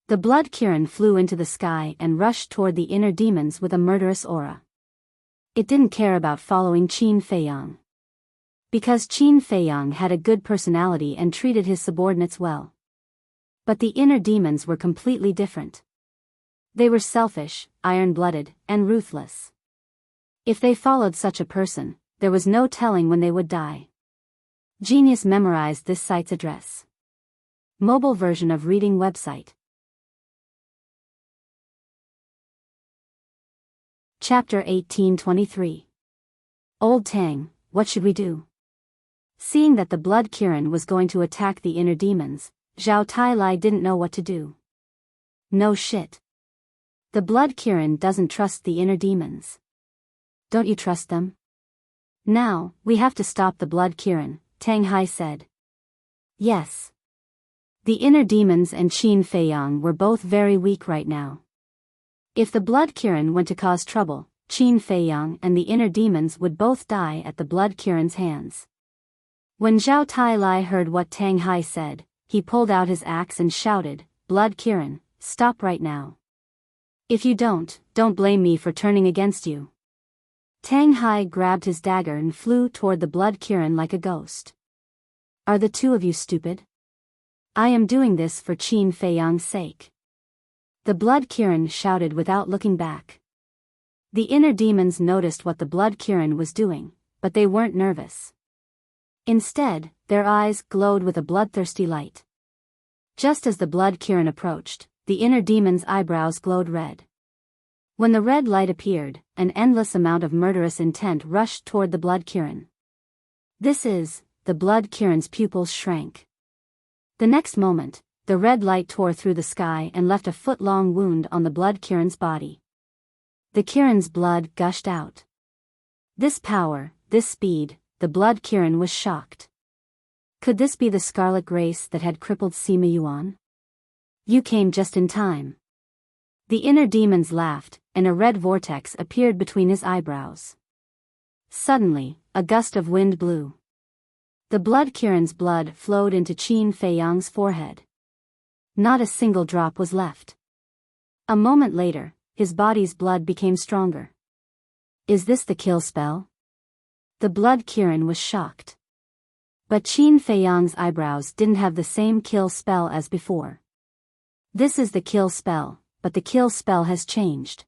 The blood Kirin flew into the sky and rushed toward the inner demons with a murderous aura. It didn't care about following Qin Feiyang. Because Qin Feiyang had a good personality and treated his subordinates well. But the inner demons were completely different. They were selfish, iron-blooded, and ruthless. If they followed such a person, there was no telling when they would die. Genius memorized this site's address. Mobile version of reading website. Chapter 1823. Old Tang, what should we do? Seeing that the blood Kirin was going to attack the inner demons, Zhao Tailai didn't know what to do. No shit. The blood Kirin doesn't trust the inner demons. Don't you trust them? Now, we have to stop the blood Kirin, Tang Hai said. Yes. The inner demons and Qin Feiyang were both very weak right now. If the blood Kirin went to cause trouble, Qin Feiyang and the inner demons would both die at the blood Kirin's hands. When Zhao Tailai heard what Tang Hai said, he pulled out his axe and shouted, "Blood Kirin, stop right now. If you don't blame me for turning against you." Tang Hai grabbed his dagger and flew toward the blood Kirin like a ghost. Are the two of you stupid? I am doing this for Qin Feiyang's sake. The blood Kirin shouted without looking back. The inner demons noticed what the blood Kirin was doing, but they weren't nervous. Instead, their eyes glowed with a bloodthirsty light. Just as the blood Kirin approached, the inner demon's eyebrows glowed red. When the red light appeared, an endless amount of murderous intent rushed toward the blood Kirin. The blood Kirin's pupils shrank. The next moment, the red light tore through the sky and left a foot-long wound on the blood Kirin's body. The Kirin's blood gushed out. This power, this speed, the blood Kirin was shocked. Could this be the scarlet grace that had crippled Sima Yuan? You came just in time. The inner demons laughed, and a red vortex appeared between his eyebrows. Suddenly, a gust of wind blew. The blood Kiran's blood flowed into Qin Feiyang's forehead. Not a single drop was left. A moment later, his body's blood became stronger. Is this the kill spell? The blood Kiran was shocked. But Qin Feiyang's eyebrows didn't have the same kill spell as before. This is the kill spell, but the kill spell has changed.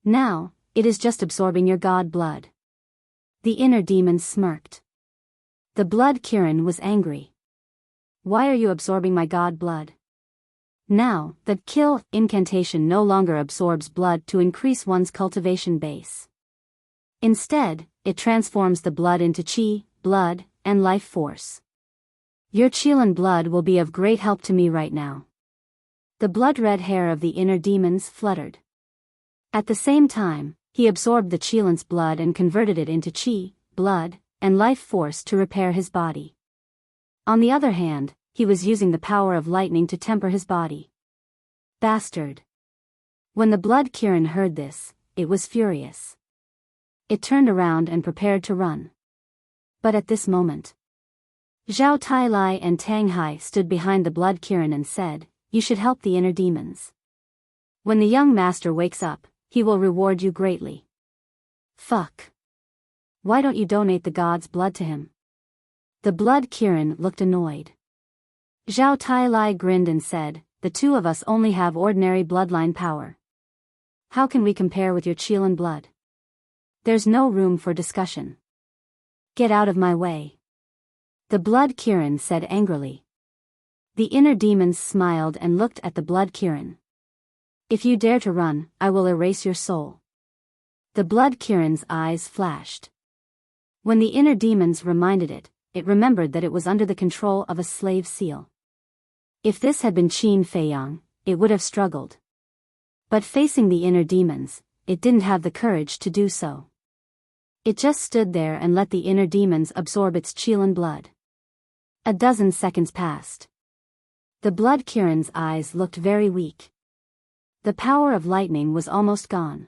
Now, it is just absorbing your god blood. The inner demon smirked. The blood Kiran was angry. Why are you absorbing my god blood? Now, the kill incantation no longer absorbs blood to increase one's cultivation base. Instead, it transforms the blood into qi, blood, and life force. Your Qilin blood will be of great help to me right now. The blood-red hair of the inner demons fluttered. At the same time, he absorbed the Qilin's blood and converted it into qi, blood, and life force to repair his body. On the other hand, he was using the power of lightning to temper his body. Bastard! When the blood Kiran heard this, it was furious. It turned around and prepared to run. But at this moment, Zhao Tailai and Tang Hai stood behind the blood Kiran and said, "You should help the inner demons. When the young master wakes up, he will reward you greatly." Fuck. Why don't you donate the god's blood to him? The blood Kiran looked annoyed. Zhao Tailai grinned and said, "The two of us only have ordinary bloodline power. How can we compare with your Qilin blood? There's no room for discussion. Get out of my way." The blood Kiran said angrily. The inner demons smiled and looked at the blood Kiran. "If you dare to run, I will erase your soul." The blood Kiran's eyes flashed. When the inner demons reminded it, it remembered that it was under the control of a slave seal. If this had been Qin Feiyang, it would have struggled. But facing the inner demons, it didn't have the courage to do so. It just stood there and let the inner demons absorb its Qilin blood. A dozen seconds passed. The blood Kiran's eyes looked very weak. The power of lightning was almost gone.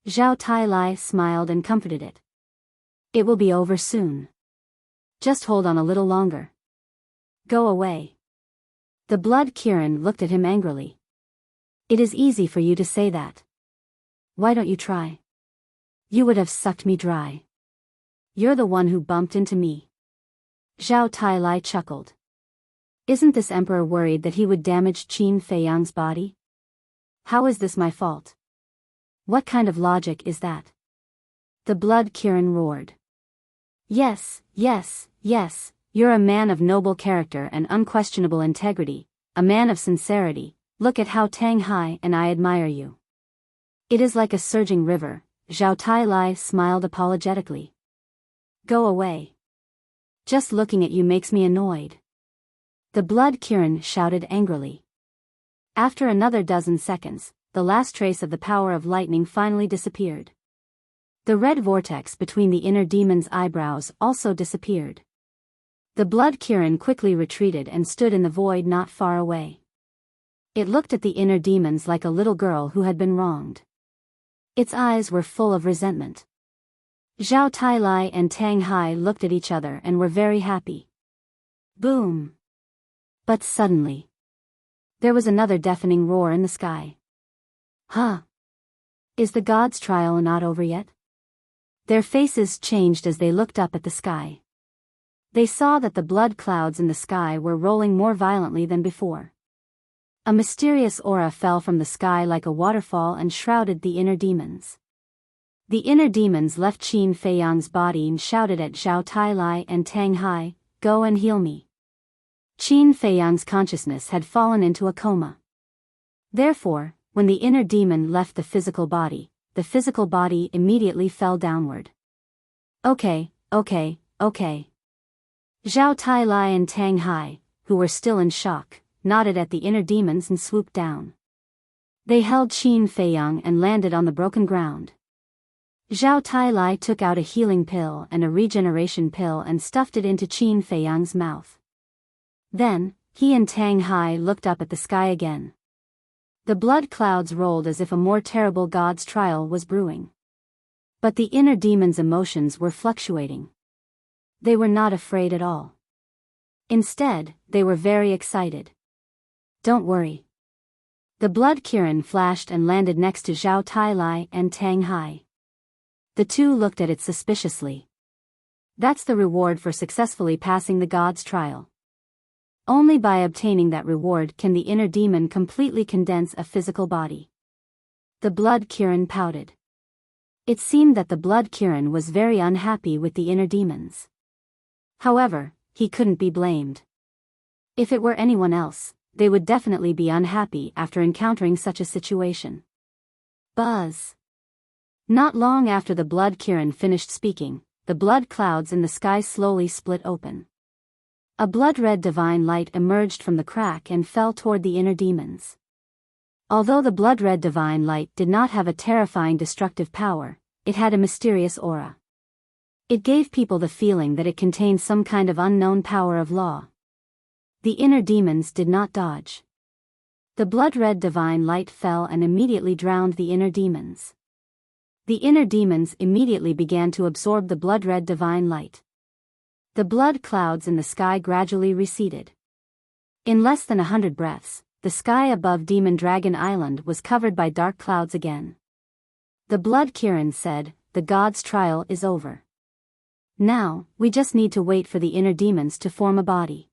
Zhao Tailai smiled and comforted it. "It will be over soon. Just hold on a little longer. Go away." The blood Kiran looked at him angrily. "It is easy for you to say that. Why don't you try? You would have sucked me dry. You're the one who bumped into me." Zhao Tailai chuckled. Isn't this emperor worried that he would damage Qin Feiyang's body? How is this my fault? What kind of logic is that? The blood Kiran roared. Yes, yes, yes, you're a man of noble character and unquestionable integrity, a man of sincerity. Look at how Tang Hai and I admire you. It is like a surging river. Zhao Tailai smiled apologetically. Go away. Just looking at you makes me annoyed. The blood Kiran shouted angrily. After another dozen seconds, the last trace of the power of lightning finally disappeared. The red vortex between the inner demon's eyebrows also disappeared. The blood Kiran quickly retreated and stood in the void not far away. It looked at the inner demons like a little girl who had been wronged. Its eyes were full of resentment. Zhao Tailai and Tang Hai looked at each other and were very happy. Boom! But suddenly, there was another deafening roar in the sky. Huh? Is the god's trial not over yet? Their faces changed as they looked up at the sky. They saw that the blood clouds in the sky were rolling more violently than before. A mysterious aura fell from the sky like a waterfall and shrouded the inner demons. The inner demons left Qin Feiyang's body and shouted at Zhao Tailai and Tang Hai, "Go and heal me." Qin Feiyang's consciousness had fallen into a coma. Therefore, when the inner demon left the physical body immediately fell downward. Okay. Zhao Tailai and Tang Hai, who were still in shock, nodded at the inner demons and swooped down. They held Qin Feiyang and landed on the broken ground. Zhao Tailai took out a healing pill and a regeneration pill and stuffed it into Qin Feiyang's mouth. Then, he and Tang Hai looked up at the sky again. The blood clouds rolled as if a more terrible god's trial was brewing. But the inner demon's emotions were fluctuating. They were not afraid at all. Instead, they were very excited. Don't worry. The blood Kirin flashed and landed next to Zhao Tailai and Tang Hai. The two looked at it suspiciously. That's the reward for successfully passing the god's trial. Only by obtaining that reward can the inner demon completely condense a physical body. The blood Kirin pouted. It seemed that the blood Kirin was very unhappy with the inner demons. However, he couldn't be blamed. If it were anyone else, they would definitely be unhappy after encountering such a situation. Buzz. Not long after the blood Kirin finished speaking, the blood clouds in the sky slowly split open. A blood-red divine light emerged from the crack and fell toward the inner demons. Although the blood-red divine light did not have a terrifying destructive power, it had a mysterious aura. It gave people the feeling that it contained some kind of unknown power of law. The inner demons did not dodge. The blood-red divine light fell and immediately drowned the inner demons. The inner demons immediately began to absorb the blood-red divine light. The blood clouds in the sky gradually receded. In less than 100 breaths, the sky above Demon Dragon Island was covered by dark clouds again. The blood Kirin said, "The god's trial is over. Now, we just need to wait for the inner demons to form a body.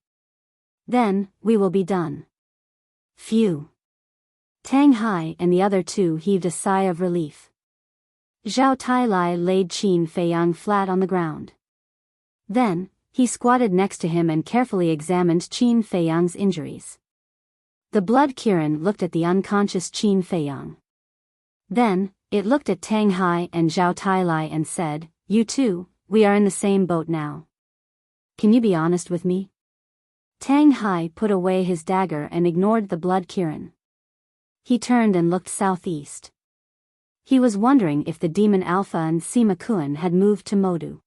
Then, we will be done." Phew. Tang Hai and the other two heaved a sigh of relief. Zhao Tailai laid Qin Feiyang flat on the ground. Then, he squatted next to him and carefully examined Qin Feiyang's injuries. The blood Kirin looked at the unconscious Qin Feiyang. Then, it looked at Tang Hai and Zhao Tailai and said, "You two, we are in the same boat now. Can you be honest with me?" Tang Hai put away his dagger and ignored the blood Kirin. He turned and looked southeast. He was wondering if the demon Alpha and Sima Kun had moved to Modu.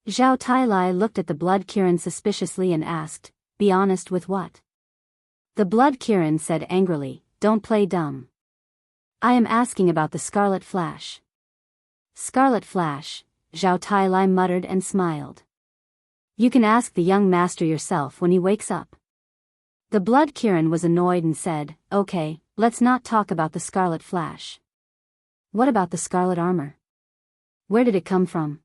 Zhao Tailai looked at the blood Kirin suspiciously and asked, "Be honest with what?" The blood Kirin said angrily, "Don't play dumb. I am asking about the Scarlet Flash." "Scarlet Flash," Zhao Tailai muttered and smiled. "You can ask the young master yourself when he wakes up." The blood Kirin was annoyed and said, "Okay, let's not talk about the Scarlet Flash. What about the scarlet armor? Where did it come from?"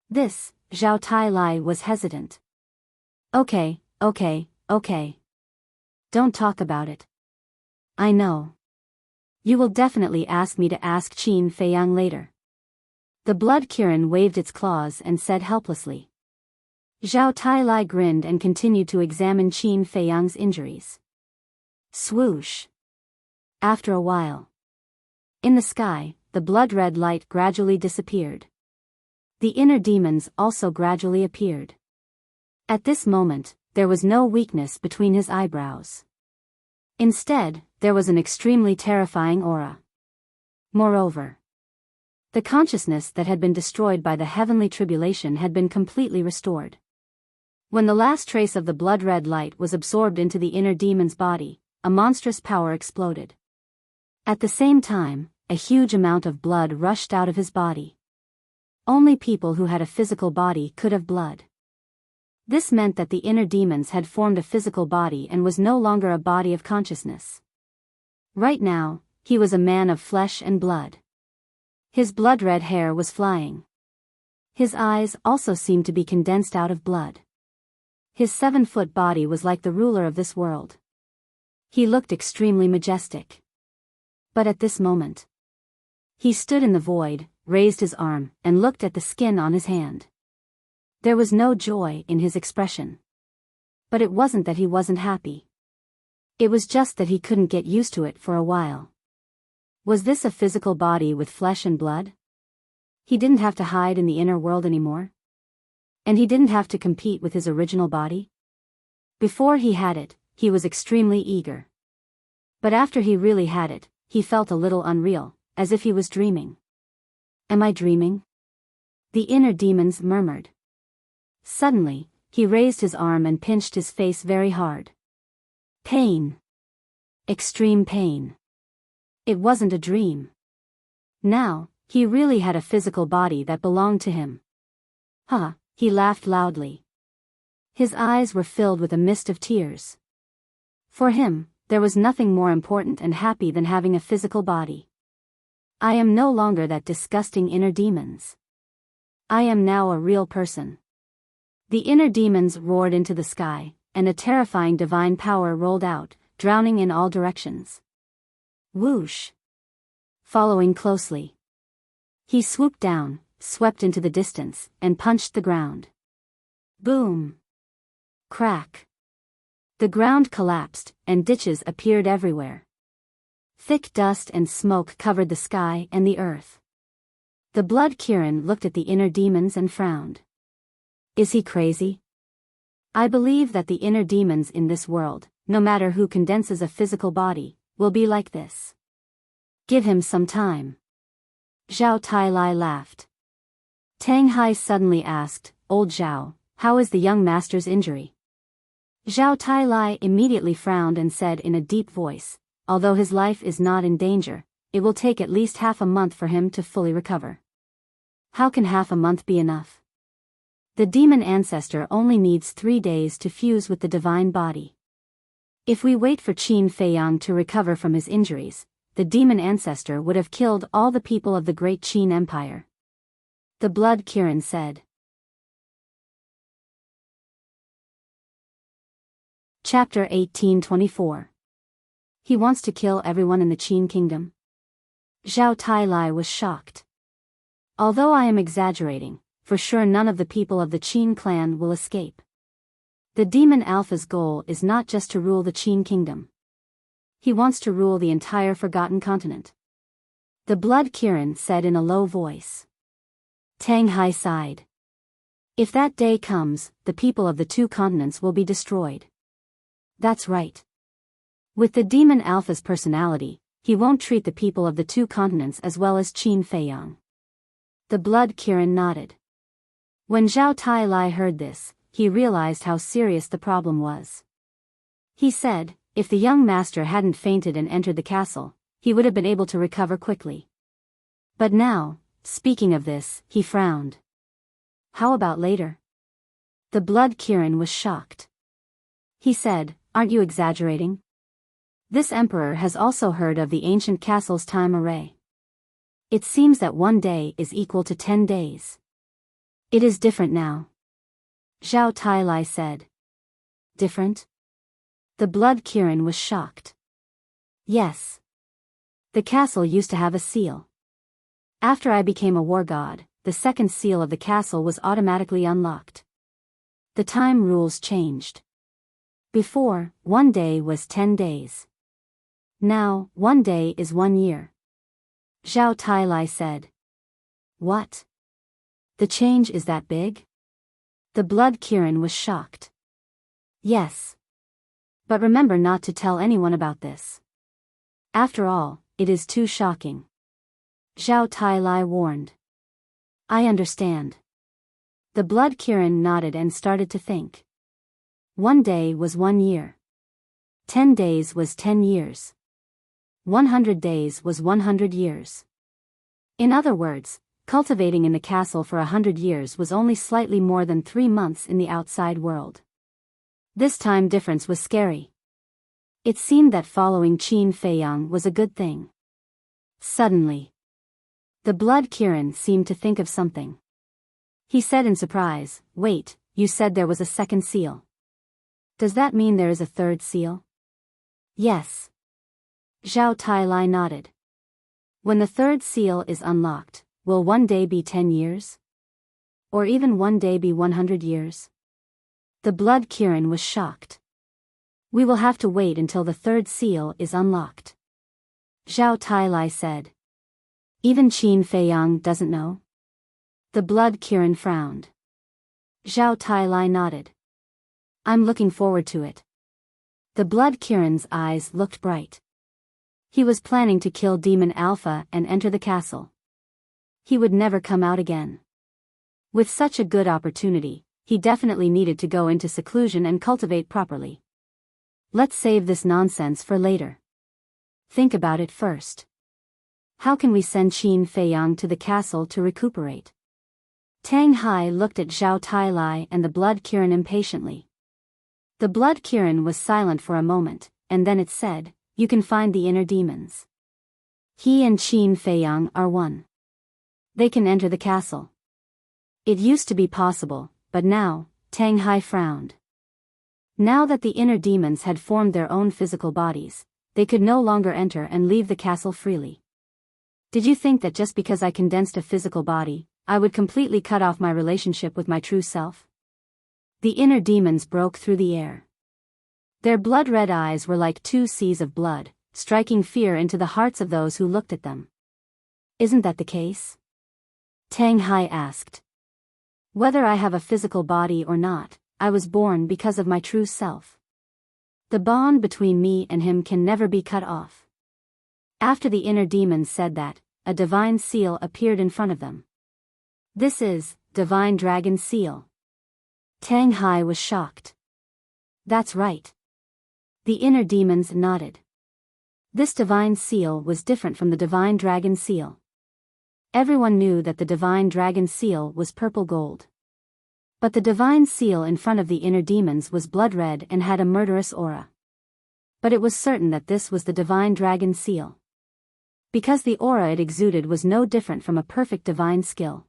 This, Zhao Tailai was hesitant. Okay. Don't talk about it. I know. You will definitely ask me to ask Qin Feiyang later." The blood Kirin waved its claws and said helplessly. Zhao Tailai grinned and continued to examine Qin Feiyang's injuries. Swoosh. After a while. In the sky, the blood-red light gradually disappeared. The inner demons also gradually appeared. At this moment, there was no weakness between his eyebrows. Instead, there was an extremely terrifying aura. Moreover, the consciousness that had been destroyed by the heavenly tribulation had been completely restored. When the last trace of the blood-red light was absorbed into the inner demon's body, a monstrous power exploded. At the same time, a huge amount of blood rushed out of his body. Only people who had a physical body could have blood. This meant that the inner demons had formed a physical body and was no longer a body of consciousness. Right now, he was a man of flesh and blood. His blood-red hair was flying. His eyes also seemed to be condensed out of blood. His 7-foot body was like the ruler of this world. He looked extremely majestic. But at this moment, he stood in the void, raised his arm, and looked at the skin on his hand. There was no joy in his expression. But it wasn't that he wasn't happy. It was just that he couldn't get used to it for a while. Was this a physical body with flesh and blood? He didn't have to hide in the inner world anymore? And he didn't have to compete with his original body? Before he had it, he was extremely eager. But after he really had it, he felt a little unreal, as if he was dreaming. Am I dreaming? The inner demons murmured. Suddenly, he raised his arm and pinched his face very hard. Pain. Extreme pain. It wasn't a dream. Now, he really had a physical body that belonged to him. He laughed loudly. His eyes were filled with a mist of tears. For him, there was nothing more important and happy than having a physical body. I am no longer that disgusting inner demons. I am now a real person. The inner demons roared into the sky, and a terrifying divine power rolled out, drowning in all directions. Whoosh! Following closely. He swooped down, swept into the distance, and punched the ground. Boom! Crack! The ground collapsed, and ditches appeared everywhere. Thick dust and smoke covered the sky and the earth. The Blood Kirin looked at the inner demons and frowned. Is he crazy? I believe that the inner demons in this world, no matter who condenses a physical body, will be like this. Give him some time. Zhao Tailai laughed. Tang Hai suddenly asked, Old Zhao, how is the young master's injury? Zhao Tailai immediately frowned and said in a deep voice, although his life is not in danger, it will take at least half a month for him to fully recover. How can half a month be enough? The demon ancestor only needs 3 days to fuse with the divine body. If we wait for Qin Feiyang to recover from his injuries, the demon ancestor would have killed all the people of the great Qin Empire. The Blood Kirin said. Chapter 1824. He wants to kill everyone in the Qin kingdom? Zhao Tailai was shocked. Although I am exaggerating, for sure none of the people of the Qin clan will escape. The demon alpha's goal is not just to rule the Qin kingdom. He wants to rule the entire forgotten continent. The Blood Kirin said in a low voice. Tang Hai sighed. If that day comes, the people of the 2 continents will be destroyed. That's right. With the demon alpha's personality, he won't treat the people of the 2 continents as well as Qin Feiyang. The Blood Kirin nodded. When Zhao Tailai heard this, he realized how serious the problem was. He said, if the young master hadn't fainted and entered the castle, he would have been able to recover quickly. But now, speaking of this, he frowned. How about later? The Blood Kirin was shocked. He said, aren't you exaggerating? This emperor has also heard of the ancient castle's time array. It seems that 1 day is equal to 10 days. It is different now. Zhao Tailai said. Different? The Blood Kirin was shocked. Yes. The castle used to have a seal. After I became a war god, the second seal of the castle was automatically unlocked. The time rules changed. Before, 1 day was 10 days. Now, 1 day is 1 year. Zhao Tailai said. What? The change is that big? The Blood Kirin was shocked. Yes. But remember not to tell anyone about this. After all, it is too shocking. Zhao Tailai warned. I understand. The Blood Kirin nodded and started to think. 1 day was 1 year. 10 days was 10 years. 100 days was 100 years. In other words, cultivating in the castle for 100 years was only slightly more than 3 months in the outside world. This time difference was scary. It seemed that following Qin Feiyang was a good thing. Suddenly, the Blood Kirin seemed to think of something. He said in surprise, wait, you said there was a second seal. Does that mean there is a third seal? Yes. Zhao Tailai nodded. When the third seal is unlocked, will 1 day be 10 years? Or even 1 day be 100 years? The Blood Kirin was shocked. We will have to wait until the third seal is unlocked. Zhao Tailai said. Even Qin Feiyang doesn't know? The Blood Kirin frowned. Zhao Tailai nodded. I'm looking forward to it. The Blood Kirin's eyes looked bright. He was planning to kill Demon Alpha and enter the castle. He would never come out again. With such a good opportunity, he definitely needed to go into seclusion and cultivate properly. Let's save this nonsense for later. Think about it first. How can we send Qin Feiyang to the castle to recuperate? Tang Hai looked at Zhao Tailai and the blood Kirin impatiently. The blood Kirin was silent for a moment, and then it said, "You can find the inner demons. He and Qin Feiyang are one. They can enter the castle." It used to be possible, but now, Tang Hai frowned. Now that the inner demons had formed their own physical bodies, they could no longer enter and leave the castle freely. Did you think that just because I condensed a physical body, I would completely cut off my relationship with my true self? The inner demons broke through the air. Their blood-red eyes were like two seas of blood, striking fear into the hearts of those who looked at them. Isn't that the case? Tang Hai asked. Whether I have a physical body or not, I was born because of my true self. The bond between me and him can never be cut off. After the inner demons said that, a divine seal appeared in front of them. This is, Divine Dragon Seal. Tang Hai was shocked. That's right. The inner demons nodded. This divine seal was different from the Divine Dragon Seal. Everyone knew that the Divine Dragon Seal was purple gold. But the divine seal in front of the inner demons was blood red and had a murderous aura. But it was certain that this was the Divine Dragon Seal. Because the aura it exuded was no different from a perfect divine skill.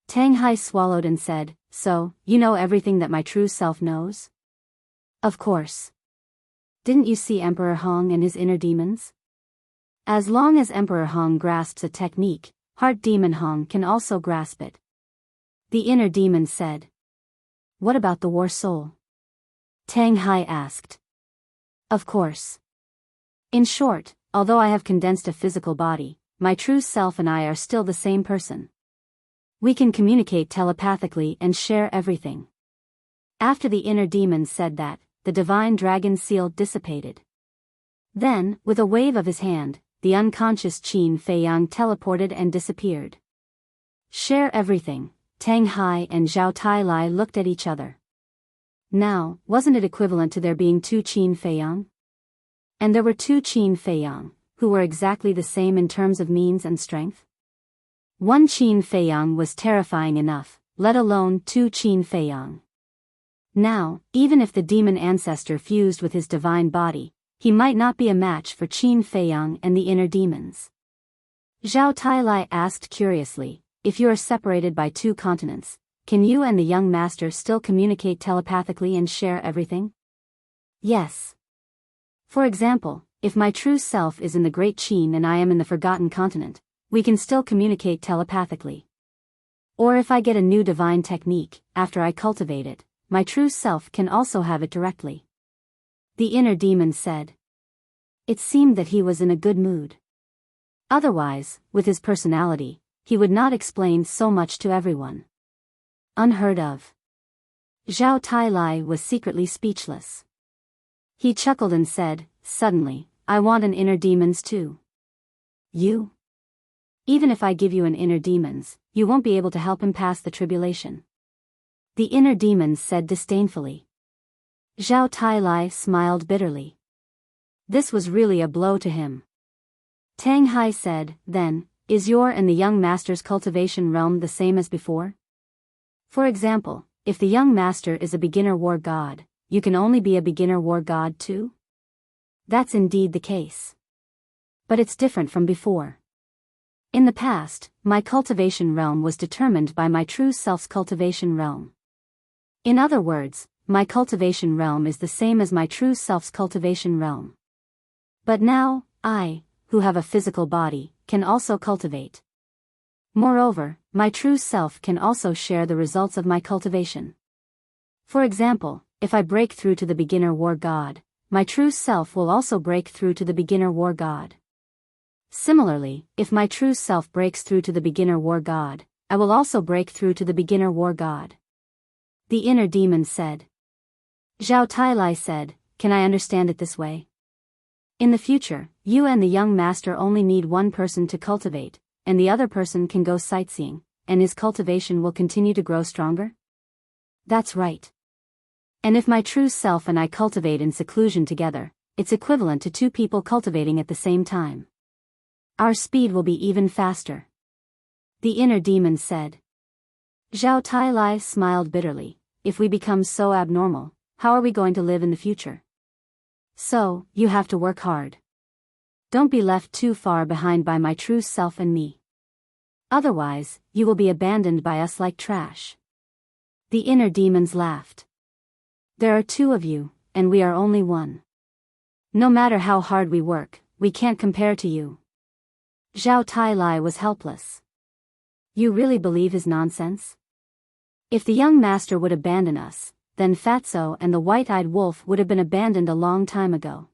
Tang Hai swallowed and said, "So, you know everything that my true self knows?" "Of course. Didn't you see Emperor Hong and his inner demons? As long as Emperor Hong grasps a technique, Heart Demon Hong can also grasp it." The inner demon said. "What about the war soul?" Tang Hai asked. "Of course. In short, although I have condensed a physical body, my true self and I are still the same person. We can communicate telepathically and share everything." After the inner demon said that, the Divine Dragon Seal dissipated. Then, with a wave of his hand, the unconscious Qin Feiyang teleported and disappeared. Share everything. Tang Hai and Zhao Tailai looked at each other. Now, wasn't it equivalent to there being two Qin Feiyang? And there were two Qin Feiyang, who were exactly the same in terms of means and strength? One Qin Feiyang was terrifying enough, let alone two Qin Feiyang. Now, even if the demon ancestor fused with his divine body, he might not be a match for Qin Feiyang and the inner demons. Zhao Tailai asked curiously, "If you are separated by two continents, can you and the young master still communicate telepathically and share everything?" "Yes. For example, if my true self is in the Great Qin and I am in the Forgotten Continent, we can still communicate telepathically. Or if I get a new divine technique, after I cultivate it, my true self can also have it directly." The inner demon said. It seemed that he was in a good mood. Otherwise, with his personality, he would not explain so much to everyone. Unheard of. Zhao Tailai was secretly speechless. He chuckled and said, "Suddenly, I want an inner demons too." "You? Even if I give you an inner demons, you won't be able to help him pass the tribulation." The inner demons said disdainfully. Zhao Tailai smiled bitterly. This was really a blow to him. Tang Hai said, "Then, is your and the young master's cultivation realm the same as before? For example, if the young master is a beginner war god, you can only be a beginner war god too?" "That's indeed the case. But it's different from before. In the past, my cultivation realm was determined by my true self's cultivation realm. In other words, my cultivation realm is the same as my true self's cultivation realm. But now, I, who have a physical body, can also cultivate. Moreover, my true self can also share the results of my cultivation. For example, if I break through to the beginner war god, my true self will also break through to the beginner war god. Similarly, if my true self breaks through to the beginner war god, I will also break through to the beginner war god." The inner demon said. Zhao Tailai said, "Can I understand it this way? In the future, you and the young master only need one person to cultivate, and the other person can go sightseeing, and his cultivation will continue to grow stronger?" "That's right. And if my true self and I cultivate in seclusion together, it's equivalent to two people cultivating at the same time. Our speed will be even faster." The inner demon said. Zhao Tailai smiled bitterly. If we become so abnormal, how are we going to live in the future? So, you have to work hard. Don't be left too far behind by my true self and me. Otherwise, you will be abandoned by us like trash. The inner demons laughed. There are two of you, and we are only one. No matter how hard we work, we can't compare to you. Zhao Tailai was helpless. You really believe his nonsense? If the young master would abandon us, then Fatso and the white-eyed wolf would have been abandoned a long time ago.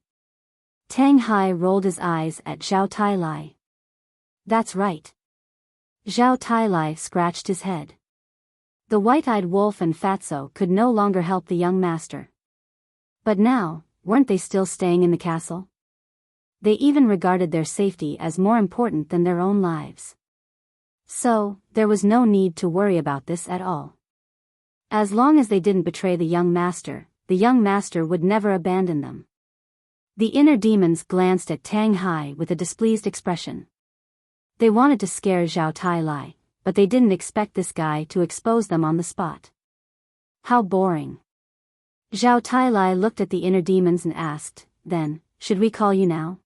Tang Hai rolled his eyes at Zhao Tailai. That's right. Zhao Tailai scratched his head. The white-eyed wolf and Fatso could no longer help the young master. But now, weren't they still staying in the castle? They even regarded their safety as more important than their own lives. So, there was no need to worry about this at all. As long as they didn't betray the young master would never abandon them. The inner demons glanced at Tang Hai with a displeased expression. They wanted to scare Zhao Tailai, but they didn't expect this guy to expose them on the spot. How boring. Zhao Tailai looked at the inner demons and asked, then, should we call you now?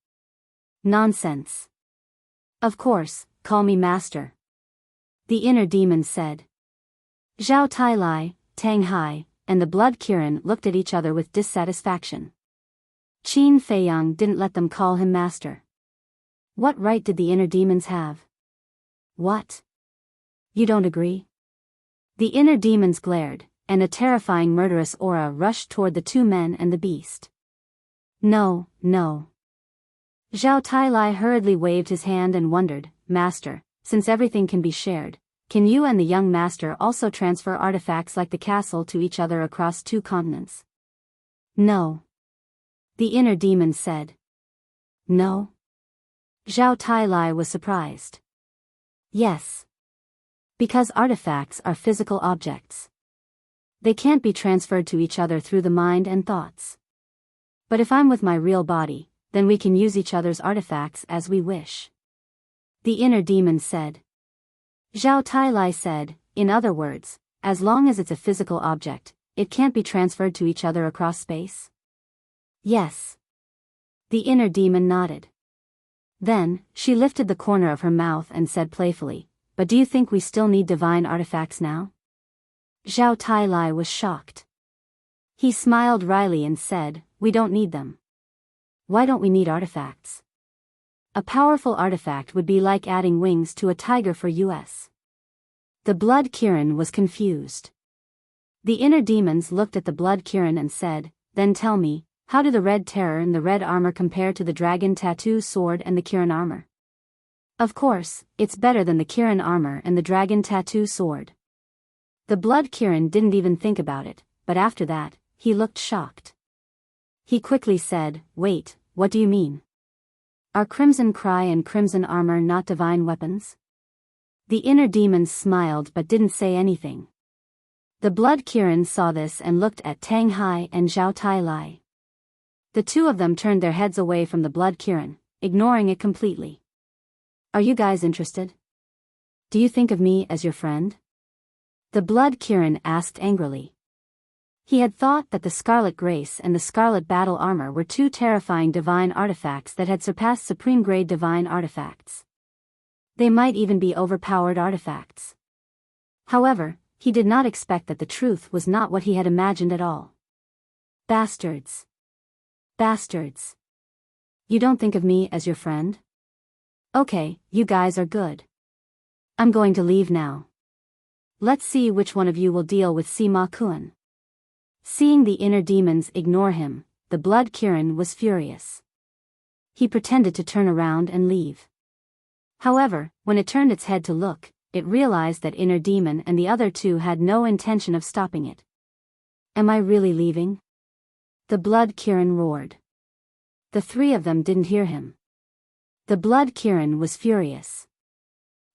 Nonsense. Of course, call me master. The inner demons said. Zhao Tailai, Tang Hai, and the blood Kirin looked at each other with dissatisfaction. Qin Feiyang didn't let them call him master. What right did the inner demons have? What? You don't agree? The inner demons glared, and a terrifying murderous aura rushed toward the two men and the beast. No, no. Zhao Tailai hurriedly waved his hand and wondered, Master, since everything can be shared, can you and the young master also transfer artifacts like the castle to each other across 2 continents? No. The inner demon said. No? Zhao Tailai was surprised. Yes. Because artifacts are physical objects. They can't be transferred to each other through the mind and thoughts. But if I'm with my real body, then we can use each other's artifacts as we wish. The inner demon said. Zhao Tailai said, in other words, as long as it's a physical object, it can't be transferred to each other across space? Yes. The inner demon nodded. Then, she lifted the corner of her mouth and said playfully, but do you think we still need divine artifacts now? Zhao Tailai was shocked. He smiled wryly and said, we don't need them. Why don't we need artifacts? A powerful artifact would be like adding wings to a tiger for us. The blood Kirin was confused. The inner demons looked at the blood Kirin and said, then tell me, how do the red terror and the red armor compare to the dragon tattoo sword and the Kirin armor? Of course, it's better than the Kirin armor and the dragon tattoo sword. The blood Kirin didn't even think about it, but after that, he looked shocked. He quickly said, wait, what do you mean? Are Crimson Cry and Crimson Armor not divine weapons? The inner demons smiled but didn't say anything. The blood Kirin saw this and looked at Tang Hai and Zhao Tailai. The two of them turned their heads away from the blood Kirin, ignoring it completely. Are you guys interested? Do you think of me as your friend? The blood Kirin asked angrily. He had thought that the Scarlet Grace and the Scarlet Battle Armor were 2 terrifying divine artifacts that had surpassed supreme-grade divine artifacts. They might even be overpowered artifacts. However, he did not expect that the truth was not what he had imagined at all. Bastards. Bastards. You don't think of me as your friend? Okay, you guys are good. I'm going to leave now. Let's see which one of you will deal with Sima Kun. Seeing the inner demons ignore him, the blood Kirin was furious. He pretended to turn around and leave. However, when it turned its head to look, it realized that inner demon and the other 2 had no intention of stopping it. Am I really leaving? The blood Kirin roared. The 3 of them didn't hear him. The blood Kirin was furious.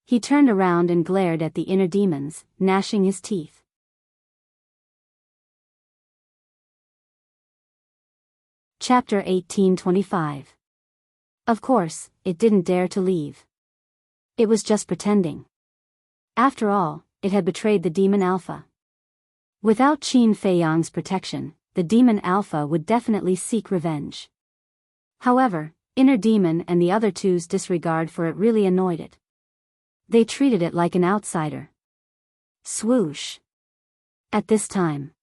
He turned around and glared at the inner demons, gnashing his teeth. Chapter 1825. Of course, it didn't dare to leave. It was just pretending. After all, it had betrayed the demon Alpha. Without Qin Feiyang's protection, the demon Alpha would definitely seek revenge. However, Inner Demon and the other two's disregard for it really annoyed it. They treated it like an outsider. Swoosh. At this time,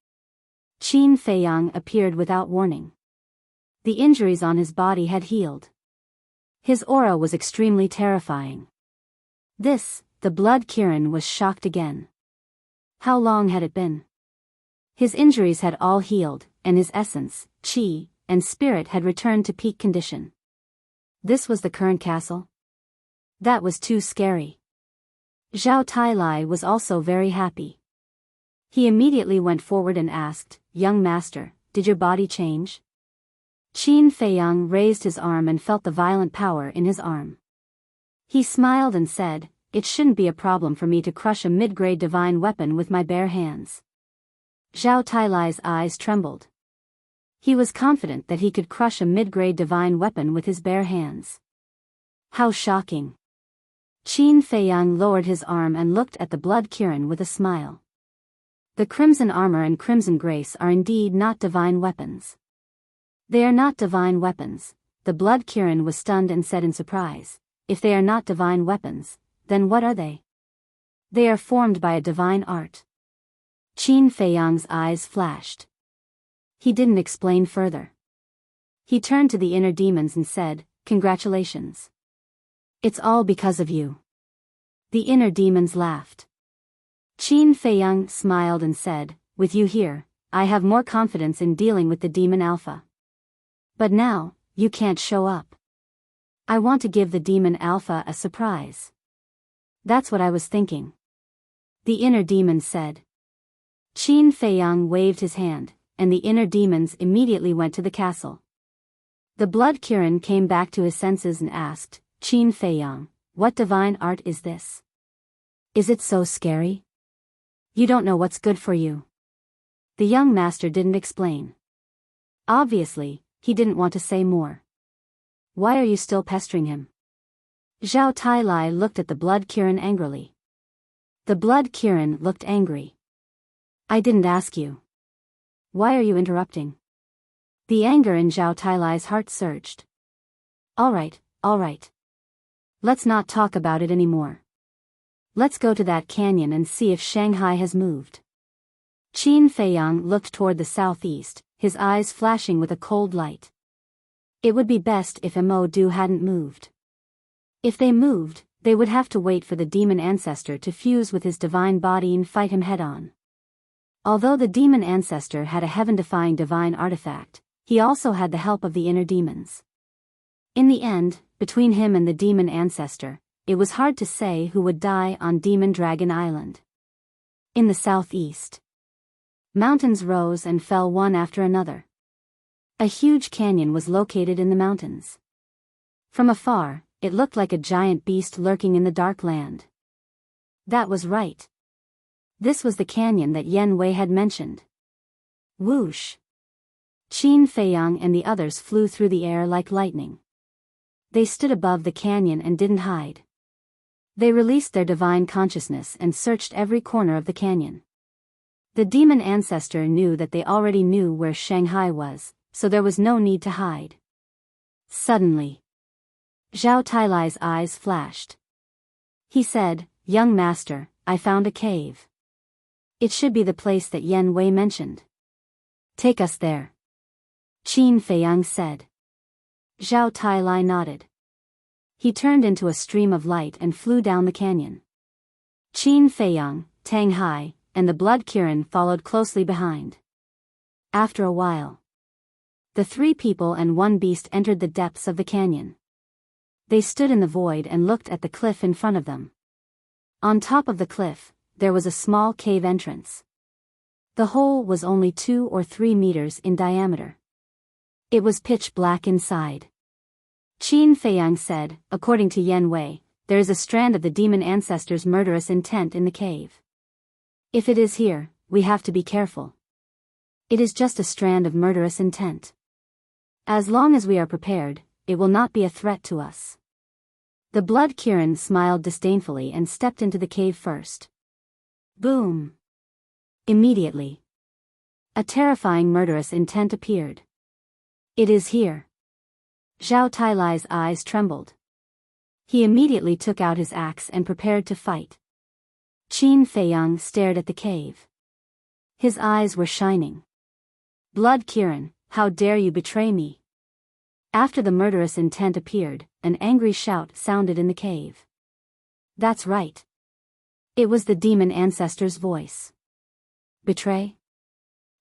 Qin Feiyang appeared without warning. The injuries on his body had healed. His aura was extremely terrifying. The blood Kirin was shocked again. How long had it been? His injuries had all healed, and his essence, qi, and spirit had returned to peak condition. This was the current castle? That was too scary. Zhao Tailai was also very happy. He immediately went forward and asked, "Young master, did your body change?" Qin Feiyang raised his arm and felt the violent power in his arm. He smiled and said, "It shouldn't be a problem for me to crush a mid-grade divine weapon with my bare hands." Zhao Tailai's eyes trembled. He was confident that he could crush a mid-grade divine weapon with his bare hands. How shocking. Qin Feiyang lowered his arm and looked at the blood Kirin with a smile. The crimson armor and crimson grace are indeed not divine weapons. They are not divine weapons. The blood Kirin was stunned and said in surprise, "If they are not divine weapons, then what are they?" "They are formed by a divine art." Qin Feiyang's eyes flashed. He didn't explain further. He turned to the inner demons and said, "Congratulations. It's all because of you." The inner demons laughed. Qin Feiyang smiled and said, "With you here, I have more confidence in dealing with the demon Alpha. But now, you can't show up. I want to give the demon Alpha a surprise." "That's what I was thinking," the inner demon said. Qin Feiyang waved his hand, and the inner demons immediately went to the castle. The blood Kirin came back to his senses and asked, "Qin Feiyang, what divine art is this? Is it so scary? You don't know what's good for you." The young master didn't explain. Obviously, he didn't want to say more. "Why are you still pestering him?" Zhao Tailai looked at the blood Kirin angrily. The blood Kirin looked angry. "I didn't ask you. Why are you interrupting?" The anger in Zhao Tailai's heart surged. All right. Let's not talk about it anymore. Let's go to that canyon and see if Shanghai has moved." Qin Feiyang looked toward the southeast, his eyes flashing with a cold light. It would be best if Mo-Du hadn't moved. If they moved, they would have to wait for the demon ancestor to fuse with his divine body and fight him head-on. Although the demon ancestor had a heaven-defying divine artifact, he also had the help of the inner demons. In the end, between him and the demon ancestor, it was hard to say who would die on Demon Dragon Island. In the southeast, mountains rose and fell one after another. A huge canyon was located in the mountains. From afar, it looked like a giant beast lurking in the dark land. That was right. This was the canyon that Yen Wei had mentioned. Whoosh! Qin Feiyang and the others flew through the air like lightning. They stood above the canyon and didn't hide. They released their divine consciousness and searched every corner of the canyon. The demon ancestor knew that they already knew where Shanghai was, so there was no need to hide. Suddenly, Zhao Tailai's eyes flashed. He said, "Young master, I found a cave. It should be the place that Yen Wei mentioned. Take us there." Qin Feiyang said. Zhao Tailai nodded. He turned into a stream of light and flew down the canyon. Qin Feiyang, Tang Hai, and the blood Kirin followed closely behind. After a while, the three people and one beast entered the depths of the canyon. They stood in the void and looked at the cliff in front of them. On top of the cliff, there was a small cave entrance. The hole was only 2 or 3 meters in diameter. It was pitch black inside. Qin Feiyang said, "According to Yen Wei, there is a strand of the demon ancestor's murderous intent in the cave. If it is here, we have to be careful. It is just a strand of murderous intent. As long as we are prepared, it will not be a threat to us." The blood Kirin smiled disdainfully and stepped into the cave first. Boom! Immediately, a terrifying murderous intent appeared. It is here. Zhao Tailai's eyes trembled. He immediately took out his axe and prepared to fight. Qin Feiyang stared at the cave. His eyes were shining. Blood Kirin, how dare you betray me? After the murderous intent appeared, an angry shout sounded in the cave. That's right. It was the demon ancestor's voice. Betray?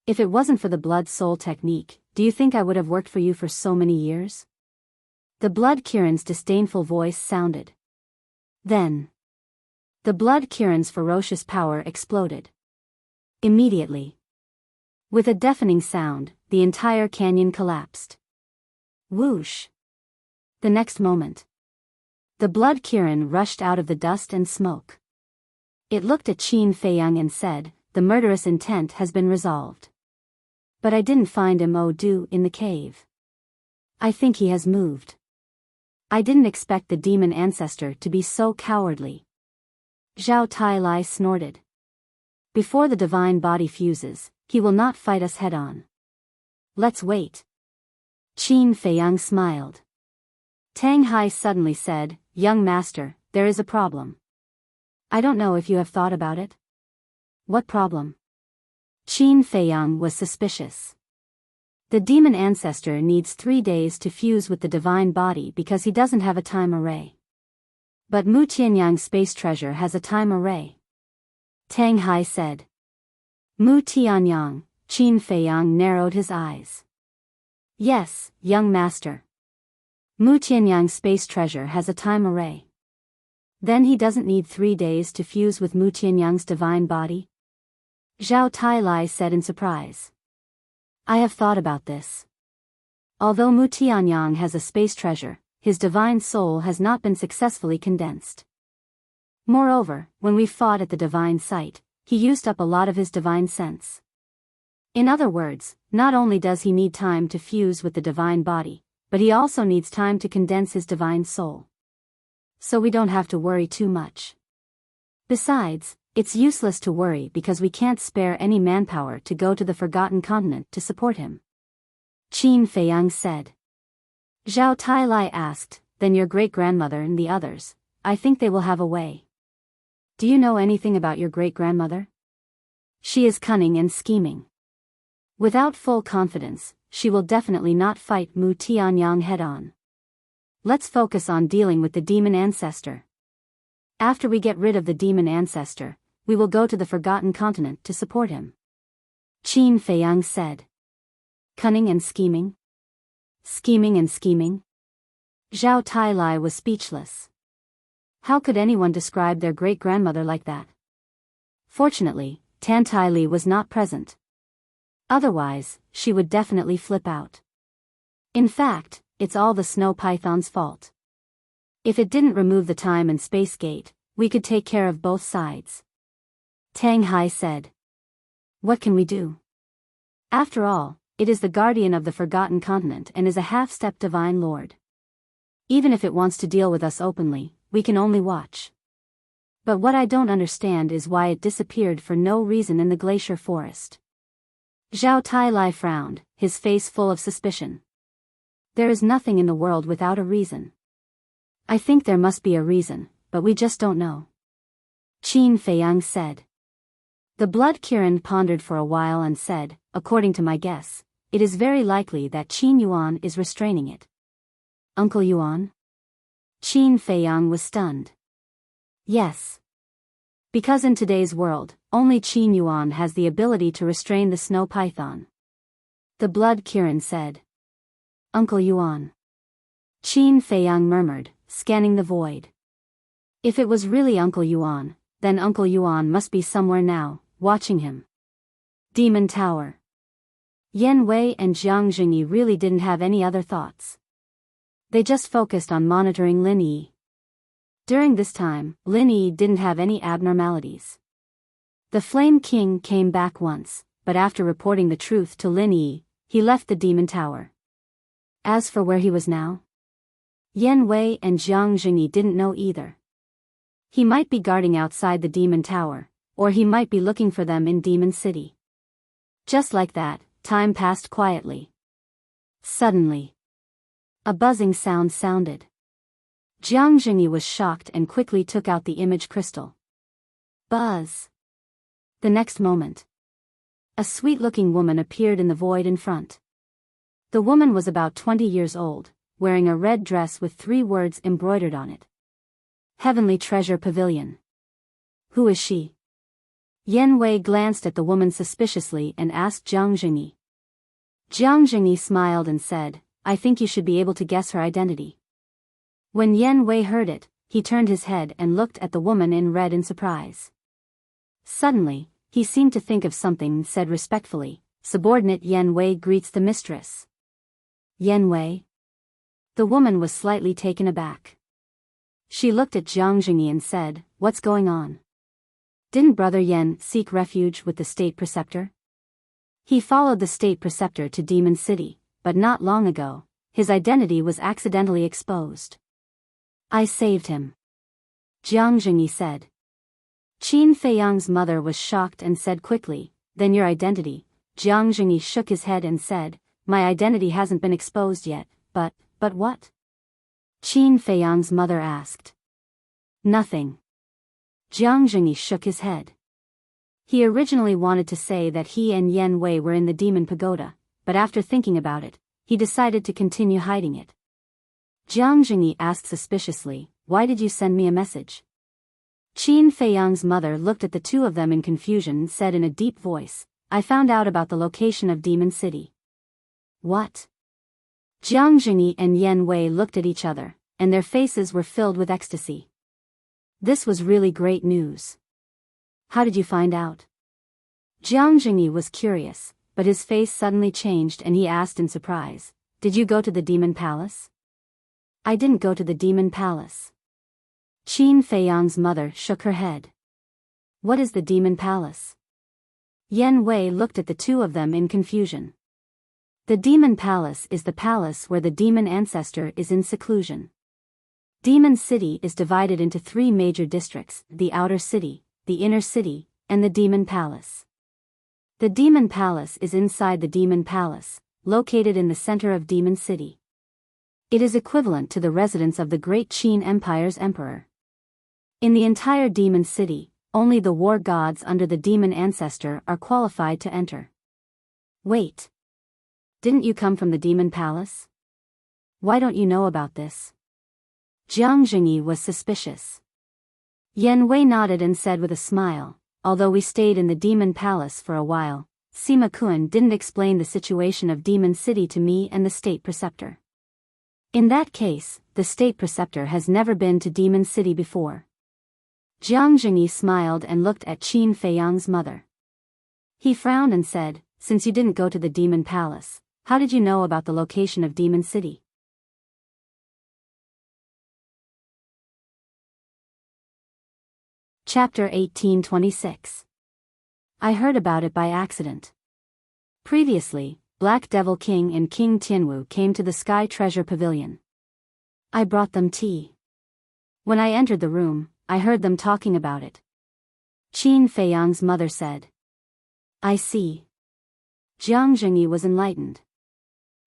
If it wasn't for the blood soul technique, do you think I would have worked for you for so many years? The Blood Kirin's disdainful voice sounded. Then, the Blood Kirin's ferocious power exploded. Immediately, with a deafening sound, the entire canyon collapsed. Whoosh! The next moment, the Blood Kirin rushed out of the dust and smoke. It looked at Qin Feiyang and said, "The murderous intent has been resolved. But I didn't find Mo in the cave. I think he has moved. I didn't expect the demon ancestor to be so cowardly." Zhao Tailai snorted. Before the divine body fuses, he will not fight us head-on. Let's wait. Qin Feiyang smiled. Tang Hai suddenly said, "Young master, there is a problem. I don't know if you have thought about it." What problem? Qin Feiyang was suspicious. The demon ancestor needs 3 days to fuse with the divine body because he doesn't have a time array. But Mu Tianyang's space treasure has a time array. Tang Hai said. Mu Tianyang, Qin Feiyang narrowed his eyes. Yes, young master. Mu Tianyang's space treasure has a time array. Then he doesn't need 3 days to fuse with Mu Tianyang's divine body? Zhao Tailai said in surprise. I have thought about this. Although Mu Tianyang has a space treasure, his divine soul has not been successfully condensed. Moreover, when we fought at the divine site, he used up a lot of his divine sense. In other words, not only does he need time to fuse with the divine body, but he also needs time to condense his divine soul. So we don't have to worry too much. Besides, it's useless to worry because we can't spare any manpower to go to the Forgotten Continent to support him. Qin Feiyang said. Zhao Tailai asked, then your great-grandmother and the others, I think they will have a way. Do you know anything about your great-grandmother? She is cunning and scheming. Without full confidence, she will definitely not fight Mu Tianyang head-on. Let's focus on dealing with the demon ancestor. After we get rid of the demon ancestor, we will go to the Forgotten Continent to support him. Qin Feiyang said. Cunning and scheming? Scheming and scheming? Zhao Tailai was speechless. How could anyone describe their great-grandmother like that? Fortunately, Tan Tai Li was not present. Otherwise, she would definitely flip out. In fact, it's all the snow python's fault. If it didn't remove the time and space gate, we could take care of both sides. Tang Hai said. What can we do? After all, it is the guardian of the Forgotten Continent and is a half-step divine lord. Even if it wants to deal with us openly, we can only watch. But what I don't understand is why it disappeared for no reason in the glacier forest. Zhao Tailai frowned, his face full of suspicion. There is nothing in the world without a reason. I think there must be a reason, but we just don't know. Qin Feiyang said. The Blood Kirin pondered for a while and said, according to my guess, it is very likely that Qin Yuan is restraining it. Uncle Yuan? Qin Feiyang was stunned. Yes. Because in today's world, only Qin Yuan has the ability to restrain the snow python. The Blood Kirin said. Uncle Yuan. Qin Feiyang murmured, scanning the void. If it was really Uncle Yuan, then Uncle Yuan must be somewhere now, watching him. Demon Tower. Yan Wei and Jiang Jingyi really didn't have any other thoughts. They just focused on monitoring Lin Yi. During this time, Lin Yi didn't have any abnormalities. The Flame King came back once, but after reporting the truth to Lin Yi, he left the Demon Tower. As for where he was now, Yan Wei and Jiang Jingyi didn't know either. He might be guarding outside the Demon Tower, or he might be looking for them in Demon City. Just like that, time passed quietly. Suddenly, a buzzing sound sounded. Jiang Jingyi was shocked and quickly took out the image crystal. Buzz! The next moment, a sweet-looking woman appeared in the void in front. The woman was about 20 years old, wearing a red dress with 3 words embroidered on it. Heavenly Treasure Pavilion. Who is she? Yan Wei glanced at the woman suspiciously and asked Jiang Jingyi. Jiang Jingyi smiled and said, I think you should be able to guess her identity. When Yan Wei heard it, he turned his head and looked at the woman in red in surprise. Suddenly, he seemed to think of something and said respectfully, Subordinate Yan Wei greets the mistress. Yan Wei? The woman was slightly taken aback. She looked at Jiang Jingyi and said, What's going on? Didn't Brother Yan seek refuge with the state preceptor? He followed the state preceptor to Demon City, but not long ago, his identity was accidentally exposed. I saved him. Jiang Jingyi said. Qin Feiyang's mother was shocked and said quickly, Then your identity? Jiang Jingyi shook his head and said, My identity hasn't been exposed yet, but what? Qin Feiyang's mother asked. Nothing. Jiang Jingyi shook his head. He originally wanted to say that he and Yan Wei were in the Demon Pagoda, but after thinking about it, he decided to continue hiding it. Jiang Jingyi asked suspiciously, Why did you send me a message? Qin Feiyang's mother looked at the two of them in confusion and said in a deep voice, I found out about the location of Demon City. What? Jiang Jingyi and Yan Wei looked at each other, and their faces were filled with ecstasy. This was really great news. How did you find out? Jiang Jingyi was curious, but his face suddenly changed and he asked in surprise, Did you go to the Demon Palace? I didn't go to the Demon Palace. Qin Feiyang's mother shook her head. What is the Demon Palace? Yan Wei looked at the two of them in confusion. The Demon Palace is the palace where the demon ancestor is in seclusion. Demon City is divided into 3 major districts, the Outer City, the Inner City, and the Demon Palace. The Demon Palace is inside the Demon Palace, located in the center of Demon City. It is equivalent to the residence of the Great Qin Empire's emperor. In the entire Demon City, only the war gods under the demon ancestor are qualified to enter. Wait. Didn't you come from the Demon Palace? Why don't you know about this? Jiang Jingyi was suspicious. Yan Wei nodded and said with a smile, Although we stayed in the Demon Palace for a while, Sima Kun didn't explain the situation of Demon City to me and the state preceptor. In that case, the state preceptor has never been to Demon City before. Jiang Jingyi smiled and looked at Qin Feiyang's mother. He frowned and said, Since you didn't go to the Demon Palace, how did you know about the location of Demon City? Chapter 1826. I heard about it by accident. Previously, Black Devil King and King Tianwu came to the Sky Treasure Pavilion. I brought them tea. When I entered the room, I heard them talking about it. Qin Feiyang's mother said. I see. Jiang Jingyi was enlightened.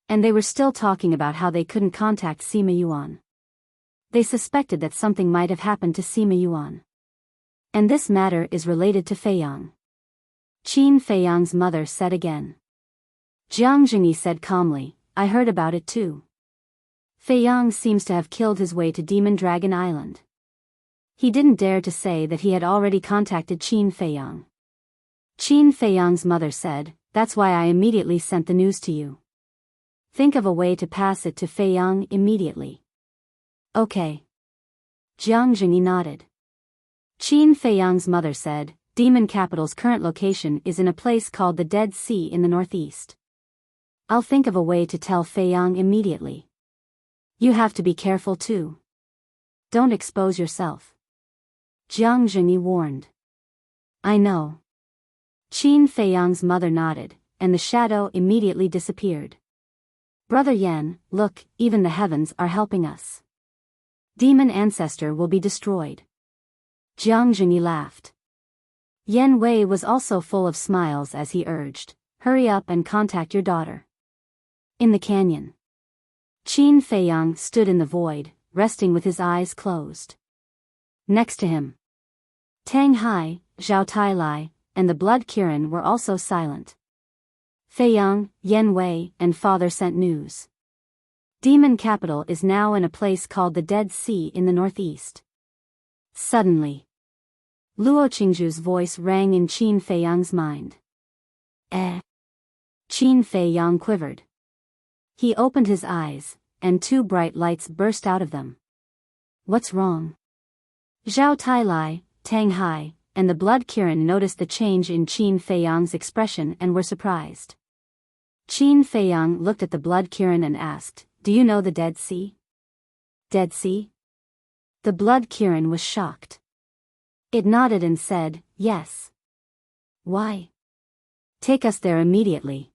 And they were still talking about how they couldn't contact Sima Yuan. They suspected that something might have happened to Sima Yuan. And this matter is related to Feiyang. Qin Feiyang's mother said again. Jiang Jingyi said calmly, I heard about it too. Feiyang seems to have killed his way to Demon Dragon Island. He didn't dare to say that he had already contacted Qin Feiyang. Qin Feiyang's mother said, That's why I immediately sent the news to you. Think of a way to pass it to Feiyang immediately. Okay. Jiang Jingyi nodded. Qin Feiyang's mother said, Demon Capital's current location is in a place called the Dead Sea in the northeast. I'll think of a way to tell Feiyang immediately. You have to be careful too. Don't expose yourself. Jiang Jingyi warned. I know. Qin Feiyang's mother nodded, and the shadow immediately disappeared. Brother Yan, look, even the heavens are helping us. Demon Ancestor will be destroyed. Jiang Jingyi laughed. Yan Wei was also full of smiles as he urged, "Hurry up and contact your daughter." In the canyon, Qin Feiyang stood in the void, resting with his eyes closed. Next to him, Tang Hai, Zhao Tailai, and the Blood Kirin were also silent. Feiyang, Yan Wei, and father sent news. Demon capital is now in a place called the Dead Sea in the northeast. Suddenly, Luo Qingzhu's voice rang in Qin Feiyang's mind. Eh? Qin Feiyang quivered. He opened his eyes, and two bright lights burst out of them. What's wrong? Zhao Tailai, Tang Hai, and the Blood Kirin noticed the change in Qin Feiyang's expression and were surprised. Qin Feiyang looked at the Blood Kirin and asked, "Do you know the Dead Sea?" Dead Sea? The Blood Kirin was shocked. It nodded and said, "Yes." "Why?" "Take us there immediately,"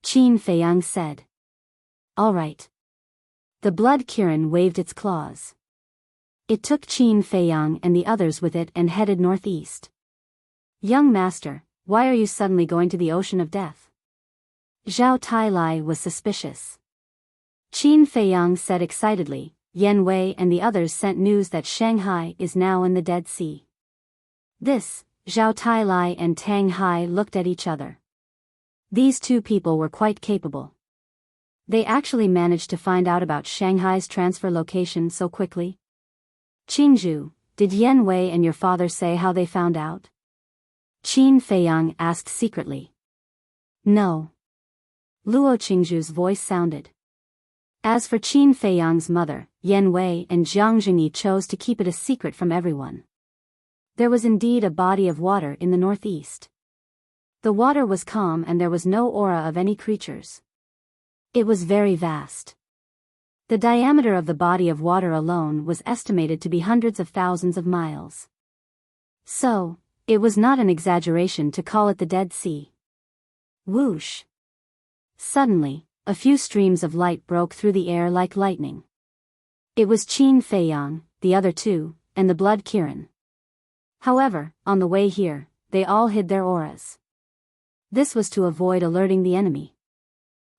Qin Feiyang said. "All right." The Blood Kirin waved its claws. It took Qin Feiyang and the others with it and headed northeast. "Young master, why are you suddenly going to the ocean of death?" Zhao Tailai was suspicious. Qin Feiyang said excitedly, "Yan Wei and the others sent news that Shanghai is now in the Dead Sea." This, Zhao Tailai and Tang Hai looked at each other. These two people were quite capable. They actually managed to find out about Shanghai's transfer location so quickly. "Qingzhu, did Yan Wei and your father say how they found out?" Qin Feiyang asked secretly. "No." Luo Qingzhu's voice sounded. As for Qin Feiyang's mother, Yan Wei and Jiang Jingyi chose to keep it a secret from everyone. There was indeed a body of water in the northeast. The water was calm and there was no aura of any creatures. It was very vast. The diameter of the body of water alone was estimated to be hundreds of thousands of miles. So, it was not an exaggeration to call it the Dead Sea. Whoosh! Suddenly, a few streams of light broke through the air like lightning. It was Qin Feiyang, the other two, and the Blood Kirin. However, on the way here, they all hid their auras. This was to avoid alerting the enemy.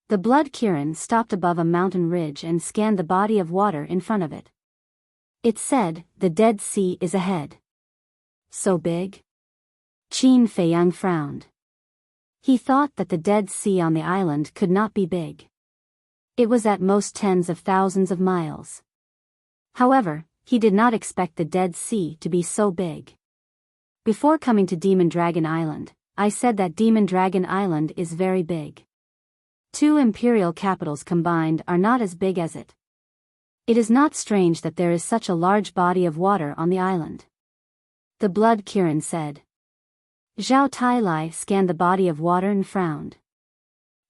The Blood Kirin stopped above a mountain ridge and scanned the body of water in front of it. It said, "The Dead Sea is ahead." "So big?" Qin Feiyang frowned. He thought that the Dead Sea on the island could not be big. It was at most tens of thousands of miles. However, he did not expect the Dead Sea to be so big. "Before coming to Demon Dragon Island, I said that Demon Dragon Island is very big. Two imperial capitals combined are not as big as it. It is not strange that there is such a large body of water on the island," the Blood Kirin said. Zhao Tailai scanned the body of water and frowned.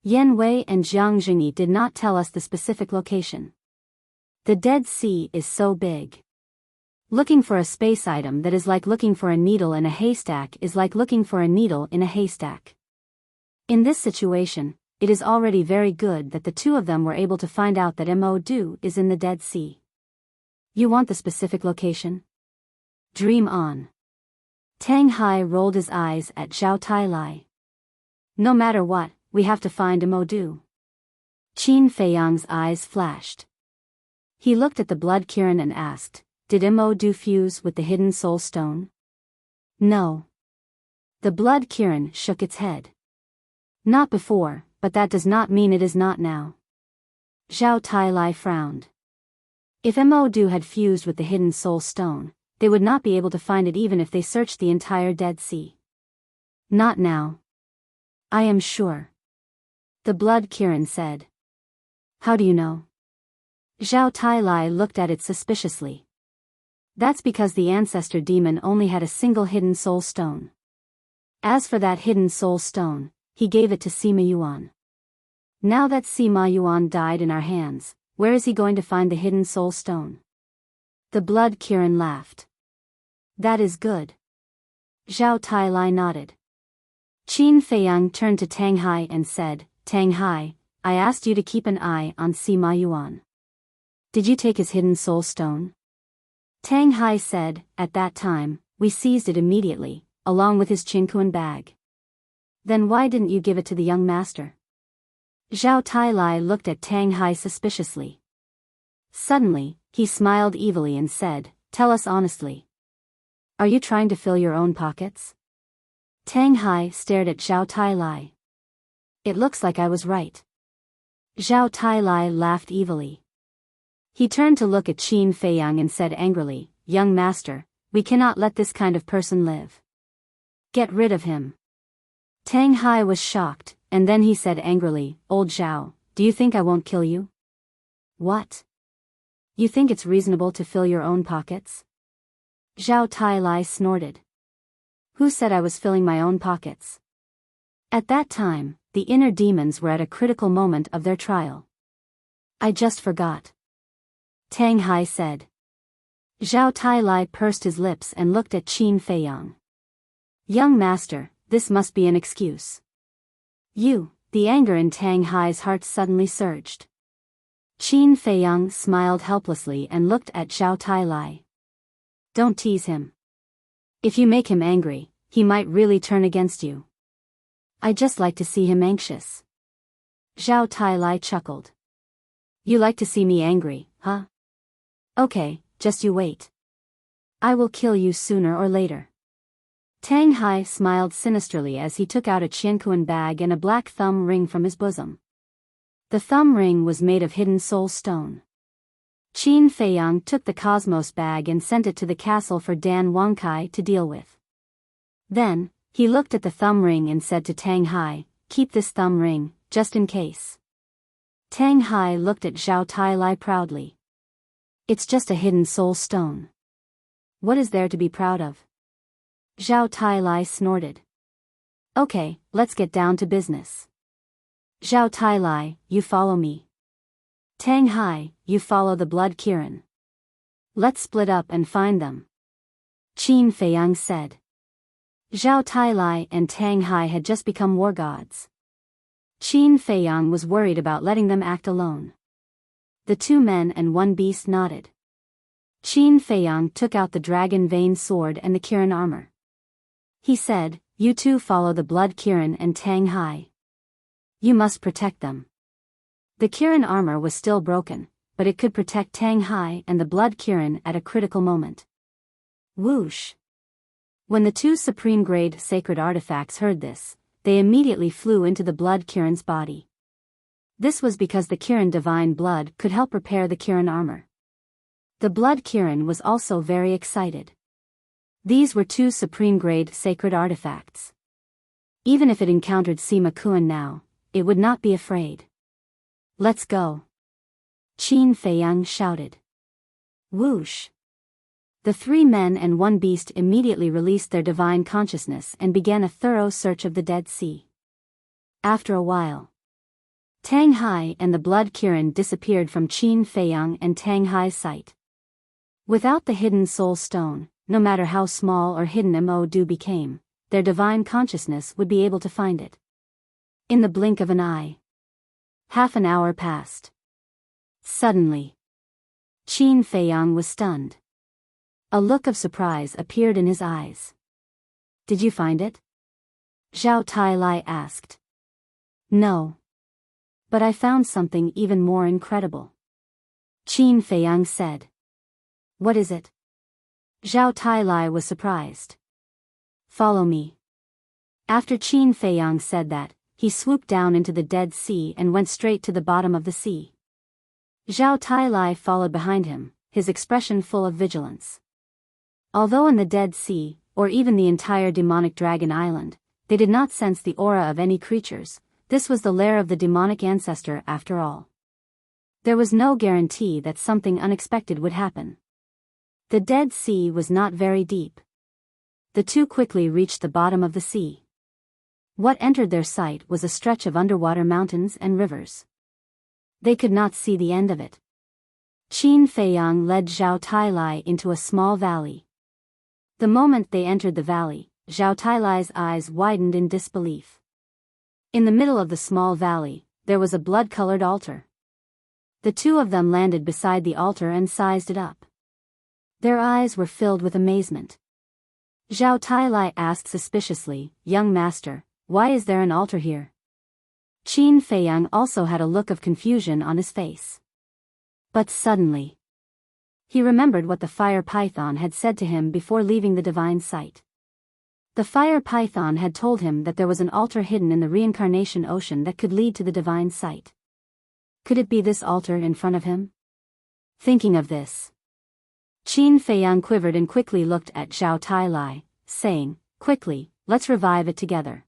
"Yan Wei and Jiang Jingyi did not tell us the specific location. The Dead Sea is so big. Looking for a space item that is like looking for a needle in a haystack is like looking for a needle in a haystack. In this situation, it is already very good that the two of them were able to find out that Mo Du is in the Dead Sea. You want the specific location? Dream on." Tang Hai rolled his eyes at Zhao Tailai. "No matter what, we have to find Mo Du." Qin Feiyang's eyes flashed. He looked at the Blood Kirin and asked, "Did Mo Du fuse with the hidden soul stone?" "No." The Blood Kirin shook its head. "Not before, but that does not mean it is not now." Zhao Tailai frowned. If Mo Du had fused with the hidden soul stone, they would not be able to find it even if they searched the entire Dead Sea. "Not now. I am sure," the Blood Kirin said. "How do you know?" Zhao Tailai looked at it suspiciously. "That's because the ancestor demon only had a single hidden soul stone. As for that hidden soul stone, he gave it to Sima Yuan. Now that Sima Yuan died in our hands, where is he going to find the hidden soul stone?" The Blood Kirin laughed. "That is good." Zhao Tailai nodded. Qin Feiyang turned to Tang Hai and said, "Tang Hai, I asked you to keep an eye on Sima Yuan. Did you take his hidden soul stone?" Tang Hai said, "At that time, we seized it immediately, along with his Qinkuan bag. Then why didn't you give it to the young master? Zhao Tailai looked at Tang Hai suspiciously. Suddenly, he smiled evilly and said, "Tell us honestly. Are you trying to fill your own pockets?" Tang Hai stared at Zhao Tailai. "It looks like I was right." Zhao Tailai laughed evilly. He turned to look at Qin Feiyang and said angrily, "Young master, we cannot let this kind of person live. Get rid of him." Tang Hai was shocked, and then he said angrily, "Old Zhao, do you think I won't kill you?" "What? You think it's reasonable to fill your own pockets?" Zhao Tailai snorted. "Who said I was filling my own pockets?" At that time, the inner demons were at a critical moment of their trial. "I just forgot," Tang Hai said. Zhao Tailai pursed his lips and looked at Qin Feiyang. "Young master, this must be an excuse." The anger in Tang Hai's heart suddenly surged. Qin Feiyang smiled helplessly and looked at Zhao Tailai. "Don't tease him. If you make him angry, he might really turn against you. I just like to see him anxious." Zhao Tailai chuckled. "You like to see me angry, huh? Okay, just you wait. I will kill you sooner or later." Tang Hai smiled sinisterly as he took out a Qiankuan bag and a black thumb ring from his bosom. The thumb ring was made of hidden soul stone. Qin Feiyang took the Cosmos bag and sent it to the castle for Dan Wangkai to deal with. Then, he looked at the thumb ring and said to Tang Hai, "Keep this thumb ring, just in case." Tang Hai looked at Zhao Tailai proudly. "It's just a hidden soul stone. What is there to be proud of?" Zhao Tailai snorted. "Okay, let's get down to business. Zhao Tailai, you follow me. Tang Hai, you follow the blood Kirin. Let's split up and find them," Qin Feiyang said. Zhao Tailai and Tang Hai had just become war gods. Qin Feiyang was worried about letting them act alone. The 2 men and 1 beast nodded. Qin Feiyang took out the dragon vein sword and the Kirin armor. He said, "You 2 follow the blood Kirin and Tang Hai. You must protect them." The Kirin armor was still broken, but it could protect Tang Hai and the blood Kirin at a critical moment. Whoosh! When the 2 supreme-grade sacred artifacts heard this, they immediately flew into the blood Kirin's body. This was because the Kirin divine blood could help repair the Kirin armor. The blood Kirin was also very excited. These were 2 supreme-grade sacred artifacts. Even if it encountered Sima Kuan now, it would not be afraid. "Let's go!" Qin Feiyang shouted. Whoosh! The 3 men and 1 beast immediately released their divine consciousness and began a thorough search of the Dead Sea. After a while, Tang Hai and the blood Kirin disappeared from Qin Feiyang and Tang Hai's sight. Without the hidden soul stone, no matter how small or hidden Mo Du became, their divine consciousness would be able to find it. In the blink of an eye. Half an hour passed. Suddenly, Qin Feiyang was stunned. A look of surprise appeared in his eyes. "Did you find it?" Zhao Tailai asked. "No. But I found something even more incredible," Qin Feiyang said. "What is it?" Zhao Tailai was surprised. "Follow me." After Qin Feiyang said that, he swooped down into the Dead Sea and went straight to the bottom of the sea. Zhao Tailai followed behind him, his expression full of vigilance. Although in the Dead Sea, or even the entire demonic dragon island, they did not sense the aura of any creatures, this was the lair of the demonic ancestor after all. There was no guarantee that something unexpected would happen. The Dead Sea was not very deep. The 2 quickly reached the bottom of the sea. What entered their sight was a stretch of underwater mountains and rivers. They could not see the end of it. Qin Feiyang led Zhao Tailai into a small valley. The moment they entered the valley, Zhao Tailai's eyes widened in disbelief. In the middle of the small valley, there was a blood-colored altar. The 2 of them landed beside the altar and sized it up. Their eyes were filled with amazement. Zhao Tailai asked suspiciously, "Young master, why is there an altar here?" Qin Feiyang also had a look of confusion on his face. But suddenly, he remembered what the fire python had said to him before leaving the divine site. The fire python had told him that there was an altar hidden in the reincarnation ocean that could lead to the divine site. Could it be this altar in front of him? Thinking of this, Qin Feiyang quivered and quickly looked at Zhao Tailai, saying, "Quickly, let's revive it together."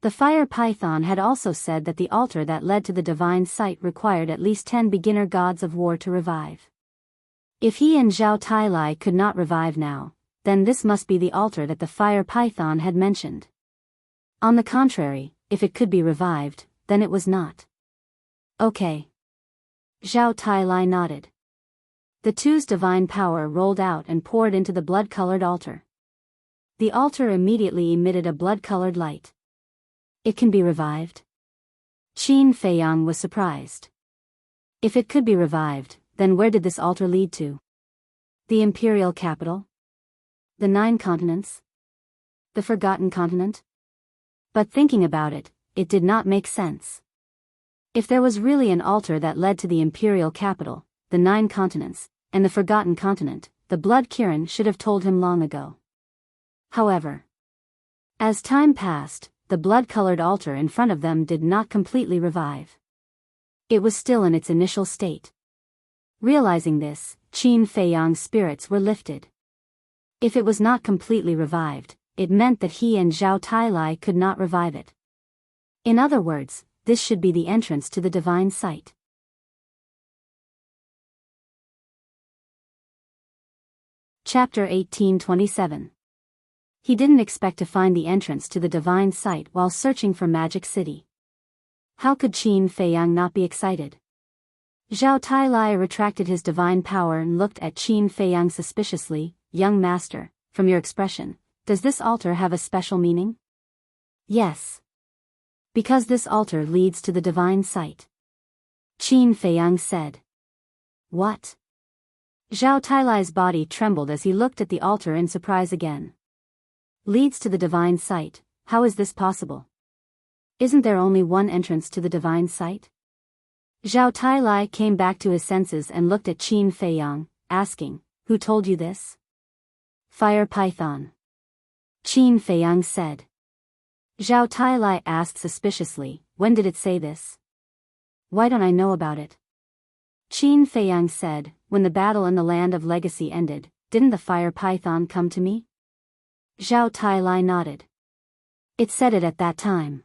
The fire python had also said that the altar that led to the divine site required at least 10 beginner gods of war to revive. If he and Zhao Tailai could not revive now, then this must be the altar that the fire python had mentioned. On the contrary, if it could be revived, then it was not. Okay. Zhao Tailai nodded. The two's divine power rolled out and poured into the blood-colored altar. The altar immediately emitted a blood-colored light. It can be revived? Qin Feiyang was surprised. If it could be revived, then where did this altar lead to? The imperial capital? The 9 continents? The forgotten continent? But thinking about it, it did not make sense. If there was really an altar that led to the imperial capital, the 9 continents, and the forgotten continent, the blood Kirin should have told him long ago. However, as time passed, the blood-colored altar in front of them did not completely revive. It was still in its initial state. Realizing this, Qin Feiyang's spirits were lifted. If it was not completely revived, it meant that he and Zhao Tailai could not revive it. In other words, this should be the entrance to the divine site. Chapter 1827. He didn't expect to find the entrance to the divine site while searching for Magic City. How could Qin Feiyang not be excited? Zhao Tailai retracted his divine power and looked at Qin Feiyang suspiciously. "Young master, from your expression, does this altar have a special meaning?" "Yes. Because this altar leads to the divine site," Qin Feiyang said. "What?" Zhao Tailai's body trembled as he looked at the altar in surprise again. "Leads to the divine site, how is this possible? Isn't there only one entrance to the divine site?" Zhao Tailai came back to his senses and looked at Qin Feiyang, asking, "Who told you this?" "Fire python," Qin Feiyang said. Zhao Tailai asked suspiciously, "When did it say this? Why don't I know about it?" Qin Feiyang said, "When the battle in the land of legacy ended, didn't the fire python come to me?" Zhao Tailai nodded. "It said it at that time.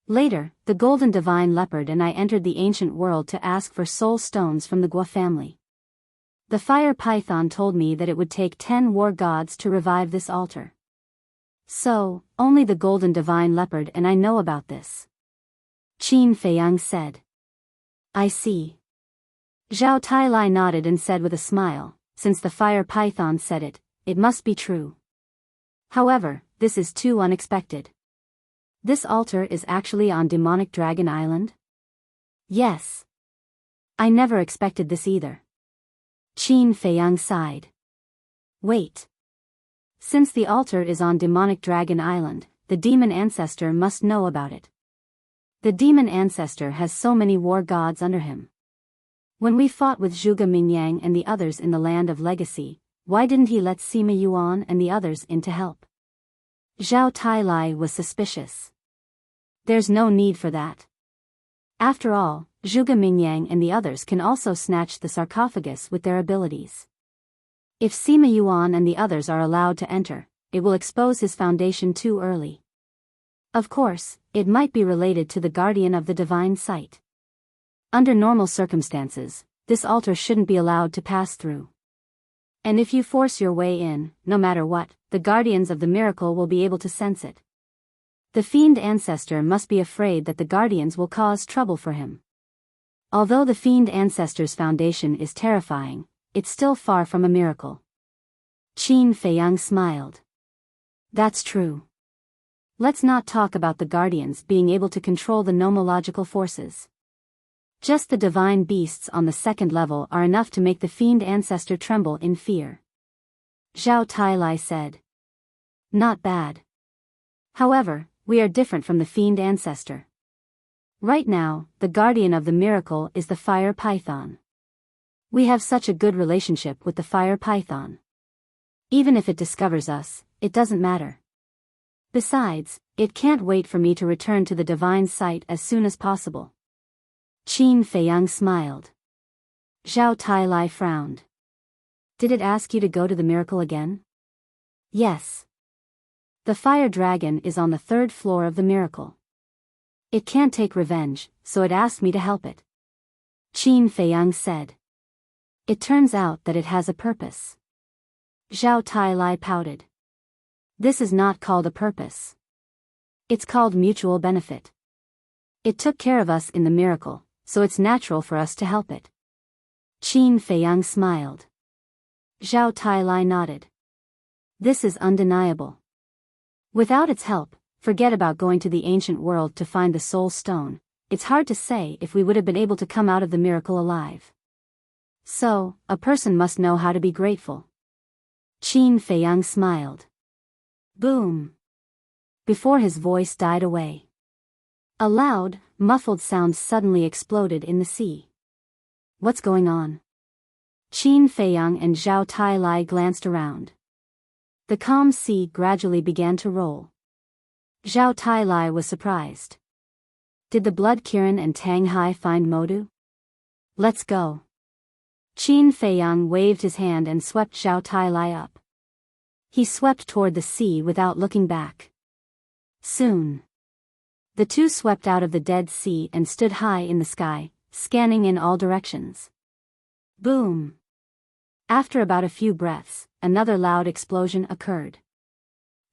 Later, the golden divine leopard and I entered the ancient world to ask for soul stones from the Gua family. The fire python told me that it would take 10 war gods to revive this altar. So, only the golden divine leopard and I know about this." Qin Feiyang said. "I see." Zhao Tailai nodded and said with a smile, "Since the fire python said it, it must be true. However, this is too unexpected. This altar is actually on Demonic Dragon Island?" "Yes. I never expected this either." Qin Feiyang sighed. "Wait. Since the altar is on Demonic Dragon Island, the demon ancestor must know about it. The demon ancestor has so many war gods under him. When we fought with Zhuge Mingyang and the others in the land of legacy, why didn't he let Sima Yuan and the others in to help?" Zhao Tailai was suspicious. "There's no need for that. After all, Zhuge Mingyang and the others can also snatch the sarcophagus with their abilities. If Sima Yuan and the others are allowed to enter, it will expose his foundation too early. Of course, it might be related to the guardian of the divine site. Under normal circumstances, this altar shouldn't be allowed to pass through. And if you force your way in, no matter what, the guardians of the miracle will be able to sense it. The fiend ancestor must be afraid that the guardians will cause trouble for him. Although the fiend ancestor's foundation is terrifying, it's still far from a miracle." Qin Feiyang smiled. "That's true. Let's not talk about the guardians being able to control the nomological forces. Just the divine beasts on the 2nd level are enough to make the fiend ancestor tremble in fear." Zhao Tailai said. Not bad. However, we are different from the fiend ancestor. Right now, the guardian of the miracle is the fire python. We have such a good relationship with the fire python. Even if it discovers us, it doesn't matter. Besides, it can't wait for me to return to the divine site as soon as possible. Qin Feiyang smiled. Zhao Tailai frowned. Did it ask you to go to the miracle again? Yes. The fire dragon is on the 3rd floor of the miracle. It can't take revenge, so it asked me to help it. Qin Feiyang said. It turns out that it has a purpose. Zhao Tailai pouted. This is not called a purpose. It's called mutual benefit. It took care of us in the miracle, so it's natural for us to help it. Qin Feiyang smiled. Zhao Tailai nodded. This is undeniable. Without its help, forget about going to the ancient world to find the soul stone. It's hard to say if we would have been able to come out of the miracle alive. So, a person must know how to be grateful. Qin Feiyang smiled. Boom. Before his voice died away, a loud, muffled sound suddenly exploded in the sea. What's going on? Qin Feiyang and Zhao Tailai glanced around. The calm sea gradually began to roll. Zhao Tailai was surprised. Did the blood Kirin and Tang Hai find Modu? Let's go. Qin Feiyang waved his hand and swept Zhao Tailai up. He swept toward the sea without looking back. Soon, the two swept out of the Dead Sea and stood high in the sky, scanning in all directions. Boom! After about a few breaths, another loud explosion occurred.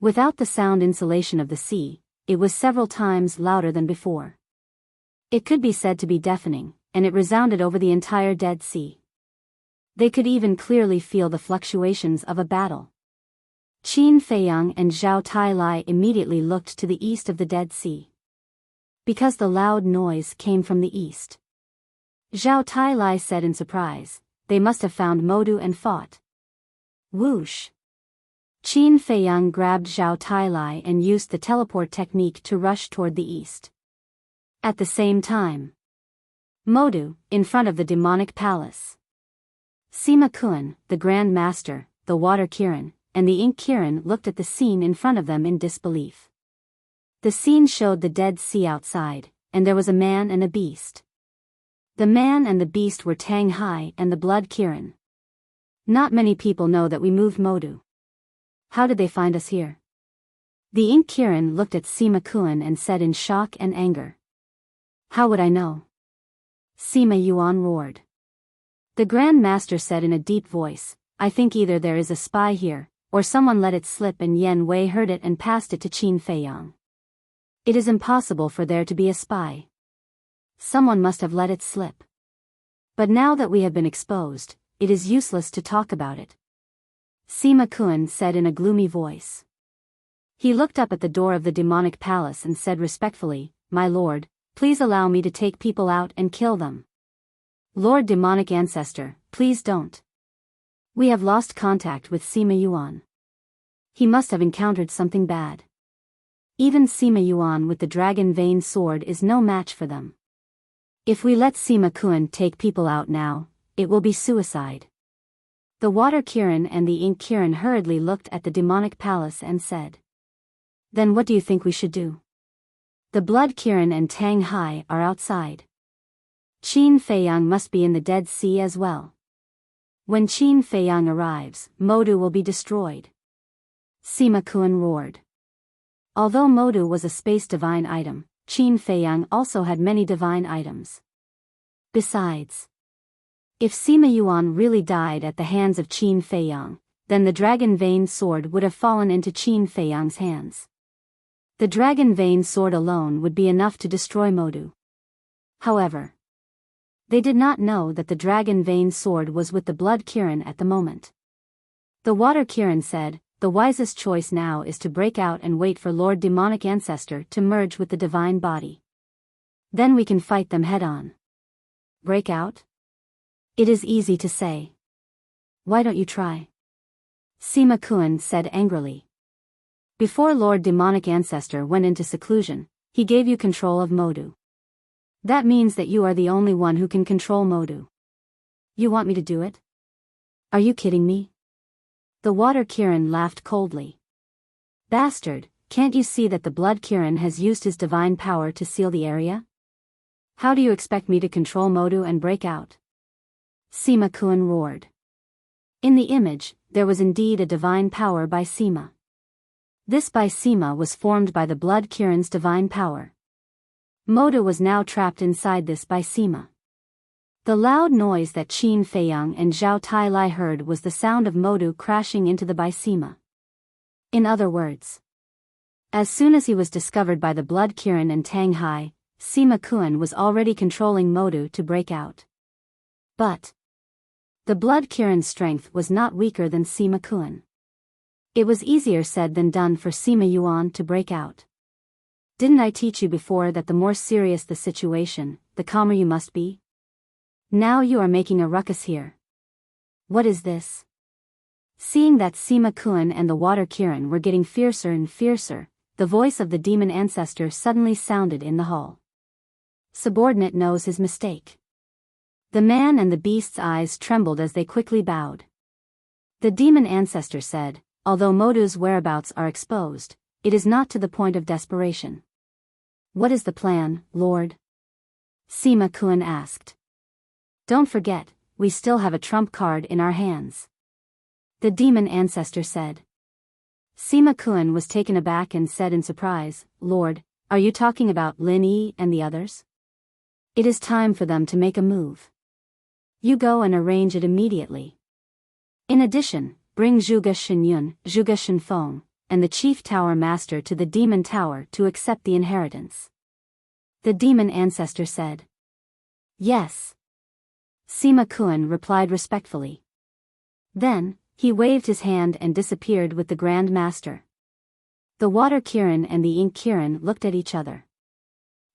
Without the sound insulation of the sea, it was several times louder than before. It could be said to be deafening, and it resounded over the entire Dead Sea. They could even clearly feel the fluctuations of a battle. Qin Feiyang and Zhao Tailai immediately looked to the east of the Dead Sea. Because the loud noise came from the east. Zhao Tailai said in surprise, they must have found Modu and fought. Whoosh! Qin Feiyang grabbed Zhao Tailai and used the teleport technique to rush toward the east. At the same time, Modu, in front of the demonic palace. Sima Kun, the Grand Master, the Water Kirin, and the Ink Kirin looked at the scene in front of them in disbelief. The scene showed the Dead Sea outside, and there was a man and a beast. The man and the beast were Tang Hai and the Blood Kirin. Not many people know that we moved Modu. How did they find us here? The Ink Kirin looked at Sima Kun and said in shock and anger. How would I know? Sima Yuan roared. The Grand Master said in a deep voice, I think either there is a spy here, or someone let it slip and Yen Wei heard it and passed it to Qin Feiyang. It is impossible for there to be a spy. Someone must have let it slip. But now that we have been exposed, it is useless to talk about it. Sima Kun said in a gloomy voice. He looked up at the door of the demonic palace and said respectfully, My lord, please allow me to take people out and kill them. Lord Demonic Ancestor, please don't. We have lost contact with Sima Yuan. He must have encountered something bad. Even Sima Yuan with the dragon vein sword is no match for them. If we let Sima Kun take people out now, it will be suicide. The Water Kirin and the Ink Kirin hurriedly looked at the demonic palace and said. Then what do you think we should do? The Blood Kirin and Tang Hai are outside. Qin Feiyang must be in the Dead Sea as well. When Qin Feiyang arrives, Modu will be destroyed. Sima Kun roared. Although Modu was a space divine item, Qin Feiyang also had many divine items. Besides, if Sima Yuan really died at the hands of Qin Feiyang, then the dragon vein sword would have fallen into Qin Feiyang's hands. The dragon vein sword alone would be enough to destroy Modu. However, they did not know that the dragon vein sword was with the Blood Kirin at the moment. The Water Kirin said, the wisest choice now is to break out and wait for Lord Demonic Ancestor to merge with the divine body. Then we can fight them head-on. Break out? It is easy to say. Why don't you try? Sima Kun said angrily. Before Lord Demonic Ancestor went into seclusion, he gave you control of Modu. That means that you are the only one who can control Modu. You want me to do it? Are you kidding me? The Water Kirin laughed coldly. Bastard, can't you see that the Blood Kirin has used his divine power to seal the area? How do you expect me to control Modu and break out? Sima Kun roared. In the image, there was indeed a divine power by Sima. This by Sima was formed by the Blood Kirin's divine power. Modu was now trapped inside this by Sima. The loud noise that Qin Feiyang and Zhao Tailai heard was the sound of Modu crashing into the by Sima. In other words, as soon as he was discovered by the Blood Kirin and Tang Hai, Sima Kun was already controlling Modu to break out. But the Blood Kirin's strength was not weaker than Sima Kun. It was easier said than done for Sima Yuan to break out. Didn't I teach you before that the more serious the situation, the calmer you must be? Now you are making a ruckus here. What is this? Seeing that Sima Kun and the Water Kirin were getting fiercer and fiercer, the voice of the demon ancestor suddenly sounded in the hall. Subordinate knows his mistake. The man and the beast's eyes trembled as they quickly bowed. The demon ancestor said, although Modu's whereabouts are exposed, it is not to the point of desperation. What is the plan, Lord? Sima Kun asked. Don't forget, we still have a trump card in our hands. The demon ancestor said. Sima Kun was taken aback and said in surprise, Lord, are you talking about Lin Yi and the others? It is time for them to make a move. You go and arrange it immediately. In addition, bring Zhuge Shinyun, Zhuge Shinfeng, and the Chief Tower Master to the Demon Tower to accept the inheritance. The demon ancestor said. Yes. Sima Kun replied respectfully. Then, he waved his hand and disappeared with the Grand Master. The Water Kirin and the Ink Kirin looked at each other.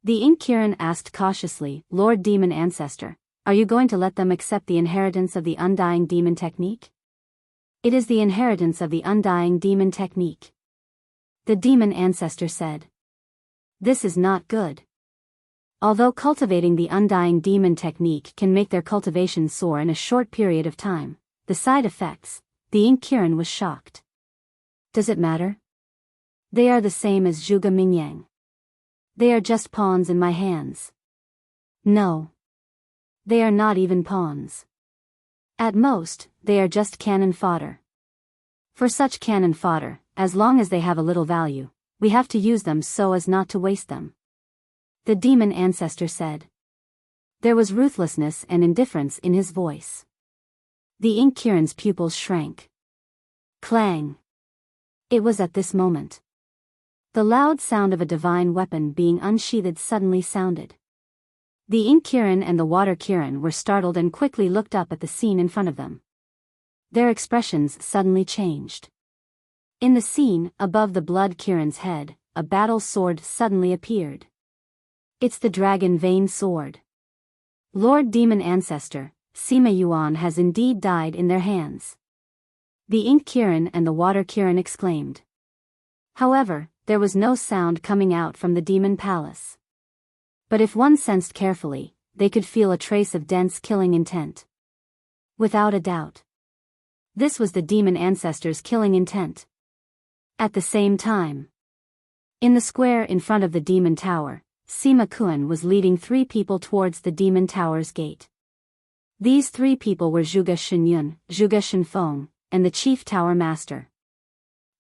The Ink Kirin asked cautiously, Lord Demon Ancestor, are you going to let them accept the inheritance of the Undying Demon Technique? It is the inheritance of the Undying Demon Technique. The Demon Ancestor said. This is not good. Although cultivating the Undying Demon Technique can make their cultivation soar in a short period of time, the side effects, the Ink Kirin was shocked. Does it matter? They are the same as Zhuge Mingyang. They are just pawns in my hands. No. They are not even pawns. At most, they are just cannon fodder. For such cannon fodder, as long as they have a little value, we have to use them so as not to waste them. The demon ancestor said. There was ruthlessness and indifference in his voice. The Ink Kirin's pupils shrank. Clang. It was at this moment. The loud sound of a divine weapon being unsheathed suddenly sounded. The Ink Kirin and the Water Kirin were startled and quickly looked up at the scene in front of them. Their expressions suddenly changed. In the scene, above the Blood Kirin's head, a battle sword suddenly appeared. It's the Dragon Vein Sword. Lord Demon Ancestor, Sima Yuan has indeed died in their hands. The Ink Kirin and the Water Kirin exclaimed. However, there was no sound coming out from the Demon Palace. But if one sensed carefully, they could feel a trace of dense killing intent. Without a doubt. This was the Demon Ancestor's killing intent. At the same time, in the square in front of the Demon Tower, Sima Kun was leading 3 people towards the Demon Tower's gate. These 3 people were Zhuge Shinyun, Zhuge Shinfeng, and the Chief Tower Master.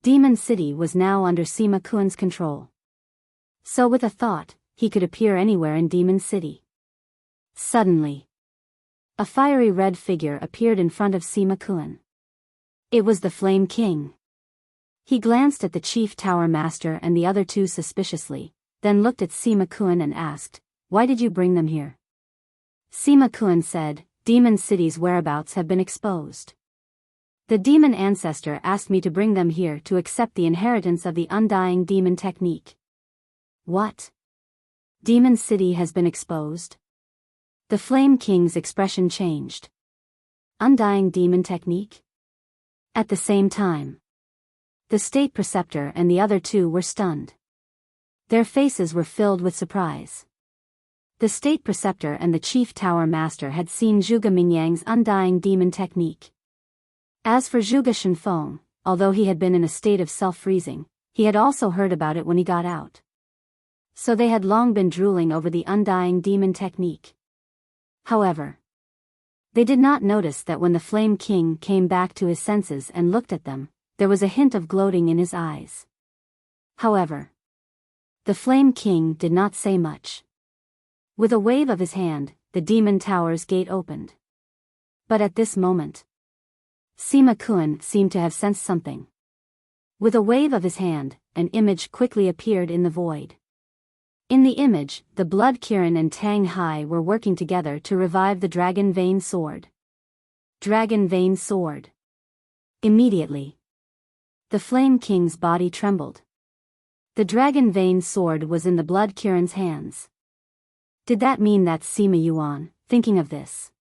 Demon City was now under Sima Kun's control. So with a thought, he could appear anywhere in Demon City. Suddenly, a fiery red figure appeared in front of Sima Kun. It was the Flame King. He glanced at the Chief Tower Master and the other 2 suspiciously, then looked at Sima Kun and asked, Why did you bring them here? Sima Kun said, Demon City's whereabouts have been exposed. The Demon Ancestor asked me to bring them here to accept the inheritance of the Undying Demon Technique. What? Demon City has been exposed? The Flame King's expression changed. Undying Demon Technique? At the same time, The state preceptor and the other two were stunned. Their faces were filled with surprise. The state preceptor and the chief tower master had seen Zhuge Mingyang's undying demon technique. As for Zhuge Shenfeng, although he had been in a state of self-freezing, he had also heard about it when he got out. So they had long been drooling over the undying demon technique. However, they did not notice that when the Flame King came back to his senses and looked at them, there was a hint of gloating in his eyes. However, the Flame King did not say much. With a wave of his hand, the demon tower's gate opened. But at this moment, Sima Kuan seemed to have sensed something. With a wave of his hand, an image quickly appeared in the void. In the image, the Blood Kirin and Tang Hai were working together to revive the Dragon Vein Sword. Dragon Vein Sword. Immediately, the Flame King's body trembled. The Dragon Vein Sword was in the Blood Kirin's hands. Did that mean that Sima Yuan, thinking of this?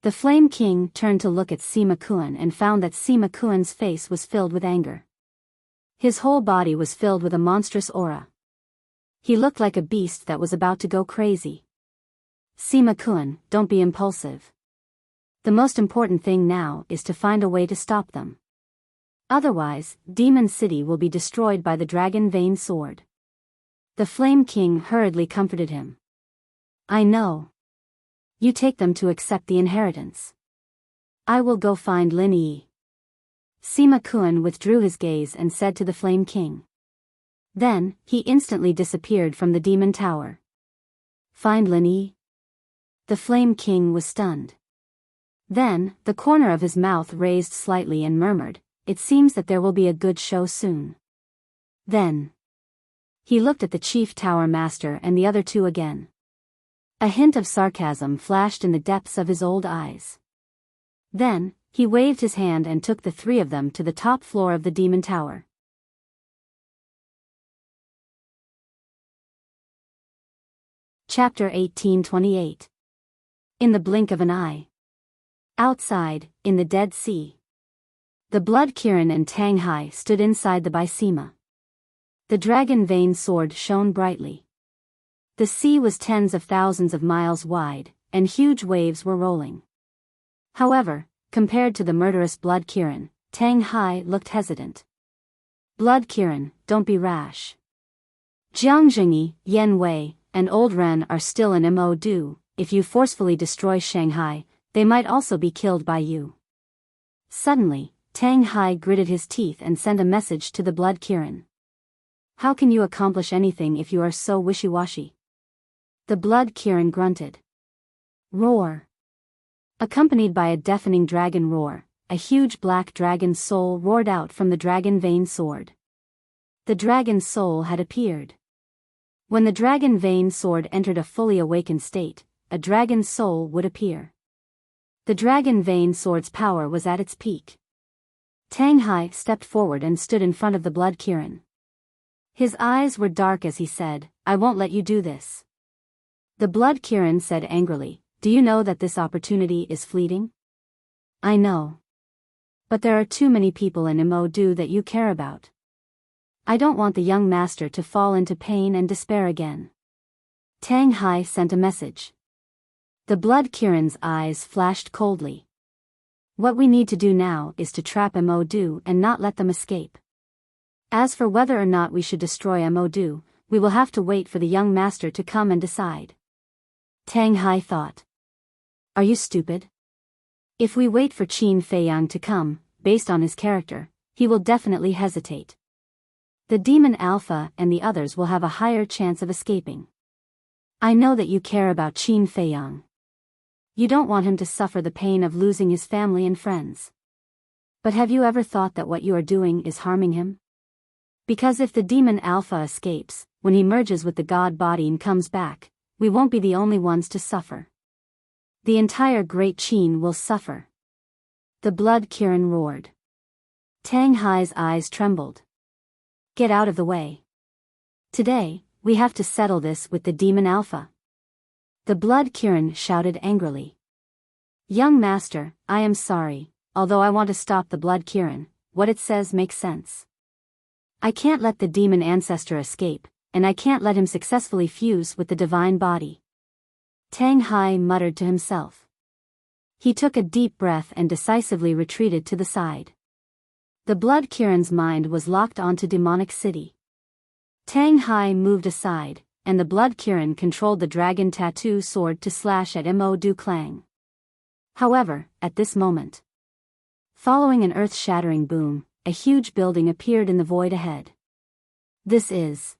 The Flame King turned to look at Sima Kuan and found that Sima Kuan's face was filled with anger. His whole body was filled with a monstrous aura. He looked like a beast that was about to go crazy. Sima Kuan, don't be impulsive. The most important thing now is to find a way to stop them. Otherwise, Demon City will be destroyed by the Dragon Vein Sword. The Flame King hurriedly comforted him. I know. You take them to accept the inheritance. I will go find Lin Yi. Sima Kuan withdrew his gaze and said to the Flame King. Then, he instantly disappeared from the demon tower. Find Lin Yi? The Flame King was stunned. Then, the corner of his mouth raised slightly and murmured, it seems that there will be a good show soon. Then, he looked at the chief tower master and the other two again. A hint of sarcasm flashed in the depths of his old eyes. Then, he waved his hand and took the three of them to the top floor of the demon tower. Chapter 1828. In the blink of an eye. Outside, in the Dead Sea. The Blood Kirin and Tang Hai stood inside the Baisima. The Dragon Vein Sword shone brightly. The sea was tens of thousands of miles wide, and huge waves were rolling. However, compared to the murderous Blood Kirin, Tang Hai looked hesitant. Blood Kirin, don't be rash. Jiang Jingyi, Yan Wei, and Old Ren are still in Mo Du. If you forcefully destroy Shanghai, they might also be killed by you. Suddenly, Tang Hai gritted his teeth and sent a message to the Blood Kirin. How can you accomplish anything if you are so wishy-washy? The Blood Kirin grunted. Roar. Accompanied by a deafening dragon roar, a huge black dragon soul roared out from the Dragon Vein Sword. The dragon soul had appeared. When the Dragon Vein Sword entered a fully awakened state, a dragon soul would appear. The Dragon Vein Sword's power was at its peak. Tang Hai stepped forward and stood in front of the Blood Kirin. His eyes were dark as he said, I won't let you do this. The Blood Kirin said angrily, do you know that this opportunity is fleeting? I know. But there are too many people in Mo Du that you care about. I don't want the young master to fall into pain and despair again. Tang Hai sent a message. The Blood Kirin's eyes flashed coldly. What we need to do now is to trap Mo Du and not let them escape. As for whether or not we should destroy Mo Du, we will have to wait for the young master to come and decide. Tang Hai thought. Are you stupid? If we wait for Qin Feiyang to come, based on his character, he will definitely hesitate. The Demon Alpha and the others will have a higher chance of escaping. I know that you care about Qin Feiyang. You don't want him to suffer the pain of losing his family and friends. But have you ever thought that what you are doing is harming him? Because if the Demon Alpha escapes, when he merges with the God body and comes back, we won't be the only ones to suffer. The entire Great Qin will suffer. The Blood Kirin roared. Tang Hai's eyes trembled. Get out of the way. Today, we have to settle this with the Demon Alpha. The Blood Kirin shouted angrily. Young master, I am sorry, although I want to stop the Blood Kirin, what it says makes sense. I can't let the demon ancestor escape, and I can't let him successfully fuse with the divine body. Tang Hai muttered to himself. He took a deep breath and decisively retreated to the side. The Blood Kirin's mind was locked onto Demonic City. Tang Hai moved aside, and the Blood Kirin controlled the dragon tattoo sword to slash at Mo Du Clang. However, at this moment, following an earth-shattering boom, a huge building appeared in the void ahead. This is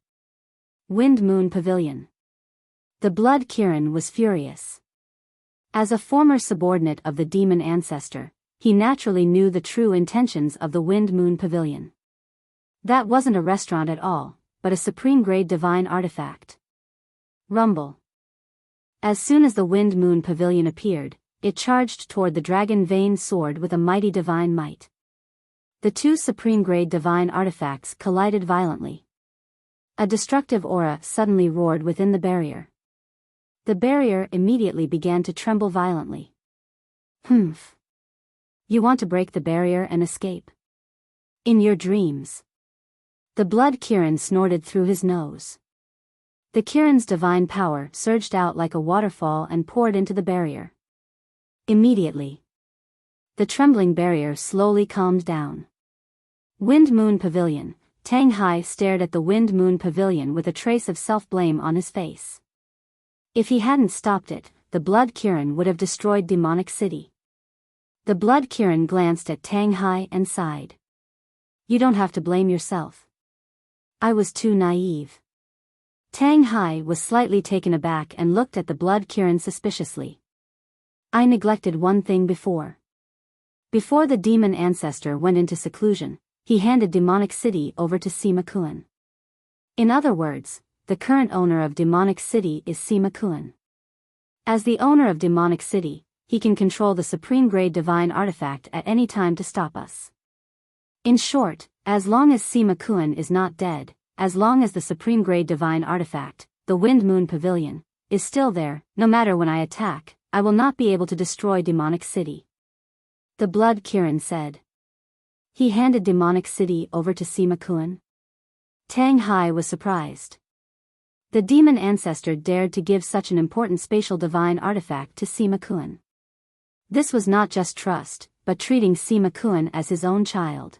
Wind Moon Pavilion. The Blood Kirin was furious. As a former subordinate of the demon ancestor, he naturally knew the true intentions of the Wind Moon Pavilion. That wasn't a restaurant at all, but a supreme-grade divine artifact. Rumble. As soon as the Wind Moon Pavilion appeared, it charged toward the dragon vein sword with a mighty divine might. The two supreme-grade divine artifacts collided violently. A destructive aura suddenly roared within the barrier. The barrier immediately began to tremble violently. Humph. You want to break the barrier and escape? In your dreams. The Blood Kirin snorted through his nose. The Kirin's divine power surged out like a waterfall and poured into the barrier. Immediately, the trembling barrier slowly calmed down. Wind Moon Pavilion. Tang Hai stared at the Wind Moon Pavilion with a trace of self-blame on his face. If he hadn't stopped it, the Blood Kirin would have destroyed Demonic City. The Blood Kirin glanced at Tang Hai and sighed. You don't have to blame yourself. I was too naive. Tang Hai was slightly taken aback and looked at the Blood Kirin suspiciously. I neglected one thing before. Before the demon ancestor went into seclusion, he handed Demonic City over to Sima Kun. In other words, the current owner of Demonic City is Sima Kun. As the owner of Demonic City, he can control the supreme-grade divine artifact at any time to stop us. In short, as long as Sima Kun is not dead, as long as the supreme-grade divine artifact, the Wind Moon Pavilion, is still there, no matter when I attack, I will not be able to destroy Demonic City. The Blood Kirin said. He handed Demonic City over to Sima Kun. Tang Hai was surprised. The demon ancestor dared to give such an important spatial divine artifact to Sima Kun. This was not just trust, but treating Sima Kun as his own child.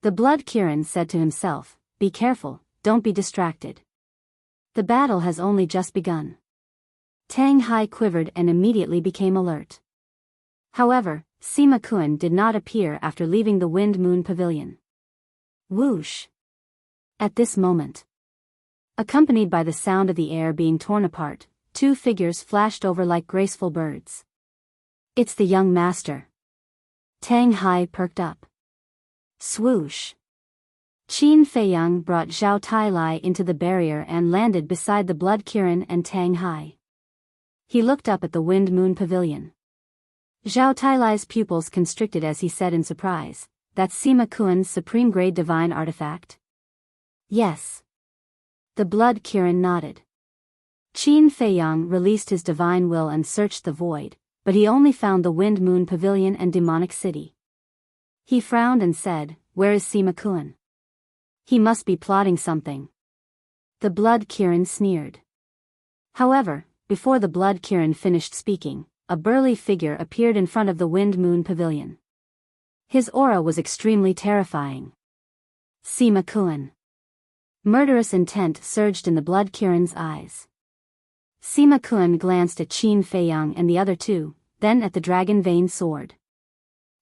The Blood Kirin said to himself, be careful, don't be distracted. The battle has only just begun. Tang Hai quivered and immediately became alert. However, Sima Kun did not appear after leaving the Wind Moon Pavilion. Whoosh! At this moment, accompanied by the sound of the air being torn apart, two figures flashed over like graceful birds. It's the young master. Tang Hai perked up. Swoosh! Qin Feiyang brought Zhao Tailai into the barrier and landed beside the Blood Kirin and Tang Hai. He looked up at the Wind Moon Pavilion. Zhao Tailai's pupils constricted as he said in surprise, that's Sima Kun's supreme-grade divine artifact? Yes. The Blood Kirin nodded. Qin Feiyang released his divine will and searched the void, but he only found the Wind Moon Pavilion and Demonic City. He frowned and said, where is Sima Kun? He must be plotting something. The Blood Kirin sneered. However, before the Blood Kirin finished speaking, a burly figure appeared in front of the Wind Moon Pavilion. His aura was extremely terrifying. Sima Kun. Murderous intent surged in the Blood Kirin's eyes. Sima Kun glanced at Qin Feiyang and the other two, then at the dragon vein sword.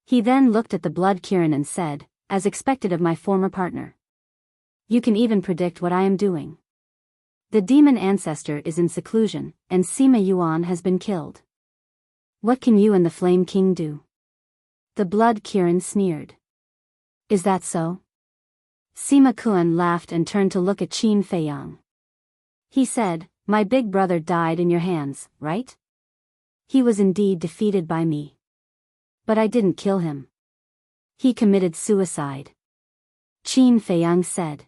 He then looked at the Blood Kirin and said, as expected of my former partner. You can even predict what I am doing. The demon ancestor is in seclusion, and Sima Yuan has been killed. What can you and the Flame King do? The Blood Kirin sneered. Is that so? Sima Kun laughed and turned to look at Qin Feiyang. He said, my big brother died in your hands, right? He was indeed defeated by me. But I didn't kill him. He committed suicide. Qin Feiyang said.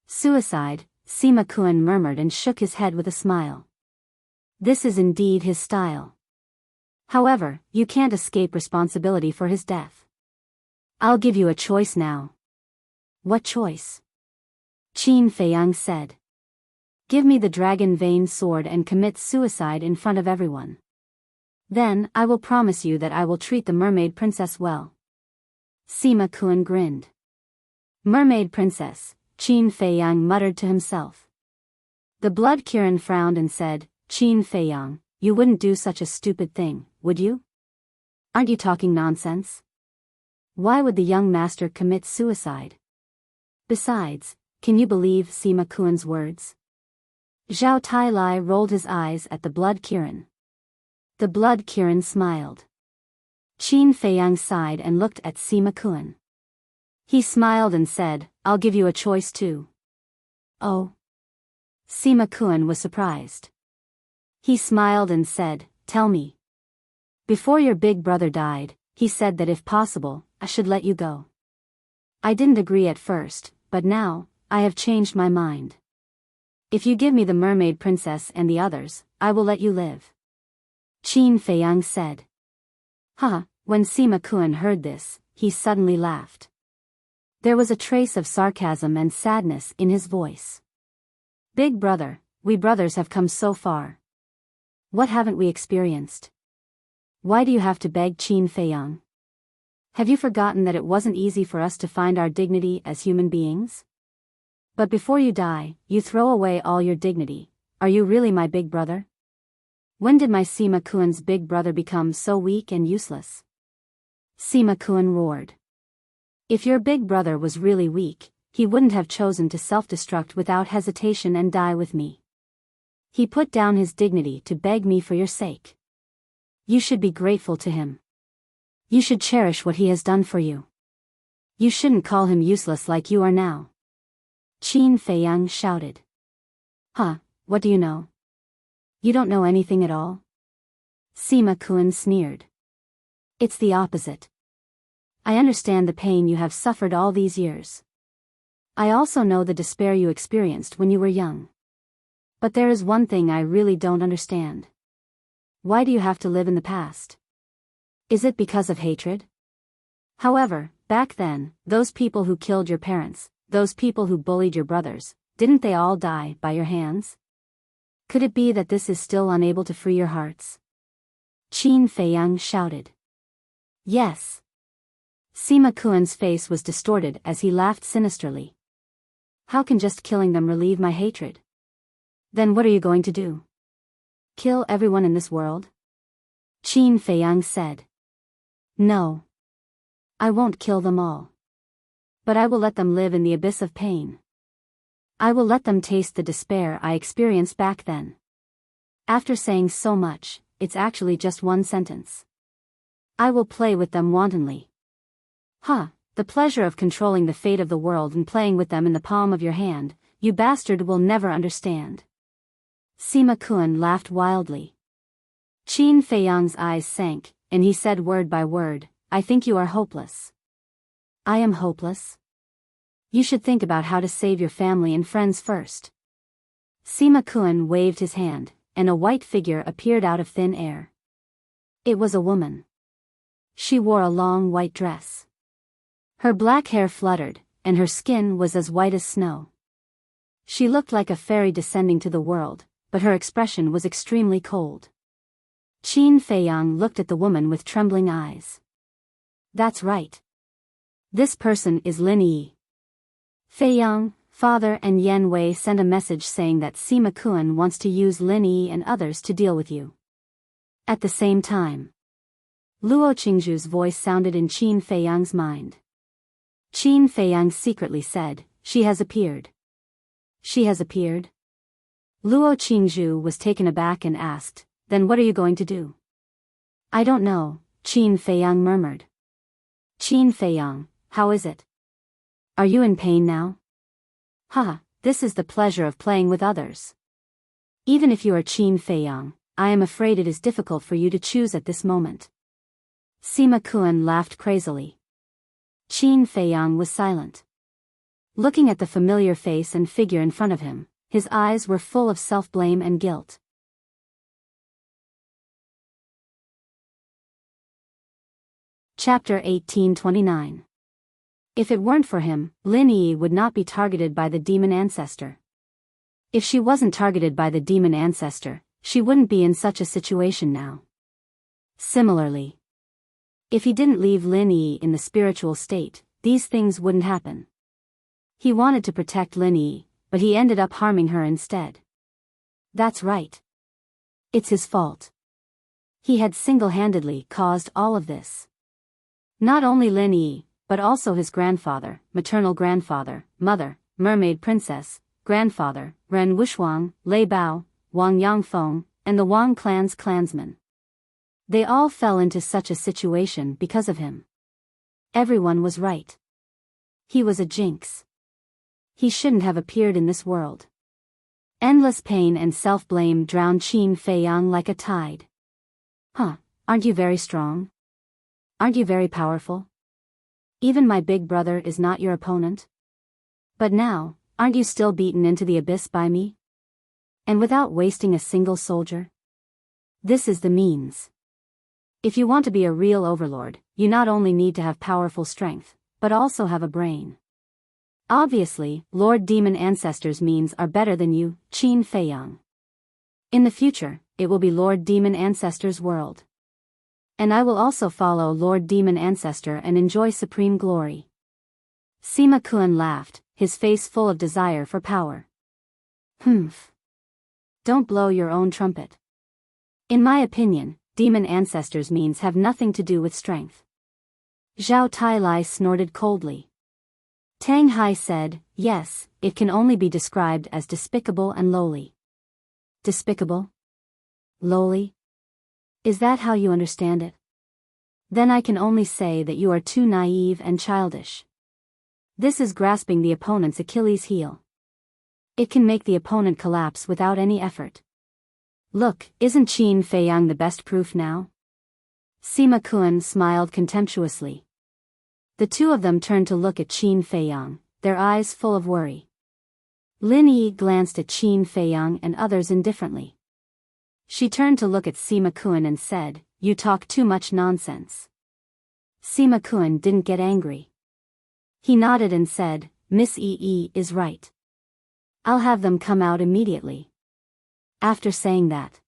Suicide, Sima Kun murmured and shook his head with a smile. This is indeed his style. However, you can't escape responsibility for his death. I'll give you a choice now. What choice? Qin Feiyang said. Give me the dragon vein sword and commit suicide in front of everyone. Then, I will promise you that I will treat the mermaid princess well. Sima Qian grinned. Mermaid princess, Qin Feiyang muttered to himself. The blood Kirin frowned and said, Qin Feiyang, you wouldn't do such a stupid thing, would you? Aren't you talking nonsense? Why would the young master commit suicide? Besides, can you believe Sima Qian's words? Zhao Tailai rolled his eyes at the blood Kirin. The blood Kirin smiled. Qin Feiyang sighed and looked at Sima Qian. He smiled and said, I'll give you a choice too. Oh. Sima Qian was surprised. He smiled and said, tell me. Before your big brother died, he said that if possible, I should let you go. I didn't agree at first, but now, I have changed my mind. If you give me the mermaid princess and the others, I will let you live. Qin Feiyang said. When Sima Qian heard this, he suddenly laughed. There was a trace of sarcasm and sadness in his voice. Big brother, we brothers have come so far. What haven't we experienced? Why do you have to beg, Qin Feiyang? Have you forgotten that it wasn't easy for us to find our dignity as human beings? But before you die, you throw away all your dignity. Are you really my big brother? When did my Sima Qian's big brother become so weak and useless? Sima Qian roared. If your big brother was really weak, he wouldn't have chosen to self-destruct without hesitation and die with me. He put down his dignity to beg me for your sake. You should be grateful to him. You should cherish what he has done for you. You shouldn't call him useless like you are now. Qin Feiyang shouted. What do you know? You don't know anything at all? Sima Qian sneered. It's the opposite. I understand the pain you have suffered all these years. I also know the despair you experienced when you were young. But there is one thing I really don't understand. Why do you have to live in the past? Is it because of hatred? However, back then, those people who killed your parents, those people who bullied your brothers, didn't they all die by your hands? Could it be that this is still unable to free your hearts? Qin Feiyang shouted. Yes. Sima Qian's face was distorted as he laughed sinisterly. How can just killing them relieve my hatred? Then what are you going to do? Kill everyone in this world? Qin Feiyang said. No. I won't kill them all. But I will let them live in the abyss of pain. I will let them taste the despair I experienced back then. After saying so much, it's actually just one sentence. I will play with them wantonly. The pleasure of controlling the fate of the world and playing with them in the palm of your hand, you bastard will never understand. Sima Qian laughed wildly. Qin Feiyang's eyes sank, and he said word by word, I think you are hopeless. I am hopeless? You should think about how to save your family and friends first. Sima Qian waved his hand, and a white figure appeared out of thin air. It was a woman. She wore a long white dress. Her black hair fluttered, and her skin was as white as snow. She looked like a fairy descending to the world, but her expression was extremely cold. Qin Feiyang looked at the woman with trembling eyes. That's right. This person is Lin Yi. Feiyang, father and Yan Wei sent a message saying that Sima Qian wants to use Lin Yi and others to deal with you. At the same time, Luo Qingzhu's voice sounded in Qin Feiyang's mind. Qin Feiyang secretly said, she has appeared. She has appeared? Luo Qingzhu was taken aback and asked, then what are you going to do? I don't know, Qin Feiyang murmured. Qin Feiyang, how is it? Are you in pain now? This is the pleasure of playing with others. Even if you are Qin Feiyang, I am afraid it is difficult for you to choose at this moment. Sima Qian laughed crazily. Qin Feiyang was silent. Looking at the familiar face and figure in front of him, his eyes were full of self-blame and guilt. Chapter 1829. If it weren't for him, Lin Yi would not be targeted by the demon ancestor. If she wasn't targeted by the demon ancestor, she wouldn't be in such a situation now. Similarly, if he didn't leave Lin Yi in the spiritual state, these things wouldn't happen. He wanted to protect Lin Yi, but he ended up harming her instead. That's right. It's his fault. He had single-handedly caused all of this. Not only Lin Yi, but also his grandfather, maternal grandfather, mother, mermaid princess, grandfather, Ren Wuxuang, Lei Bao, Wang Yangfeng, and the Wang clan's clansmen. They all fell into such a situation because of him. Everyone was right. He was a jinx. He shouldn't have appeared in this world. Endless pain and self-blame drowned Qin Feiyang like a tide. Huh, aren't you very strong? Aren't you very powerful? Even my big brother is not your opponent? But now, aren't you still beaten into the abyss by me? And without wasting a single soldier? This is the means. If you want to be a real overlord, you not only need to have powerful strength, but also have a brain. Obviously, Lord Demon Ancestor's means are better than you, Qin Feiyang. In the future, it will be Lord Demon Ancestor's world. And I will also follow Lord Demon Ancestor and enjoy supreme glory. Sima Kuan laughed, his face full of desire for power. Humph. Don't blow your own trumpet. In my opinion, Demon Ancestor's means have nothing to do with strength. Zhao Tailai snorted coldly. Tang Hai said, yes, it can only be described as despicable and lowly. Despicable? Lowly? Is that how you understand it? Then I can only say that you are too naive and childish. This is grasping the opponent's Achilles heel. It can make the opponent collapse without any effort. Look, isn't Qin Feiyang the best proof now? Sima Kuan smiled contemptuously. The two of them turned to look at Qin Feiyang, their eyes full of worry. Lin Yi glanced at Qin Feiyang and others indifferently. She turned to look at Sima Kuan and said, you talk too much nonsense. Sima Kuan didn't get angry. He nodded and said, Miss Yi is right. I'll have them come out immediately. After saying that,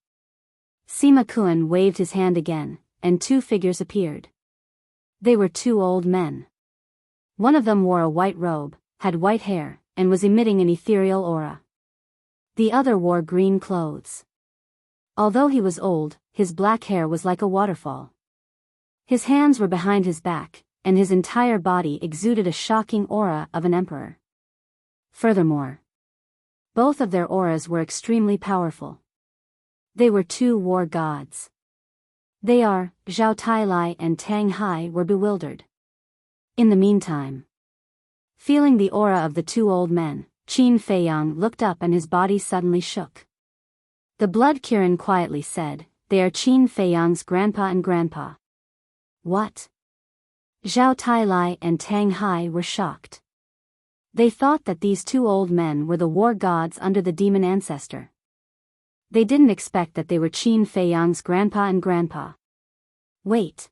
Sima Kuan waved his hand again, and two figures appeared. They were two old men. One of them wore a white robe, had white hair, and was emitting an ethereal aura. The other wore green clothes. Although he was old, his black hair was like a waterfall. His hands were behind his back, and his entire body exuded a shocking aura of an emperor. Furthermore, both of their auras were extremely powerful. They were two war gods. Zhao Tailai and Tang Hai were bewildered. In the meantime, feeling the aura of the two old men, Qin Feiyang looked up and his body suddenly shook. The blood Kirin quietly said, they are Qin Feiyang's grandpa and grandpa. What? Zhao Tailai and Tang Hai were shocked. They thought that these two old men were the war gods under the demon ancestor. They didn't expect that they were Qin Feiyang's grandpa and grandpa. Wait.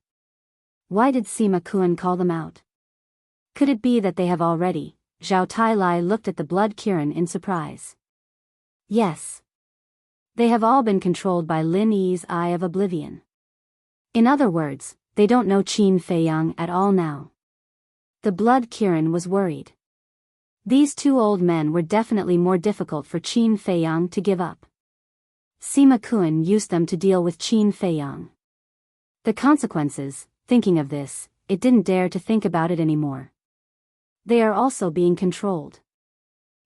Why did Sima Kuan call them out? Could it be that they have already? Zhao Tailai looked at the blood Kirin in surprise. Yes. They have all been controlled by Lin Yi's Eye of Oblivion. In other words, they don't know Qin Feiyang at all now. The blood Kirin was worried. These two old men were definitely more difficult for Qin Feiyang to give up. Sima Kuan used them to deal with Qin Feiyang. The consequences, thinking of this, it didn't dare to think about it anymore. They are also being controlled.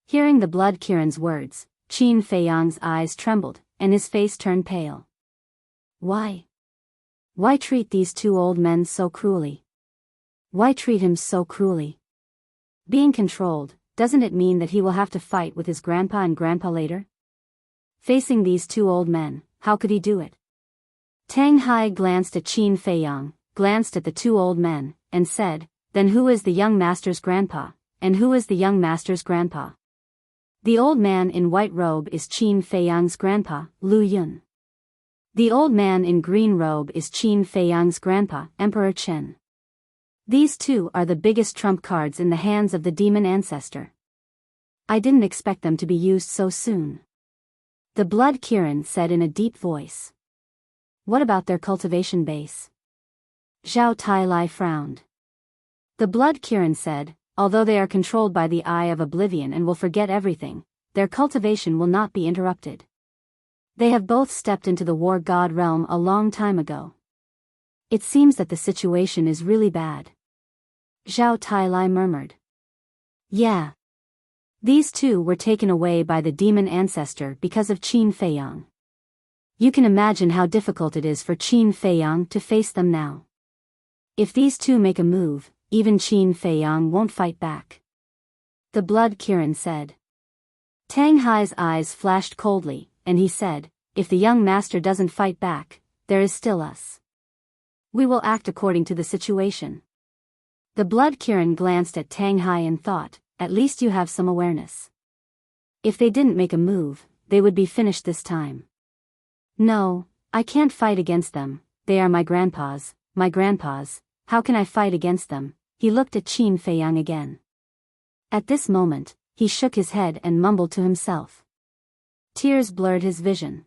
Hearing the blood Kirin's words, Qin Feiyang's eyes trembled, and his face turned pale. Why? Why treat these two old men so cruelly? Why treat him so cruelly? Being controlled, doesn't it mean that he will have to fight with his grandpa and grandpa later? Facing these two old men, how could he do it? Tang Hai glanced at Qin Feiyang, glanced at the two old men, and said, then who is the young master's grandpa, and who is the young master's grandpa? The old man in white robe is Qin Feiyang's grandpa, Lu Yun. The old man in green robe is Qin Feiyang's grandpa, Emperor Chen. These two are the biggest trump cards in the hands of the demon ancestor. I didn't expect them to be used so soon. The Blood Kirin said in a deep voice. What about their cultivation base? Zhao Tailai frowned. The Blood Kirin said, although they are controlled by the Eye of Oblivion and will forget everything, their cultivation will not be interrupted. They have both stepped into the War God realm a long time ago. It seems that the situation is really bad. Zhao Tailai murmured. Yeah. These two were taken away by the demon ancestor because of Qin Feiyang. You can imagine how difficult it is for Qin Feiyang to face them now. If these two make a move, even Qin Feiyang won't fight back. The Blood Kirin said. Tang Hai's eyes flashed coldly, and he said, if the young master doesn't fight back, there is still us. We will act according to the situation. The Blood Kirin glanced at Tang Hai and thought, at least you have some awareness. If they didn't make a move, they would be finished this time. No, I can't fight against them, they are my grandpas, how can I fight against them? He looked at Qin Feiyang again. At this moment, he shook his head and mumbled to himself. Tears blurred his vision.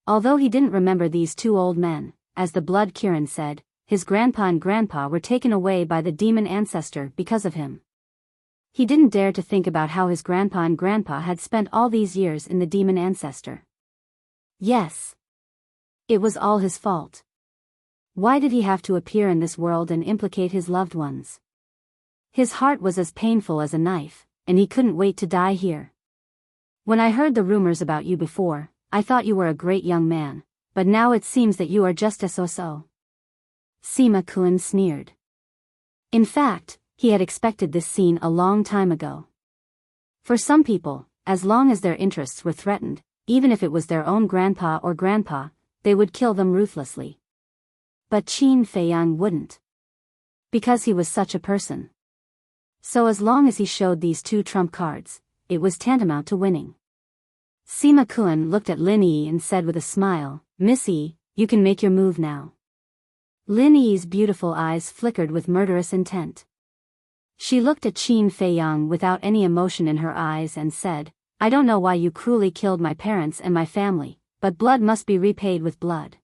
Although he didn't remember these two old men, as the Blood Kirin said, his grandpa and grandpa were taken away by the demon ancestor because of him. He didn't dare to think about how his grandpa and grandpa had spent all these years in the demon ancestor. Yes. It was all his fault. Why did he have to appear in this world and implicate his loved ones? His heart was as painful as a knife, and he couldn't wait to die here. When I heard the rumors about you before, I thought you were a great young man, but now it seems that you are just a so-so. Sima Kun sneered. In fact, he had expected this scene a long time ago. For some people, as long as their interests were threatened, even if it was their own grandpa or grandpa, they would kill them ruthlessly. But Qin Feiyang wouldn't. Because he was such a person. So as long as he showed these two trump cards, it was tantamount to winning. Sima Kun looked at Lin Yi and said with a smile, Miss Yi, you can make your move now. Lin Yi's beautiful eyes flickered with murderous intent. She looked at Qin Feiyang without any emotion in her eyes and said, I don't know why you cruelly killed my parents and my family, but blood must be repaid with blood.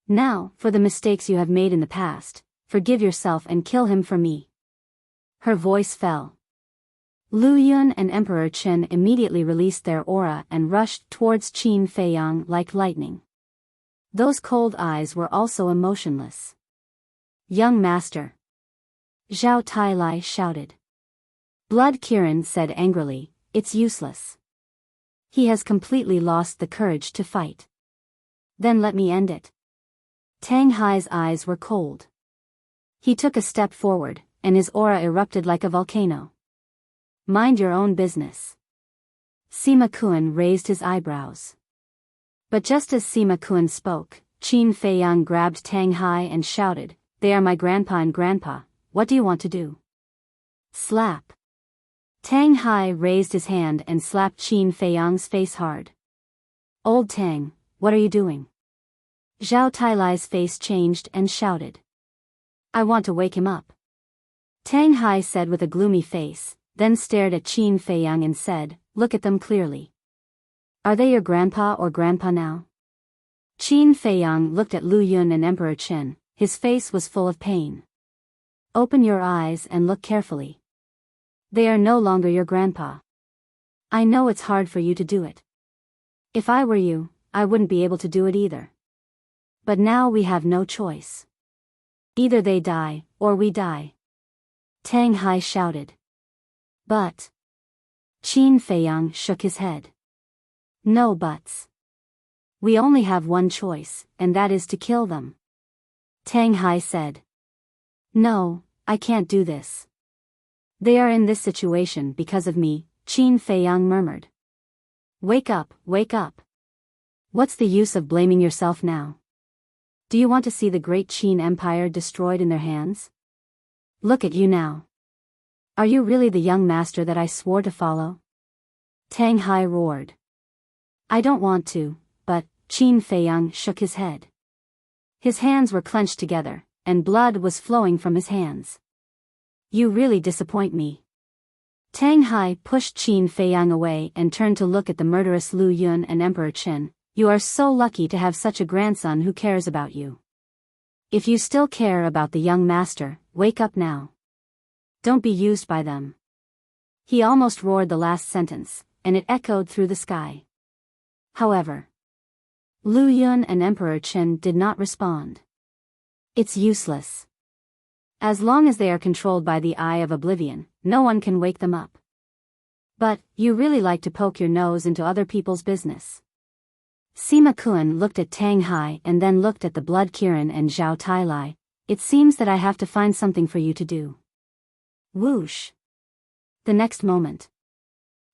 Now, for the mistakes you have made in the past, forgive yourself and kill him for me. Her voice fell. Lu Yun and Emperor Chen immediately released their aura and rushed towards Qin Feiyang like lightning. Those cold eyes were also emotionless. Young master. Zhao Tailai shouted. Blood Kirin said angrily, it's useless. He has completely lost the courage to fight. Then let me end it. Tang Hai's eyes were cold. He took a step forward, and his aura erupted like a volcano. Mind your own business. Sima Kun raised his eyebrows. But just as Sima Kun spoke, Qin Feiyang grabbed Tang Hai and shouted, they are my grandpa and grandpa, what do you want to do? Slap. Tang Hai raised his hand and slapped Qin Feiyang's face hard. Old Tang, what are you doing? Zhao Tailai's face changed and shouted. I want to wake him up. Tang Hai said with a gloomy face, then stared at Qin Feiyang and said, look at them clearly. Are they your grandpa or grandpa now? Qin Feiyang looked at Lu Yun and Emperor Chen, his face was full of pain. Open your eyes and look carefully. They are no longer your grandpa. I know it's hard for you to do it. If I were you, I wouldn't be able to do it either. But now we have no choice. Either they die, or we die. Tang Hai shouted. But. Qin Feiyang shook his head. No buts. We only have one choice, and that is to kill them. Tang Hai said. No, I can't do this. They are in this situation because of me, Qin Feiyang murmured. Wake up, wake up. What's the use of blaming yourself now? Do you want to see the great Qin Empire destroyed in their hands? Look at you now. Are you really the young master that I swore to follow? Tang Hai roared. I don't want to, but, Qin Feiyang shook his head. His hands were clenched together, and blood was flowing from his hands. You really disappoint me. Tang Hai pushed Qin Feiyang away and turned to look at the murderous Lu Yun and Emperor Qin. You are so lucky to have such a grandson who cares about you. If you still care about the young master, wake up now. Don't be used by them. He almost roared the last sentence, and it echoed through the sky. However, Lu Yun and Emperor Qin did not respond. It's useless. As long as they are controlled by the Eye of Oblivion, no one can wake them up. But, you really like to poke your nose into other people's business. Sima Kuan looked at Tang Hai and then looked at the Blood Kirin and Zhao Tailai. It seems that I have to find something for you to do. Whoosh. The next moment,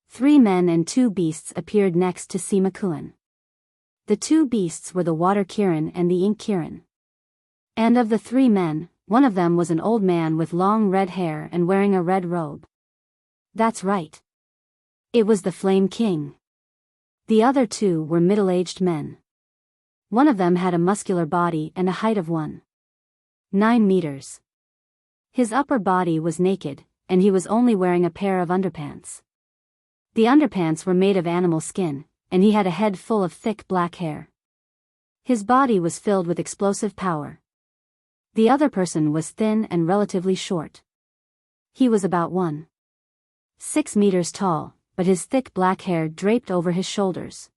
3 men and 2 beasts appeared next to Sima Kuan. The 2 beasts were the Water Kirin and the Ink Kirin. And of the 3 men, one of them was an old man with long red hair and wearing a red robe. That's right. It was the Flame King. The other 2 were middle-aged men. One of them had a muscular body and a height of 1.9 meters. His upper body was naked, and he was only wearing a pair of underpants. The underpants were made of animal skin, and he had a head full of thick black hair. His body was filled with explosive power. The other person was thin and relatively short. He was about 1.6 meters tall, but his thick black hair draped over his shoulders.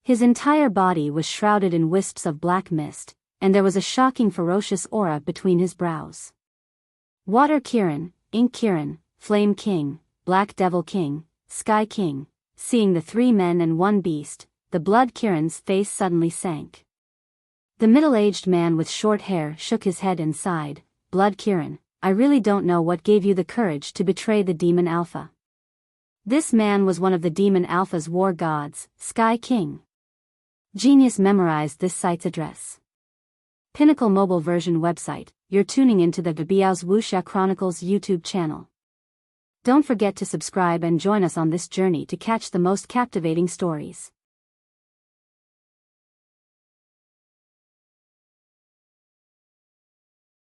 His entire body was shrouded in wisps of black mist, and there was a shocking ferocious aura between his brows. Water Kirin, Ink Kirin, Flame King, Black Devil King, Sky King, seeing the 3 men and 1 beast, the Blood Kirin's face suddenly sank. The middle-aged man with short hair shook his head and sighed. Blood Kirin, I really don't know what gave you the courage to betray the Demon Alpha. This man was one of the Demon Alpha's war gods, Sky King. Genius memorized this site's address. Pinnacle mobile version website. You're tuning into the Biyao's Wuxia Chronicles YouTube channel. Don't forget to subscribe and join us on this journey to catch the most captivating stories.